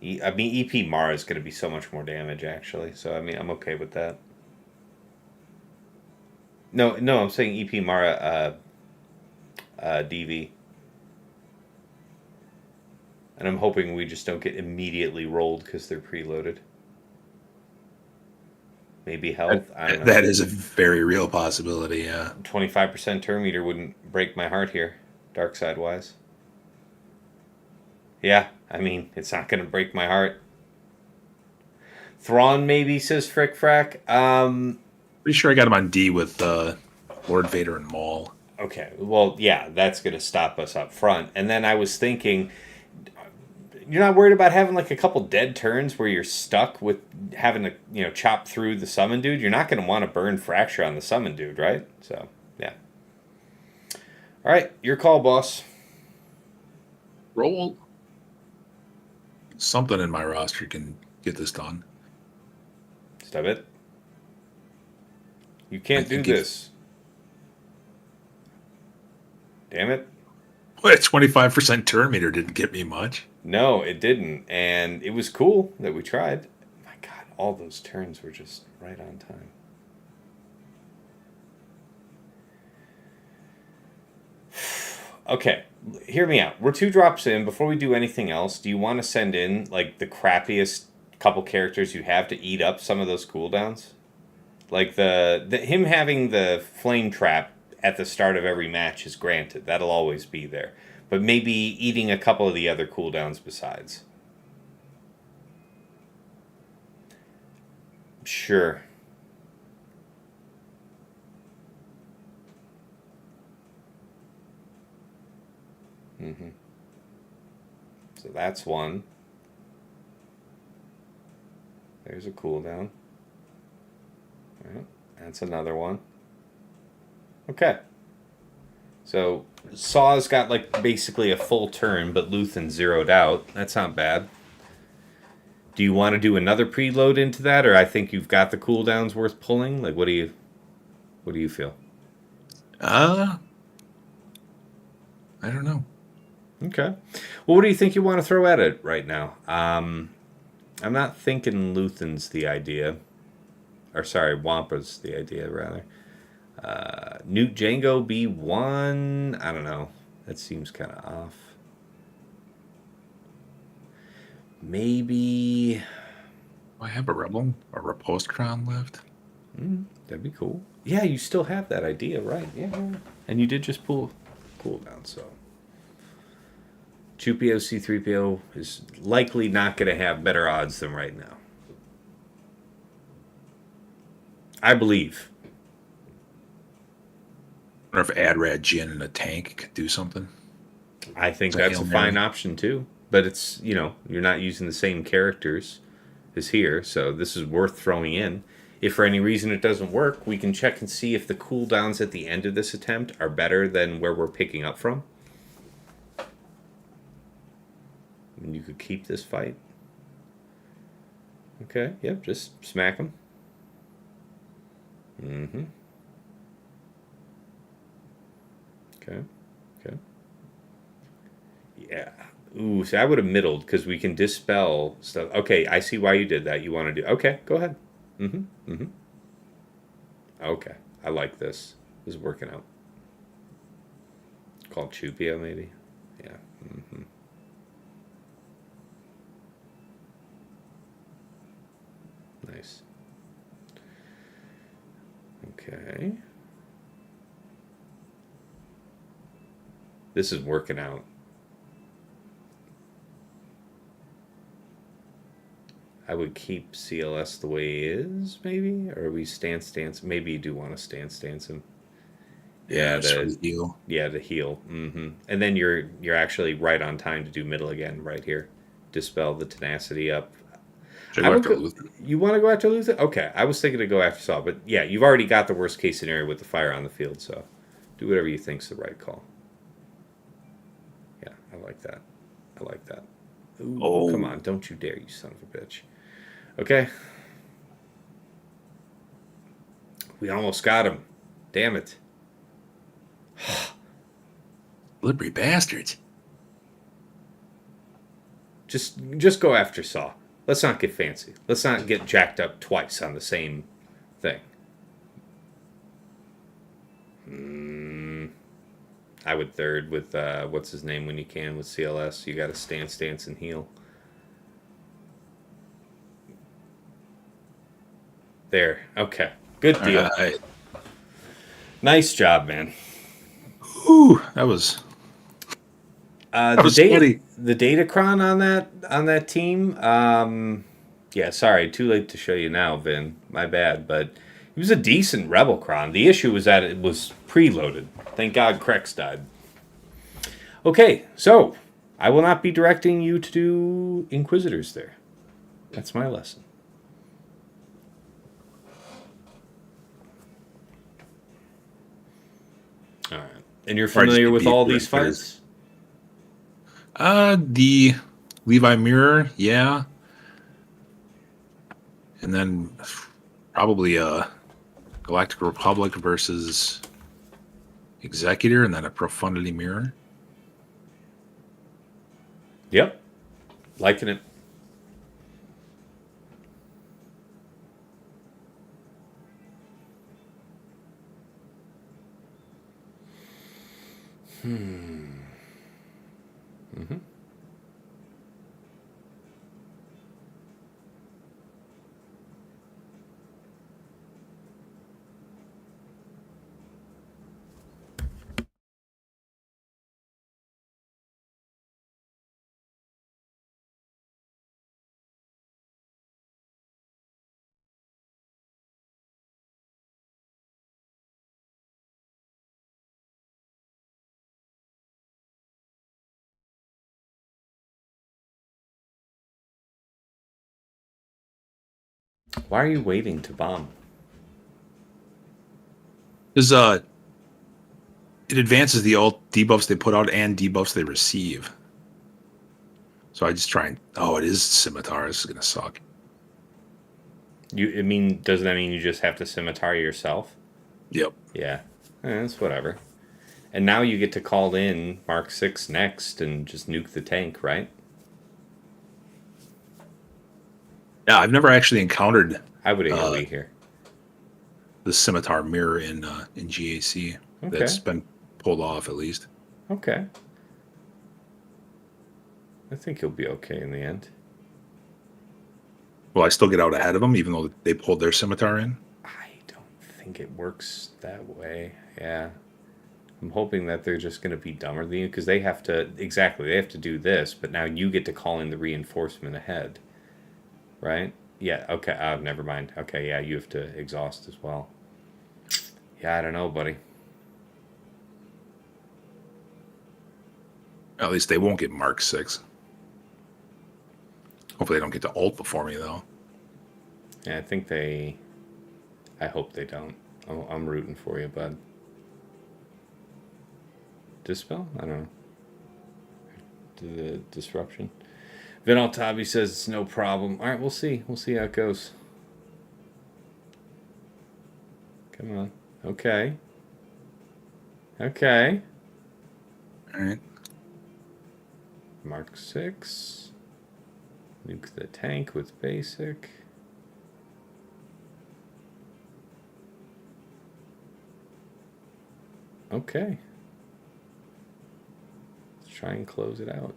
I mean, EP Mara is going to be so much more damage, actually. So, I mean, I'm okay with that. No, I'm saying EP Mara DV. And I'm hoping we just don't get immediately rolled because they're preloaded. Maybe health? I don't know. That is a very real possibility, yeah. 25% turn meter wouldn't break my heart here, dark side wise. Yeah, I mean, it's not going to break my heart. Thrawn maybe, says Frick Frack. Pretty sure I got him on D with Lord Vader and Maul. Okay, well, yeah, that's going to stop us up front. And then I was thinking, you're not worried about having like a couple dead turns where you're stuck with having to, chop through the summon dude? You're not going to want to burn Fracture on the summon dude, right? So, yeah. All right, your call, boss. Roll. Something in my roster can get this done. Stop it. You can't do this. Damn it. What, 25% turn meter didn't get me much. No, it didn't. And it was cool that we tried. My God, all those turns were just right on time. Okay, hear me out. We're 2 drops in. Before we do anything else, do you want to send in like the crappiest couple characters you have to eat up some of those cooldowns? Like the him having the flame trap at the start of every match is granted. That'll always be there. But maybe eating a couple of the other cooldowns besides. Sure. Mm-hmm. So that's one. There's a cooldown. Right. That's another one. Okay. So Saw's got like basically a full turn, but Luthen zeroed out. That's not bad. Do you want to do another preload into that, or I think you've got the cooldowns worth pulling? Like, what do you feel? I don't know. Okay. Well, what do you think you want to throw at it right now? I'm not thinking Luthen's the idea. Or sorry, Wampa's the idea, rather. Newt Django B1? I don't know. That seems kind of off. Maybe... Do I have a rebel or a post-crown left? That'd be cool. Yeah, you still have that idea, right? Yeah. And you did just pull cooldown, so... 2PO C3PO is likely not going to have better odds than right now. I believe. I wonder if Adrad Jin in a tank could do something. I think that's a fine option too. But it's, you're not using the same characters as here, so this is worth throwing in. If for any reason it doesn't work, we can check and see if the cooldowns at the end of this attempt are better than where we're picking up from. And you could keep this fight. Okay, yep, just smack him. Mm-hmm. Okay. Yeah. Ooh, see, I would have middled because we can dispel stuff. Okay, I see why you did that. You want to do... Okay, go ahead. Okay, I like this. This is working out. Called Chupia, maybe? Yeah. Nice. Okay. This is working out. I would keep CLS the way he is, maybe? Or we stance. Maybe you do want to stance him. Yeah, to heal. Yeah, to heal. And then you're actually right on time to do middle again, right here. Dispel the tenacity up. Should I go after Luthen? You want to go after Luthen? Okay, I was thinking to go after Saw, but yeah, you've already got the worst case scenario with the fire on the field, so do whatever you think's the right call. Yeah, I like that. Ooh, oh, come on, don't you dare, you son of a bitch. Okay. We almost got him. Damn it. Slippery bastards. Just go after Saw. Let's not get fancy. Let's not get jacked up twice on the same thing. I would third with, what's his name when you can with CLS. You got to stance, and heal. There. Okay. Good deal. Right. Nice job, man. Ooh, that was... the Datacron on that team. Yeah, sorry, too late to show you now, Vin. My bad, but he was a decent Rebel Cron. The issue was that it was preloaded. Thank God Krex died. Okay, so I will not be directing you to do Inquisitors there. That's my lesson. All right, and you're familiar with all these fights? The Levi Mirror, yeah. And then probably Galactic Republic versus Executor, and then a Profundity Mirror. Yep. Liking it. Why are you waiting to bomb? Because it advances the alt debuffs they put out and debuffs they receive. So I just try and... Oh, it is Scimitar. This is going to suck. Does that mean you just have to scimitar yourself? Yep. Yeah. It's whatever. And now you get to call in Mark 6 next and just nuke the tank, right? Yeah, I've never actually encountered... I would AoE here. The Scimitar mirror in GAC. Okay. That's been pulled off, at least. Okay. I think you'll be okay in the end. Will I still get out ahead of them, even though they pulled their Scimitar in? I don't think it works that way. Yeah. I'm hoping that they're just going to be dumber than you, because they have to... Exactly, they have to do this, but now you get to call in the reinforcement ahead. Right? Yeah, okay. Never mind. Okay, yeah, you have to exhaust as well. Yeah, I don't know, buddy. At least they won't get Mark 6. Hopefully they don't get to ult before me, though. Yeah, I think they... I hope they don't. I'm rooting for you, bud. Dispel? I don't know. The disruption. Vinal Tabi says it's no problem. All right, we'll see. We'll see how it goes. Come on. Okay. Okay. All right. Mark 6. Nuke the tank with basic. Okay. Let's try and close it out.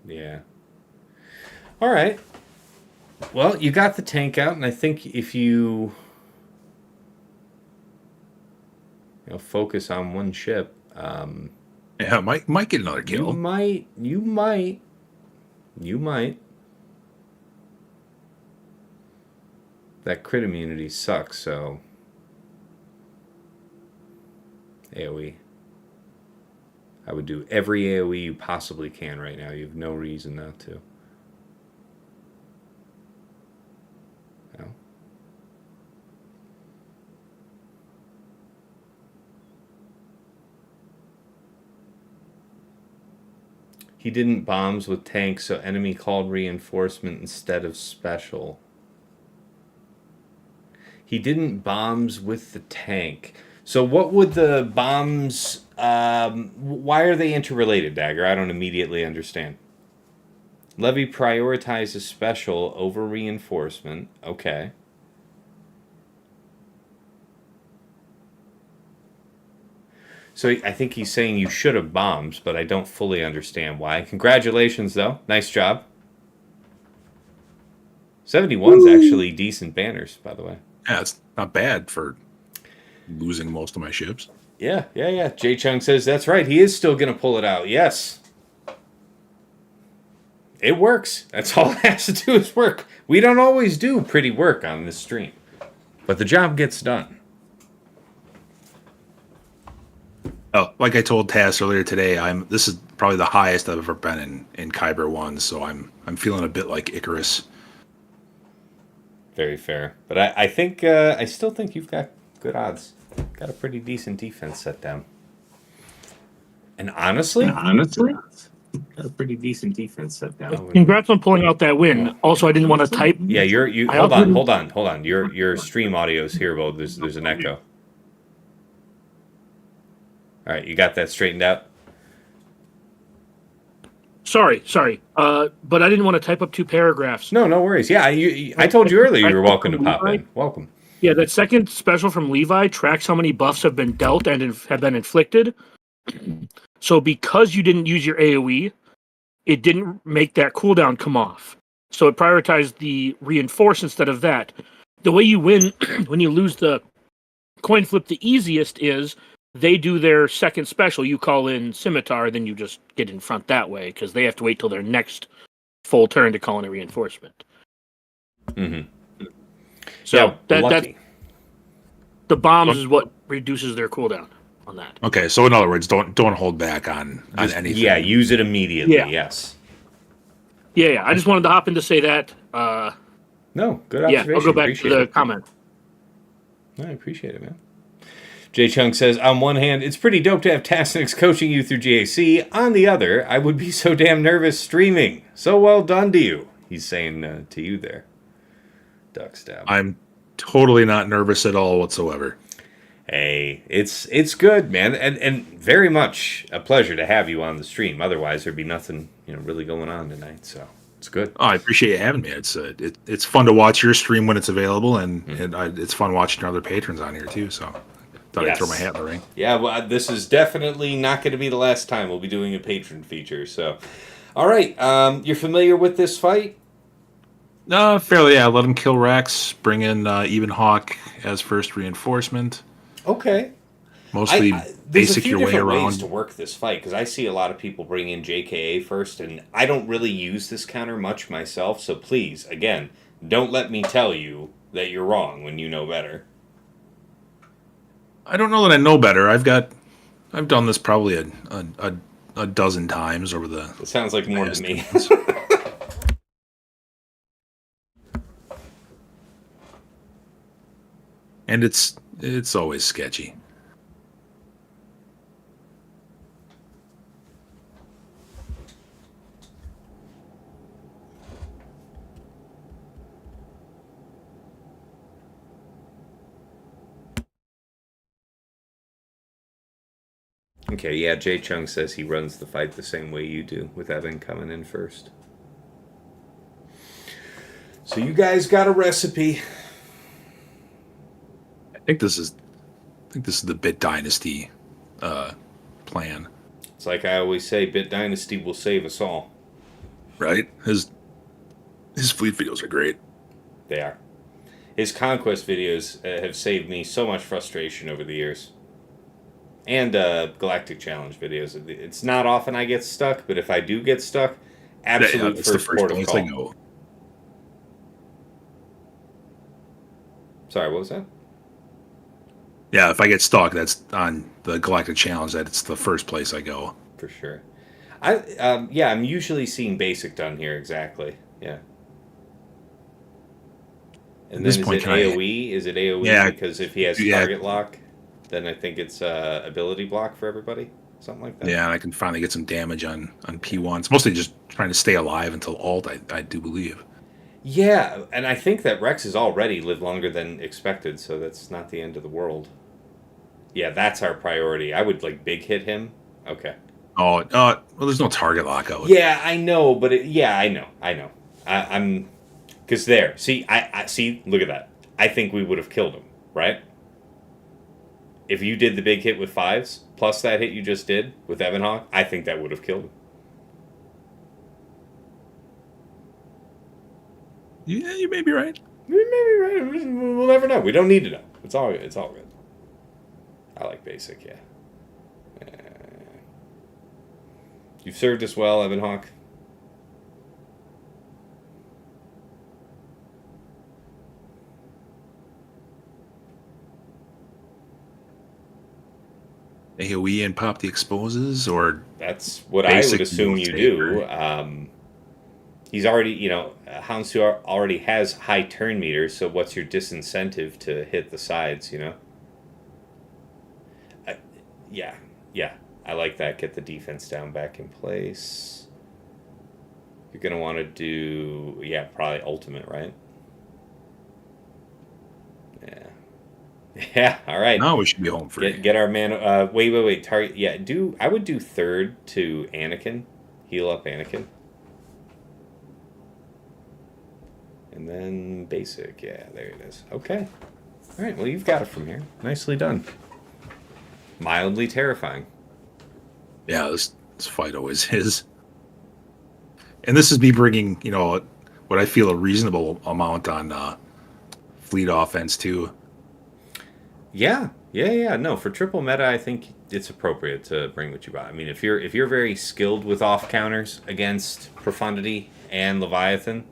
Yeah. All right. Well, you got the tank out, and I think if you focus on one ship, Yeah, might get another kill. You might. That crit immunity sucks, so AoE. I would do every AoE you possibly can right now. You have no reason not to. No. He didn't bombs with tanks, so enemy called reinforcement instead of special. He didn't bombs with the tank. So what would the bombs... why are they interrelated, Dagger? I don't immediately understand. Levy prioritizes special over reinforcement. Okay. So I think he's saying you should have bombs, but I don't fully understand why. Congratulations, though. Nice job. 71's actually decent banners, by the way. Yeah, it's not bad for losing most of my ships. Yeah. Jay Chung says that's right. He is still going to pull it out. Yes. It works. That's all it has to do is work. We don't always do pretty work on this stream, but the job gets done. Oh, like I told Taz earlier today, this is probably the highest I've ever been in Kyber 1, so I'm feeling a bit like Icarus. Very fair. But I think I still think you've got good odds. Got a pretty decent defense set down. And honestly, got a pretty decent defense set down. Congrats on pulling out that win. Also, I didn't want to type. Yeah, you hold on. Your stream audio's here, but there's an echo. All right, you got that straightened out? Sorry. But I didn't want to type up 2 paragraphs. No worries. Yeah, I told you earlier you were welcome to pop in. Welcome. Yeah, that second special from Levi tracks how many buffs have been dealt and have been inflicted. So because you didn't use your AoE, it didn't make that cooldown come off. So it prioritized the reinforce instead of that. The way you win when you lose the coin flip the easiest is they do their second special, you call in Scimitar, then you just get in front that way, because they have to wait till their next full turn to call in a reinforcement. Mm-hmm. So yeah, that's the bombs is what reduces their cooldown. on that. Okay, so in other words, don't hold back on anything. Yeah, use it immediately. Yeah. Yes. Yeah. I just wanted to hop in to say that. No, good Yeah, observation. I'll go back Appreciate to the it. comment. I appreciate it, man. Jay Chung says, on one hand, it's pretty dope to have Tasnix coaching you through GAC. On the other, I would be so damn nervous streaming. So well done to you. He's saying to you there, Duckstab. I'm totally not nervous at all whatsoever. Hey, it's good, man, and very much a pleasure to have you on the stream. Otherwise, there'd be nothing really going on tonight. So it's good. Oh, I appreciate you having me. It's fun to watch your stream when it's available, and it's fun watching other patrons on here too. So thought I'd throw my hat in the ring. Yeah, well, this is definitely not going to be the last time we'll be doing a patron feature. So, all right, you're familiar with this fight? No, fairly. Yeah, let him kill Rex. Bring in Even Hawk as first reinforcement. Okay. Mostly basic your way around. There's a few different ways to work this fight, because I see a lot of people bring in JKA first, and I don't really use this counter much myself, so please, again, don't let me tell you that you're wrong when you know better. I don't know that I know better. I've done this probably a dozen times over the... It sounds like more to me. And it's always sketchy. Okay, yeah, Jay Chung says he runs the fight the same way you do, with Evan coming in first. So you guys got a recipe. I think this is the Bit Dynasty plan. It's like I always say, Bit Dynasty will save us all. Right? His fleet videos are great. They are. His conquest videos have saved me so much frustration over the years. And Galactic Challenge videos. It's not often I get stuck, but if I do get stuck, absolute first port of call. Go. Sorry, what was that? Yeah, if I get stuck, that's on the Galactic Challenge. That's the first place I go. For sure. I'm usually seeing basic done here, exactly. Yeah. And then is it AoE? Is it AoE? Yeah, because if he has target lock, then I think it's ability block for everybody. Something like that. Yeah, and I can finally get some damage on P1. It's mostly just trying to stay alive until ult, I do believe. Yeah, and I think that Rex has already lived longer than expected, so that's not the end of the world. Yeah, that's our priority. I would, big hit him. Okay. Oh, well, there's no target lockout. Yeah, I know, but I know. I'm... Because there, see, I see, look at that. I think we would have killed him, right? If you did the big hit with 5s, plus that hit you just did with Evan Hawk, I think that would have killed him. Yeah, you may be right. You may be right. We'll never know. We don't need to know. It's all good. I like basic, yeah. You've served us well, Evan Hawk. AoE and pop the exposes, or that's what I would assume you do. He's already, Houndstooth already has high turn meters, so what's your disincentive to hit the sides, Yeah, I like that. Get the defense down back in place. You're going to want to do, probably ultimate, right? Yeah. Yeah, all right. No, we should be home free. Get our man. Wait. Target. Yeah, I would do third to Anakin. Heal up Anakin. And then basic. Yeah, there it is. Okay. All right, well, you've got it from here. Nicely done. Mildly terrifying. Yeah, this fight always is. And this is me bringing, what I feel a reasonable amount on fleet offense, too. Yeah. No, for triple meta, I think it's appropriate to bring what you brought. I mean, if you're very skilled with off counters against Profundity and Leviathan,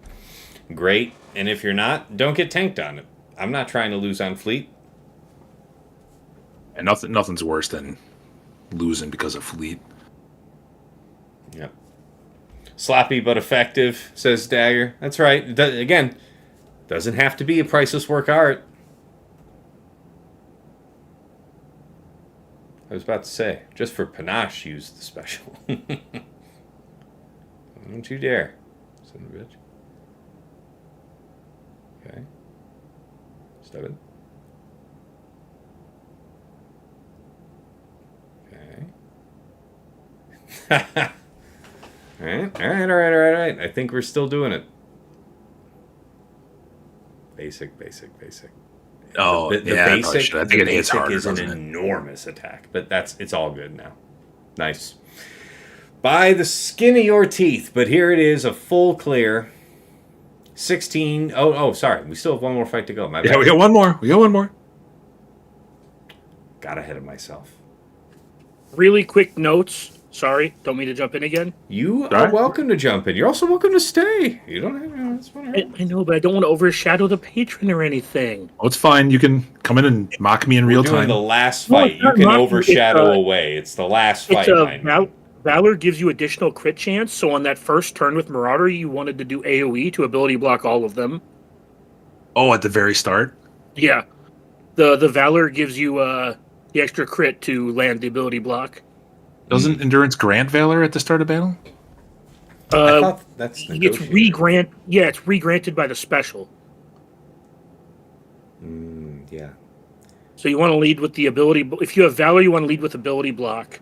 great. And if you're not, don't get tanked on it. I'm not trying to lose on fleet. And nothing's worse than losing because of fleet. Yep. Sloppy but effective, says Dagger. That's right. Again, doesn't have to be a priceless work of art. I was about to say, just for panache, use the special. Don't you dare, son of a bitch. Okay. 7. Okay. All right. I think we're still doing it. Basic. Oh, the basic. I think it hits harder. Is an enormous attack, but it's all good now. Nice. By the skin of your teeth, but here it is, a full clear. 16. Oh, sorry. We still have one more fight to go. My bad. Yeah, we got one more. Got ahead of myself. Really quick notes. Sorry, don't mean to jump in again. You are welcome to jump in. You're also welcome to stay. You don't have that's fine. I know, but I don't want to overshadow the patron or anything. Oh, it's fine. You can come in and mock me in real Doing time. the last fight. You can overshadow away. It's the last fight. Valor gives you additional crit chance, so on that first turn with Marauder, you wanted to do AoE to ability block all of them. Oh, at the very start? Yeah. The Valor gives you the extra crit to land the ability block. Doesn't Endurance grant Valor at the start of battle? I thought that's it's re-granted by the special. Yeah. So you want to lead with the ability. If you have Valor, you want to lead with ability block.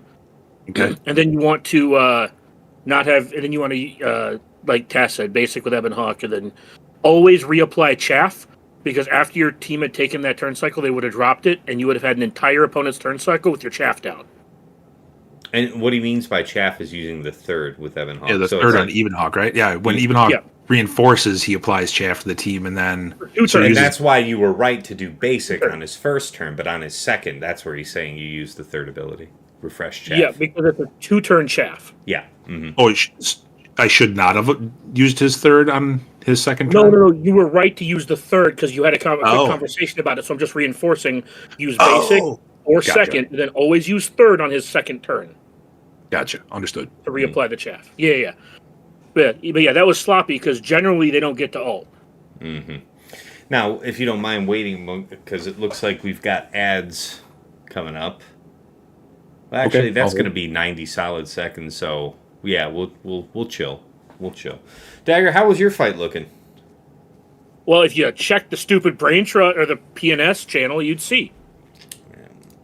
Okay. And then you want to not have. And then you want to, like Tass said, basic with Ebon Hawk, and then always reapply Chaff, because after your team had taken that turn cycle, they would have dropped it, and you would have had an entire opponent's turn cycle with your Chaff down. And what he means by Chaff is using the third with Ebon Hawk. Yeah, the third on Ebon Hawk, right? Yeah, when Ebon Hawk reinforces, he applies Chaff to the team, and then... And that's why you were right to do basic on his first turn, but on his second, that's where he's saying you use the third ability. Refresh Chaff. Yeah, because it's a 2-turn Chaff. Yeah. Mm-hmm. Oh, I should not have used his third on his second turn? No. You were right to use the third because you had a quick conversation about it, so I'm just reinforcing. Use basic or second, and then always use third on his second turn. Gotcha. Understood. To reapply the Chaff. Yeah. But yeah, that was sloppy because generally they don't get to ult. Mm-hmm. Now, if you don't mind waiting, because it looks like we've got ads coming up. Well, actually, that's going to be 90 solid seconds. So yeah, we'll chill. Dagger, how was your fight looking? Well, if you check the stupid Brain Trust or the PNS channel, you'd see.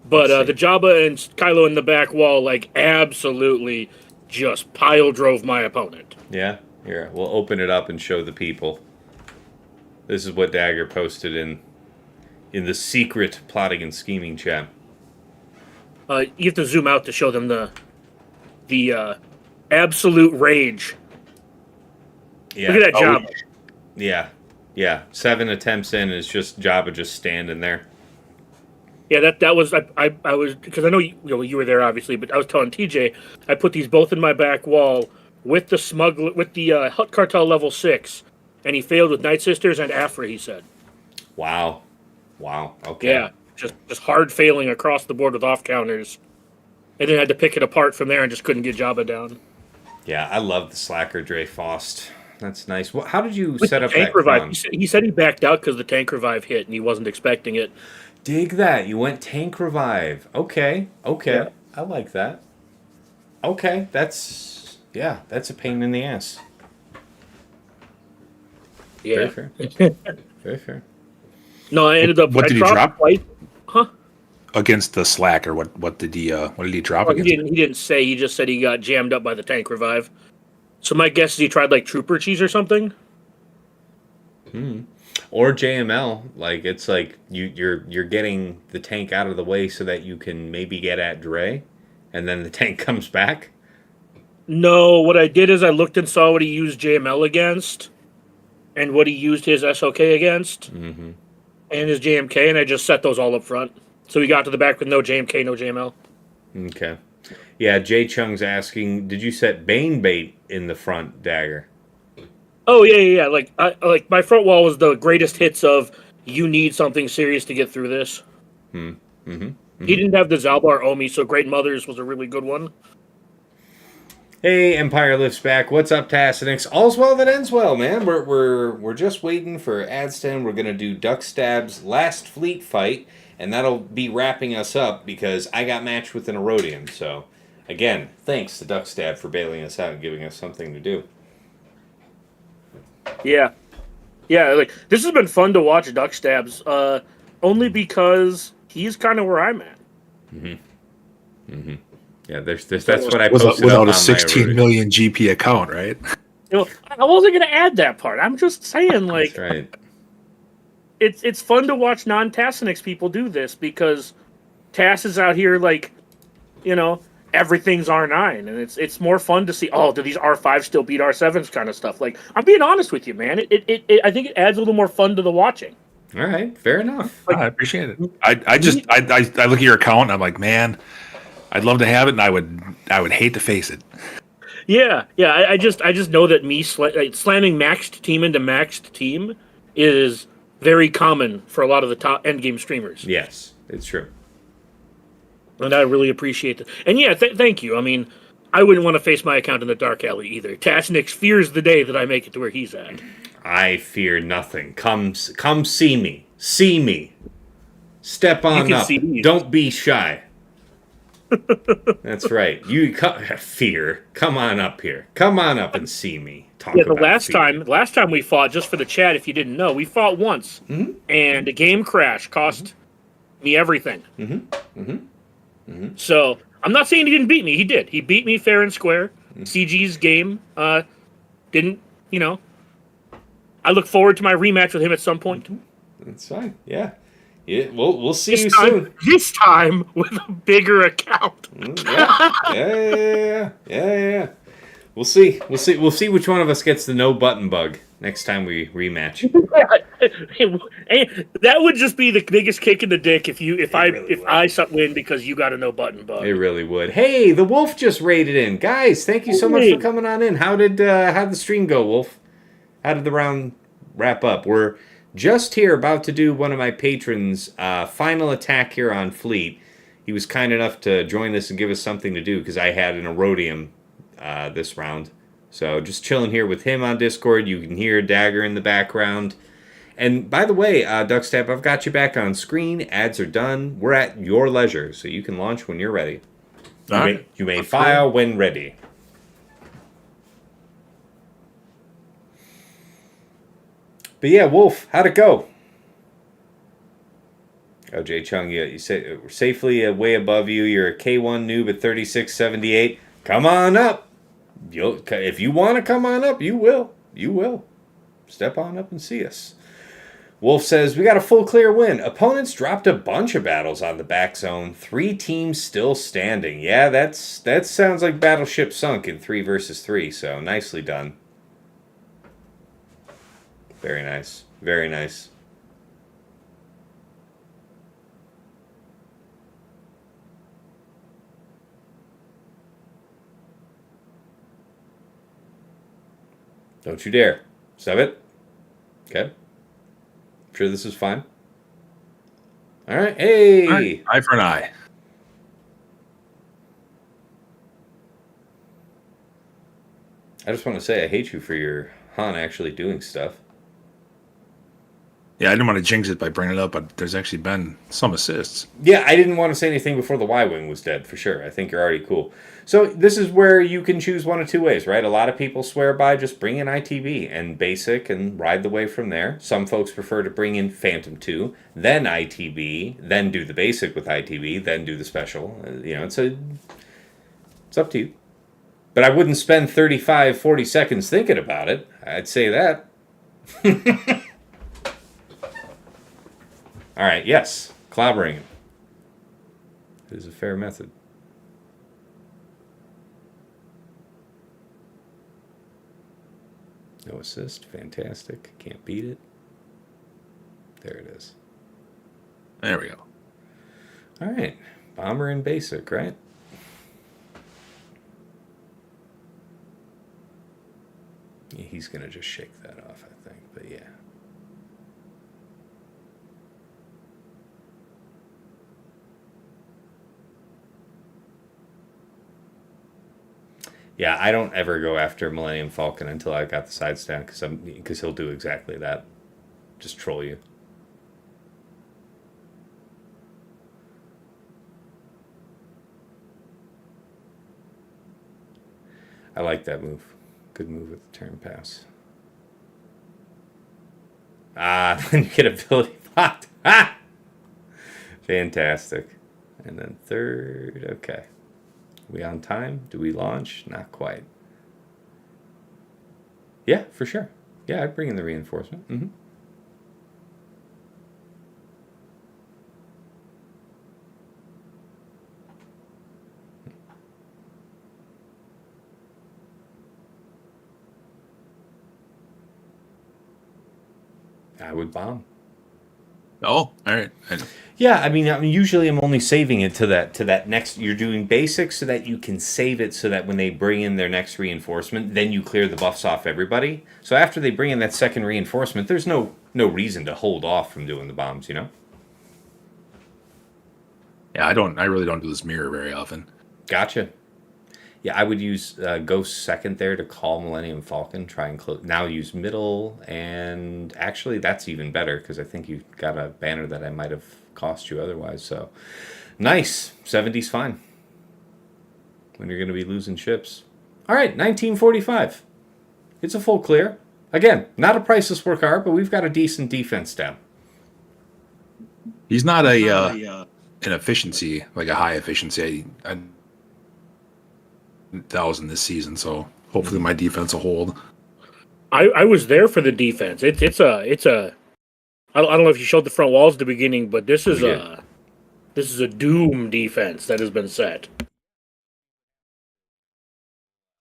But the Jabba and Kylo in the back wall, absolutely just pile drove my opponent. Yeah? Here, we'll open it up and show the people. This is what Dagger posted in the secret plotting and scheming chat. You have to zoom out to show them the absolute rage. Yeah. Look at that Jabba. Yeah. 7 attempts in is just Jabba just standing there. Yeah, that was I was, because I know you were there obviously, but I was telling TJ I put these both in my back wall with the Hut Cartel level 6, and he failed with Night Sisters and Aphra. He said, "Wow, okay." Yeah, just hard failing across the board with off counters, and then had to pick it apart from there and just couldn't get Jabba down. Yeah, I love the Slacker Dre Faust. That's nice. How did you set up that revive? He said he backed out because the tank revive hit and he wasn't expecting it. Dig that. You went tank revive. Okay. Yeah. I like that. Okay, that's a pain in the ass. Yeah. Very fair. No, I ended up. What did he drop? Huh? Against the Slacker, what did he drop Well, against? he didn't say. He just said he got jammed up by the tank revive. So my guess is he tried Trooper Cheese or something. Or JML, it's like you're getting the tank out of the way so that you can maybe get at Dre, and then the tank comes back. No, what I did is I looked and saw what he used JML against, and what he used his SLK against, and his JMK, and I just set those all up front. So he got to the back with no JMK, no JML. Okay. Yeah, Jay Chung's asking, did you set Bane bait in the front, Dagger? Oh yeah. My front wall was the greatest hits of you need something serious to get through this. He didn't have the Zalbar Omi, so Great Mothers was a really good one. Hey, Empire lifts back. What's up, Tassinix? All's well that ends well, man. We're just waiting for Adston. We're gonna do Duckstab's last fleet fight, and that'll be wrapping us up because I got matched with an Erodian. So, again, thanks to Duckstab for bailing us out and giving us something to do. Yeah. Yeah, like this has been fun to watch Duckstab's, only because he's kind of where I'm at. Yeah, that's what I posted without up a on 16 my million GP account, right? You know, I wasn't gonna add that part. I'm just saying, like, That's right. it's fun to watch non-Tassinix people do this because Tass is out here like, you know, everything's R9, and it's more fun to see. Oh, do these R5s still beat R7s? Kind of stuff. Like, I'm being honest with you, man. It I think it adds a little more fun to the watching. All right, fair enough. I appreciate it. I look at your account and I'm like, man, I'd love to have it, and I would hate to face it. Yeah. I just know that me slamming maxed team into maxed team is very common for a lot of the top end game streamers. Yes, it's true. And I really appreciate that. And yeah, thank you. I mean, I wouldn't want to face my account in the dark alley either. Tasnix fears the day that I make it to where he's at. I fear nothing. Come see me. See me. Step on up. Don't be shy. That's right. Fear. Come on up here. Come on up and see me. The last time we fought, just for the chat, if you didn't know, we fought once, and a game crash cost me everything. So I'm not saying he didn't beat me. He did. He beat me fair and square. CG's game didn't. You know, I look forward to my rematch with him at some point. That's fine. Yeah. Yeah, we'll see you soon. This time with a bigger account. Yeah. We'll see. We'll see which one of us gets the no button bug next time we rematch. That would just be the biggest kick in the dick if I win because you got a no button bug. It really would. Hey, the Wolf just raided in, guys. Thank you so much for coming on in. How'd the stream go, Wolf? How did the round wrap up? We're just here about to do one of my patrons' final attack here on Fleet. He was kind enough to join us and give us something to do because I had an Erodium this round. So just chilling here with him on Discord. You can hear Dagger in the background. And by the way, Duckstab, I've got you back on screen. Ads are done. We're at your leisure, so you can launch when you're ready. You may file when ready. But yeah, Wolf, how'd it go? Oh, Jay Chung, you say we're safely way above you. You're a K1 noob at 3678. Come on up. If you want to come on up, you will. You will. Step on up and see us. Wolf says, we got a full clear win. Opponents dropped a bunch of battles on the back zone. 3 teams still standing. Yeah, that sounds like Battleship Sunk in 3 versus 3, so nicely done. Very nice. Very nice. Don't you dare. Stop it. Okay. Sure this is fine. All right. Hey. All right. Eye for an eye. I just want to say I hate you for your Han actually doing stuff. Yeah, I didn't want to jinx it by bringing it up, but there's actually been some assists. Yeah, I didn't want to say anything before the Y-Wing was dead, for sure. I think you're already cool. So this is where you can choose one of two ways, right? A lot of people swear by just bring in ITB and basic and ride the way from there. Some folks prefer to bring in Phantom 2, then ITB, then do the basic with ITB, then do the special. It's up to you. But I wouldn't spend 35, 40 seconds thinking about it. I'd say that. All right, yes, clobbering him. It is a fair method. No assist, fantastic. Can't beat it. There it is. There we go. All right, bomber and basic, right? Yeah, he's going to just shake that off, I think, but yeah. Yeah, I don't ever go after Millennium Falcon until I got the sides down because he'll do exactly that. Just troll you. I like that move. Good move with the turn pass. Then you get ability blocked. Fantastic. And then third, okay. We on time? Do we launch? Not quite. Yeah, for sure. Yeah, I'd bring in the reinforcement. Mm-hmm. I would bomb. Oh, all right. Yeah, I mean, usually I'm only saving it to that next. You're doing basics so that you can save it so that when they bring in their next reinforcement, then you clear the buffs off everybody. So after they bring in that second reinforcement, there's no reason to hold off from doing the bombs, you know? Yeah, I really don't do this mirror very often. Gotcha. Yeah, I would use Ghost second there to call Millennium Falcon, try and close. Now use middle, and actually that's even better because I think you got a banner that I might have cost you otherwise. So nice. 70's fine when you're going to be losing ships. All right, 1945. It's a full clear. Again, not a priceless work art, but we've got a decent defense down. He's not an efficiency, like a high efficiency. I 1,000 this season, so hopefully my defense will hold. I was there for the defense. It's a. I don't know if you showed the front walls at the beginning, but this is a doom defense that has been set.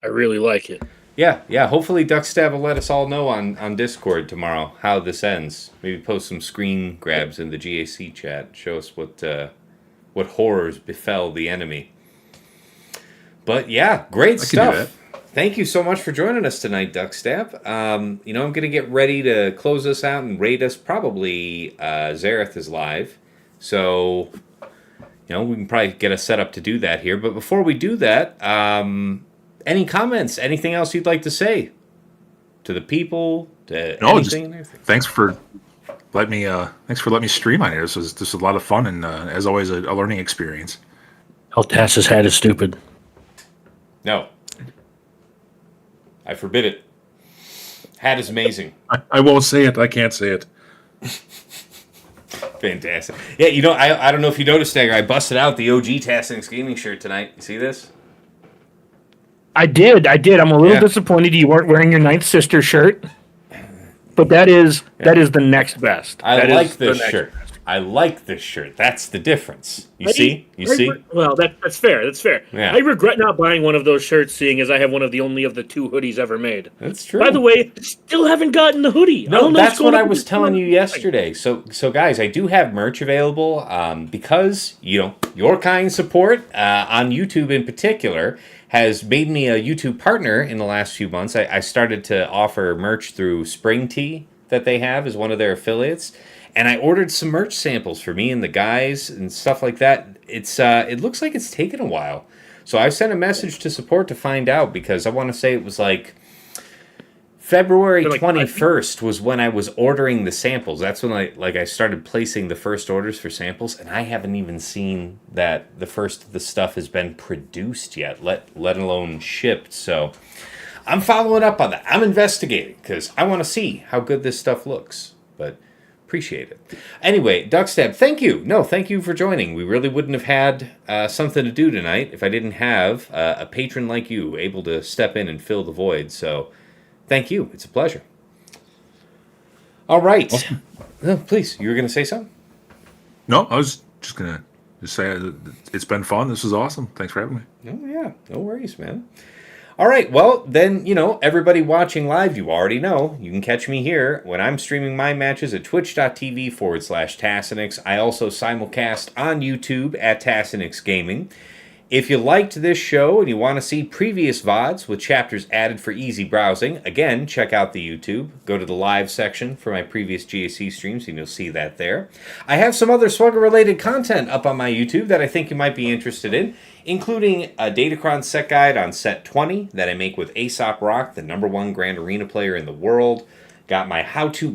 I really like it. Yeah. Hopefully Duckstab will let us all know on Discord tomorrow how this ends. Maybe post some screen grabs in the GAC chat. Show us what horrors befell the enemy. But yeah, great stuff. Thank you so much for joining us tonight, Duckstab. I'm going to get ready to close this out and raid us. Probably Zareth is live. So, we can probably get us set up to do that here. But before we do that, any comments? Anything else you'd like to say to the people? Thanks for letting me stream on here. This was a lot of fun and as always a learning experience. Altas's hat is stupid. No. I forbid it. Hat is amazing. I won't say it. I can't say it. Fantastic. Yeah, I don't know if you noticed, Stagger, I busted out the OG Tassinix Gaming shirt tonight. You see this? I did. I'm a little disappointed you weren't wearing your Ninth Sister shirt. But that is the next best. I like this shirt. I like this shirt. That's the difference. You see? Well, that's fair. That's fair. Yeah. I regret not buying one of those shirts, seeing as I have one of the only of the 2 hoodies ever made. That's true. By the way, still haven't gotten the hoodie. No, that's what I was telling you yesterday. So guys, I do have merch available because, your kind support on YouTube in particular has made me a YouTube partner in the last few months. I started to offer merch through Spring Tea that they have as one of their affiliates. And I ordered some merch samples for me and the guys and stuff like that. It looks like it's taken a while. So I sent a message to support to find out because I want to say it was like February 21st was when I was ordering the samples. That's when I started placing the first orders for samples, and I haven't even seen that the first of the stuff has been produced yet, let alone shipped. So I'm following up on that. I'm investigating because I want to see how good this stuff looks. But appreciate it. Anyway, Duckstab, thank you. No, thank you for joining. We really wouldn't have had something to do tonight if I didn't have a patron like you able to step in and fill the void. So thank you. It's a pleasure. All right. Awesome. Please, you were going to say something? No, I was just going to say it's been fun. This was awesome. Thanks for having me. Oh, yeah. No worries, man. All right, well, then, everybody watching live, you already know. You can catch me here when I'm streaming my matches at twitch.tv/Tassinix. I also simulcast on YouTube at Tassinix Gaming. If you liked this show and you want to see previous VODs with chapters added for easy browsing, again, check out the YouTube. Go to the live section for my previous GAC streams, and you'll see that there. I have some other Swugger-related content up on my YouTube that I think you might be interested in, including a Datacron set guide on set 20 that I make with Aesop Rock, the #1 Grand Arena player in the world. Got my how-to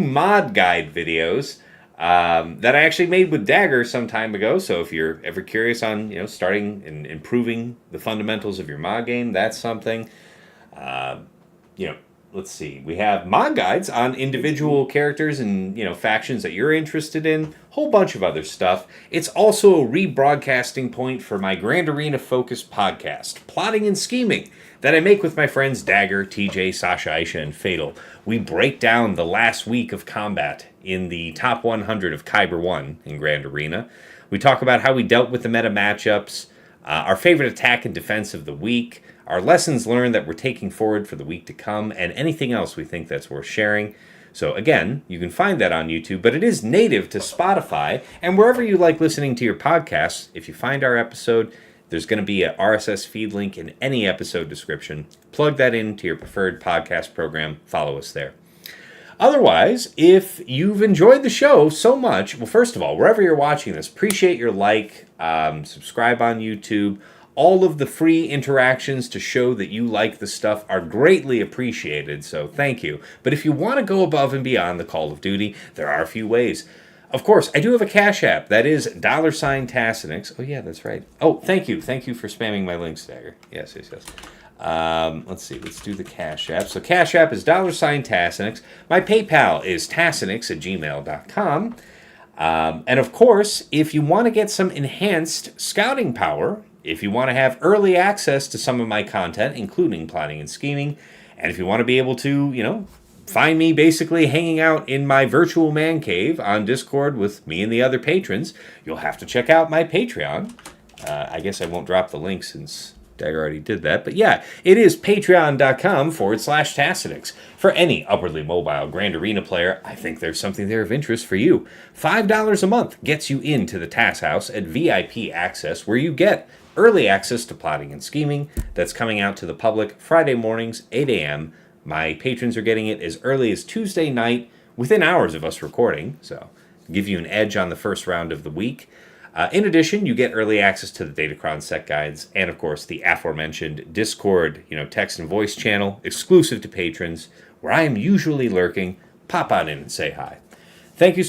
mod guide videos that I actually made with Dagger some time ago. So if you're ever curious on starting and improving the fundamentals of your mod game, that's something. Let's see. We have mod guides on individual characters and factions that you're interested in. Whole bunch of other stuff. It's also a rebroadcasting point for my Grand Arena focused podcast, Plotting and Scheming, that I make with my friends Dagger, TJ, Sasha, Aisha, and Fatal. We break down the last week of combat in the top 100 of Kyber 1 in Grand Arena. We talk about how we dealt with the meta matchups, our favorite attack and defense of the week, our lessons learned that we're taking forward for the week to come, and anything else we think that's worth sharing. So again, you can find that on YouTube, but it is native to Spotify, and wherever you like listening to your podcasts, if you find our episode, there's going to be a RSS feed link in any episode description. Plug that into your preferred podcast program. Follow us there. Otherwise, if you've enjoyed the show so much, well, first of all, wherever you're watching this, appreciate your like, subscribe on YouTube. All of the free interactions to show that you like the stuff are greatly appreciated, so thank you. But if you want to go above and beyond the Call of Duty, there are a few ways. Of course, I do have a Cash App. That is $Tassinix. Oh, yeah, that's right. Oh, thank you. Thank you for spamming my links, Dagger. Yes. Let's see. Let's do the Cash App. So Cash App is $Tassinix. My PayPal is tassinix@gmail.com. And of course, if you want to get some enhanced scouting power, if you want to have early access to some of my content, including Plotting and Scheming, and if you want to be able to, find me basically hanging out in my virtual man cave on Discord with me and the other patrons, you'll have to check out my Patreon. I guess I won't drop the link since Dagger already did that. But yeah, it is patreon.com/Tassinix. For any upwardly mobile Grand Arena player, I think there's something there of interest for you. $5 a month gets you into the Tass House at VIP access, where you get early access to Plotting and Scheming that's coming out to the public Friday mornings, 8 a.m., My patrons are getting it as early as Tuesday night, within hours of us recording, so give you an edge on the first round of the week. In addition, you get early access to the Datacron set guides, and of course the aforementioned Discord, text and voice channel, exclusive to patrons, where I am usually lurking. Pop on in and say hi. Thank you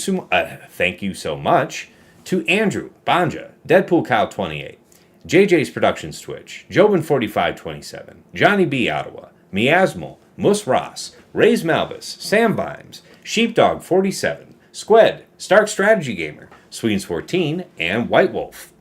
so much to Andrew, Banja, Deadpool Cow 28, JJ's Productions Twitch, Jobin4527, Johnny B. Ottawa, Miasmal, Mus Ross, Ray's Malbus, Sam Vimes, Sheepdog 47, Squed, Stark Strategy Gamer, Sweens 14, and White Wolf.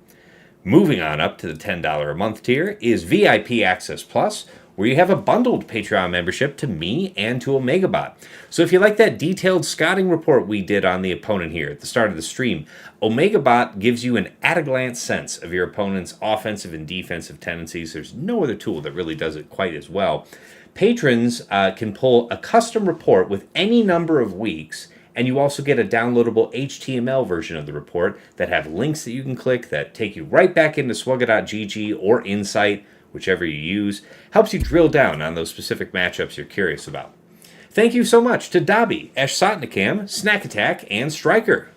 Moving on up to the $10 a month tier is VIP Access Plus, where you have a bundled Patreon membership to me and to OmegaBot. So if you like that detailed scouting report we did on the opponent here at the start of the stream, OmegaBot gives you an at-a-glance sense of your opponent's offensive and defensive tendencies. There's no other tool that really does it quite as well. Patrons can pull a custom report with any number of weeks, and you also get a downloadable HTML version of the report that have links that you can click that take you right back into swugga.gg or Insight, whichever you use. Helps you drill down on those specific matchups you're curious about. Thank you so much to Dobby, Eshsotnikam, Snack Attack, and Striker.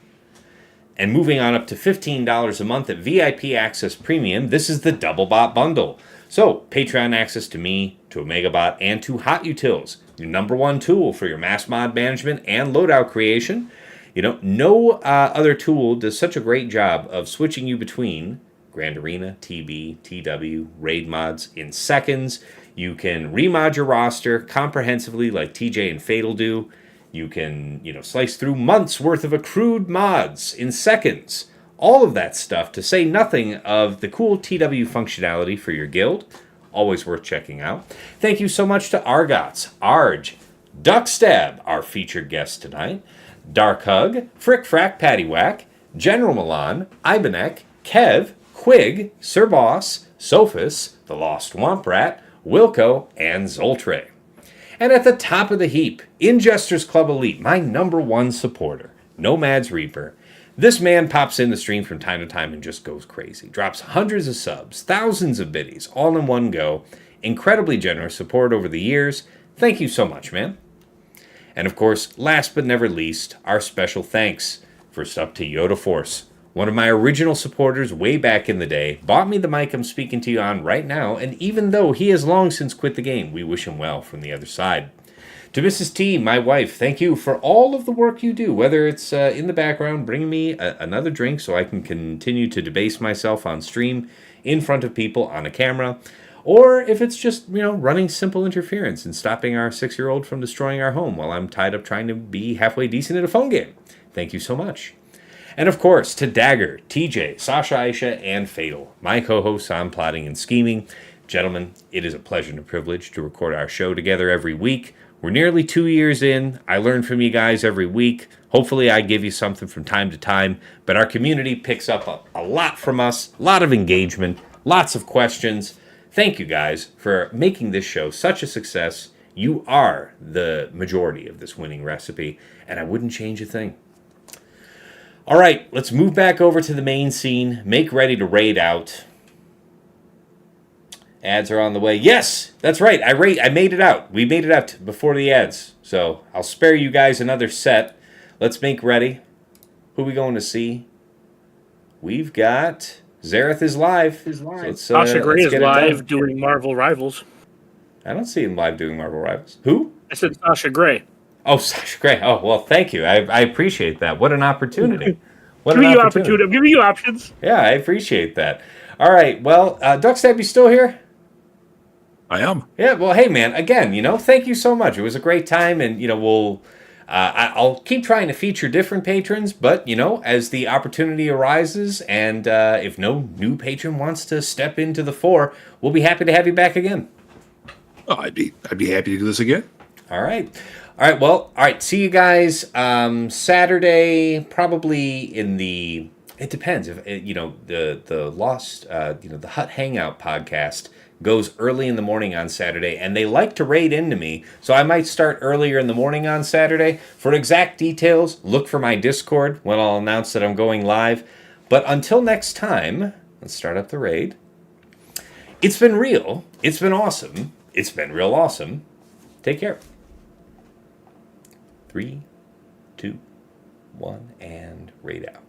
And moving on up to $15 a month at VIP Access Premium, this is the DoubleBot Bundle. So, Patreon access to me, to OmegaBot, and to Hot Utils, your number one tool for your mass mod management and loadout creation. No other tool does such a great job of switching you between Grand Arena, TB, TW, raid mods in seconds. You can remod your roster comprehensively like TJ and Fatal do. You can, slice through months worth of accrued mods in seconds. All of that stuff, to say nothing of the cool TW functionality for your guild. Always worth checking out. Thank you so much to Argots, Arj, Duckstab, our featured guest tonight, Dark Hug, Frick Frack Paddywhack, General Milan, Ibenek, Kev, Quig, Sir Boss, Sophus, The Lost Womp Rat, Wilco, and Zoltre. And at the top of the heap, Ingesters Club Elite, my number one supporter, Nomad's Reaper. This man pops in the stream from time to time and just goes crazy. Drops hundreds of subs, thousands of biddies, all in one go. Incredibly generous support over the years. Thank you so much, man. And of course, last but never least, our special thanks. First up to Yoda Force, one of my original supporters way back in the day, bought me the mic I'm speaking to you on right now, and even though he has long since quit the game, we wish him well from the other side. To Mrs. T, my wife, thank you for all of the work you do, whether it's in the background, bringing me another drink so I can continue to debase myself on stream in front of people on a camera, or if it's just, running simple interference and stopping our 6-year-old from destroying our home while I'm tied up trying to be halfway decent at a phone game. Thank you so much. And of course, to Dagger, TJ, Sasha Aisha, and Fatal, my co-hosts on Plotting and Scheming. Gentlemen, it is a pleasure and a privilege to record our show together every week. We're nearly 2 years in. I learn from you guys every week. Hopefully I give you something from time to time. But our community picks up a lot from us. A lot of engagement. Lots of questions. Thank you guys for making this show such a success. You are the majority of this winning recipe. And I wouldn't change a thing. All right, let's move back over to the main scene. Make ready to raid out. Ads are on the way. Yes, that's right. I made it out. We made it out before the ads. So I'll spare you guys another set. Let's make ready. Who are we going to see? We've got Zareth is live. So Sasha Grey is live doing Marvel Rivals. I don't see him live doing Marvel Rivals. Who? I said Sasha Grey. Oh, Sasha Grey. Oh, well, thank you. I appreciate that. What an opportunity. I'm giving you options. Yeah, I appreciate that. All right. Well, Duckstab, you still here? I am. Yeah, well, hey, man, again, thank you so much. It was a great time, and, I'll keep trying to feature different patrons, but, as the opportunity arises, and if no new patron wants to step into the fore, we'll be happy to have you back again. Oh, I'd be happy to do this again. All right. Well, see you guys Saturday, probably in the, it depends, if, the Lost, the Hut Hangout podcast goes early in the morning on Saturday, and they like to raid into me, so I might start earlier in the morning on Saturday. For exact details, look for my Discord when I'll announce that I'm going live. But until next time, let's start up the raid. It's been real. It's been awesome. It's been real awesome. Take care. 3, 2, 1, and raid out.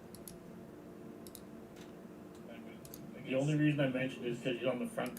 The only reason I mentioned it is because he's on the front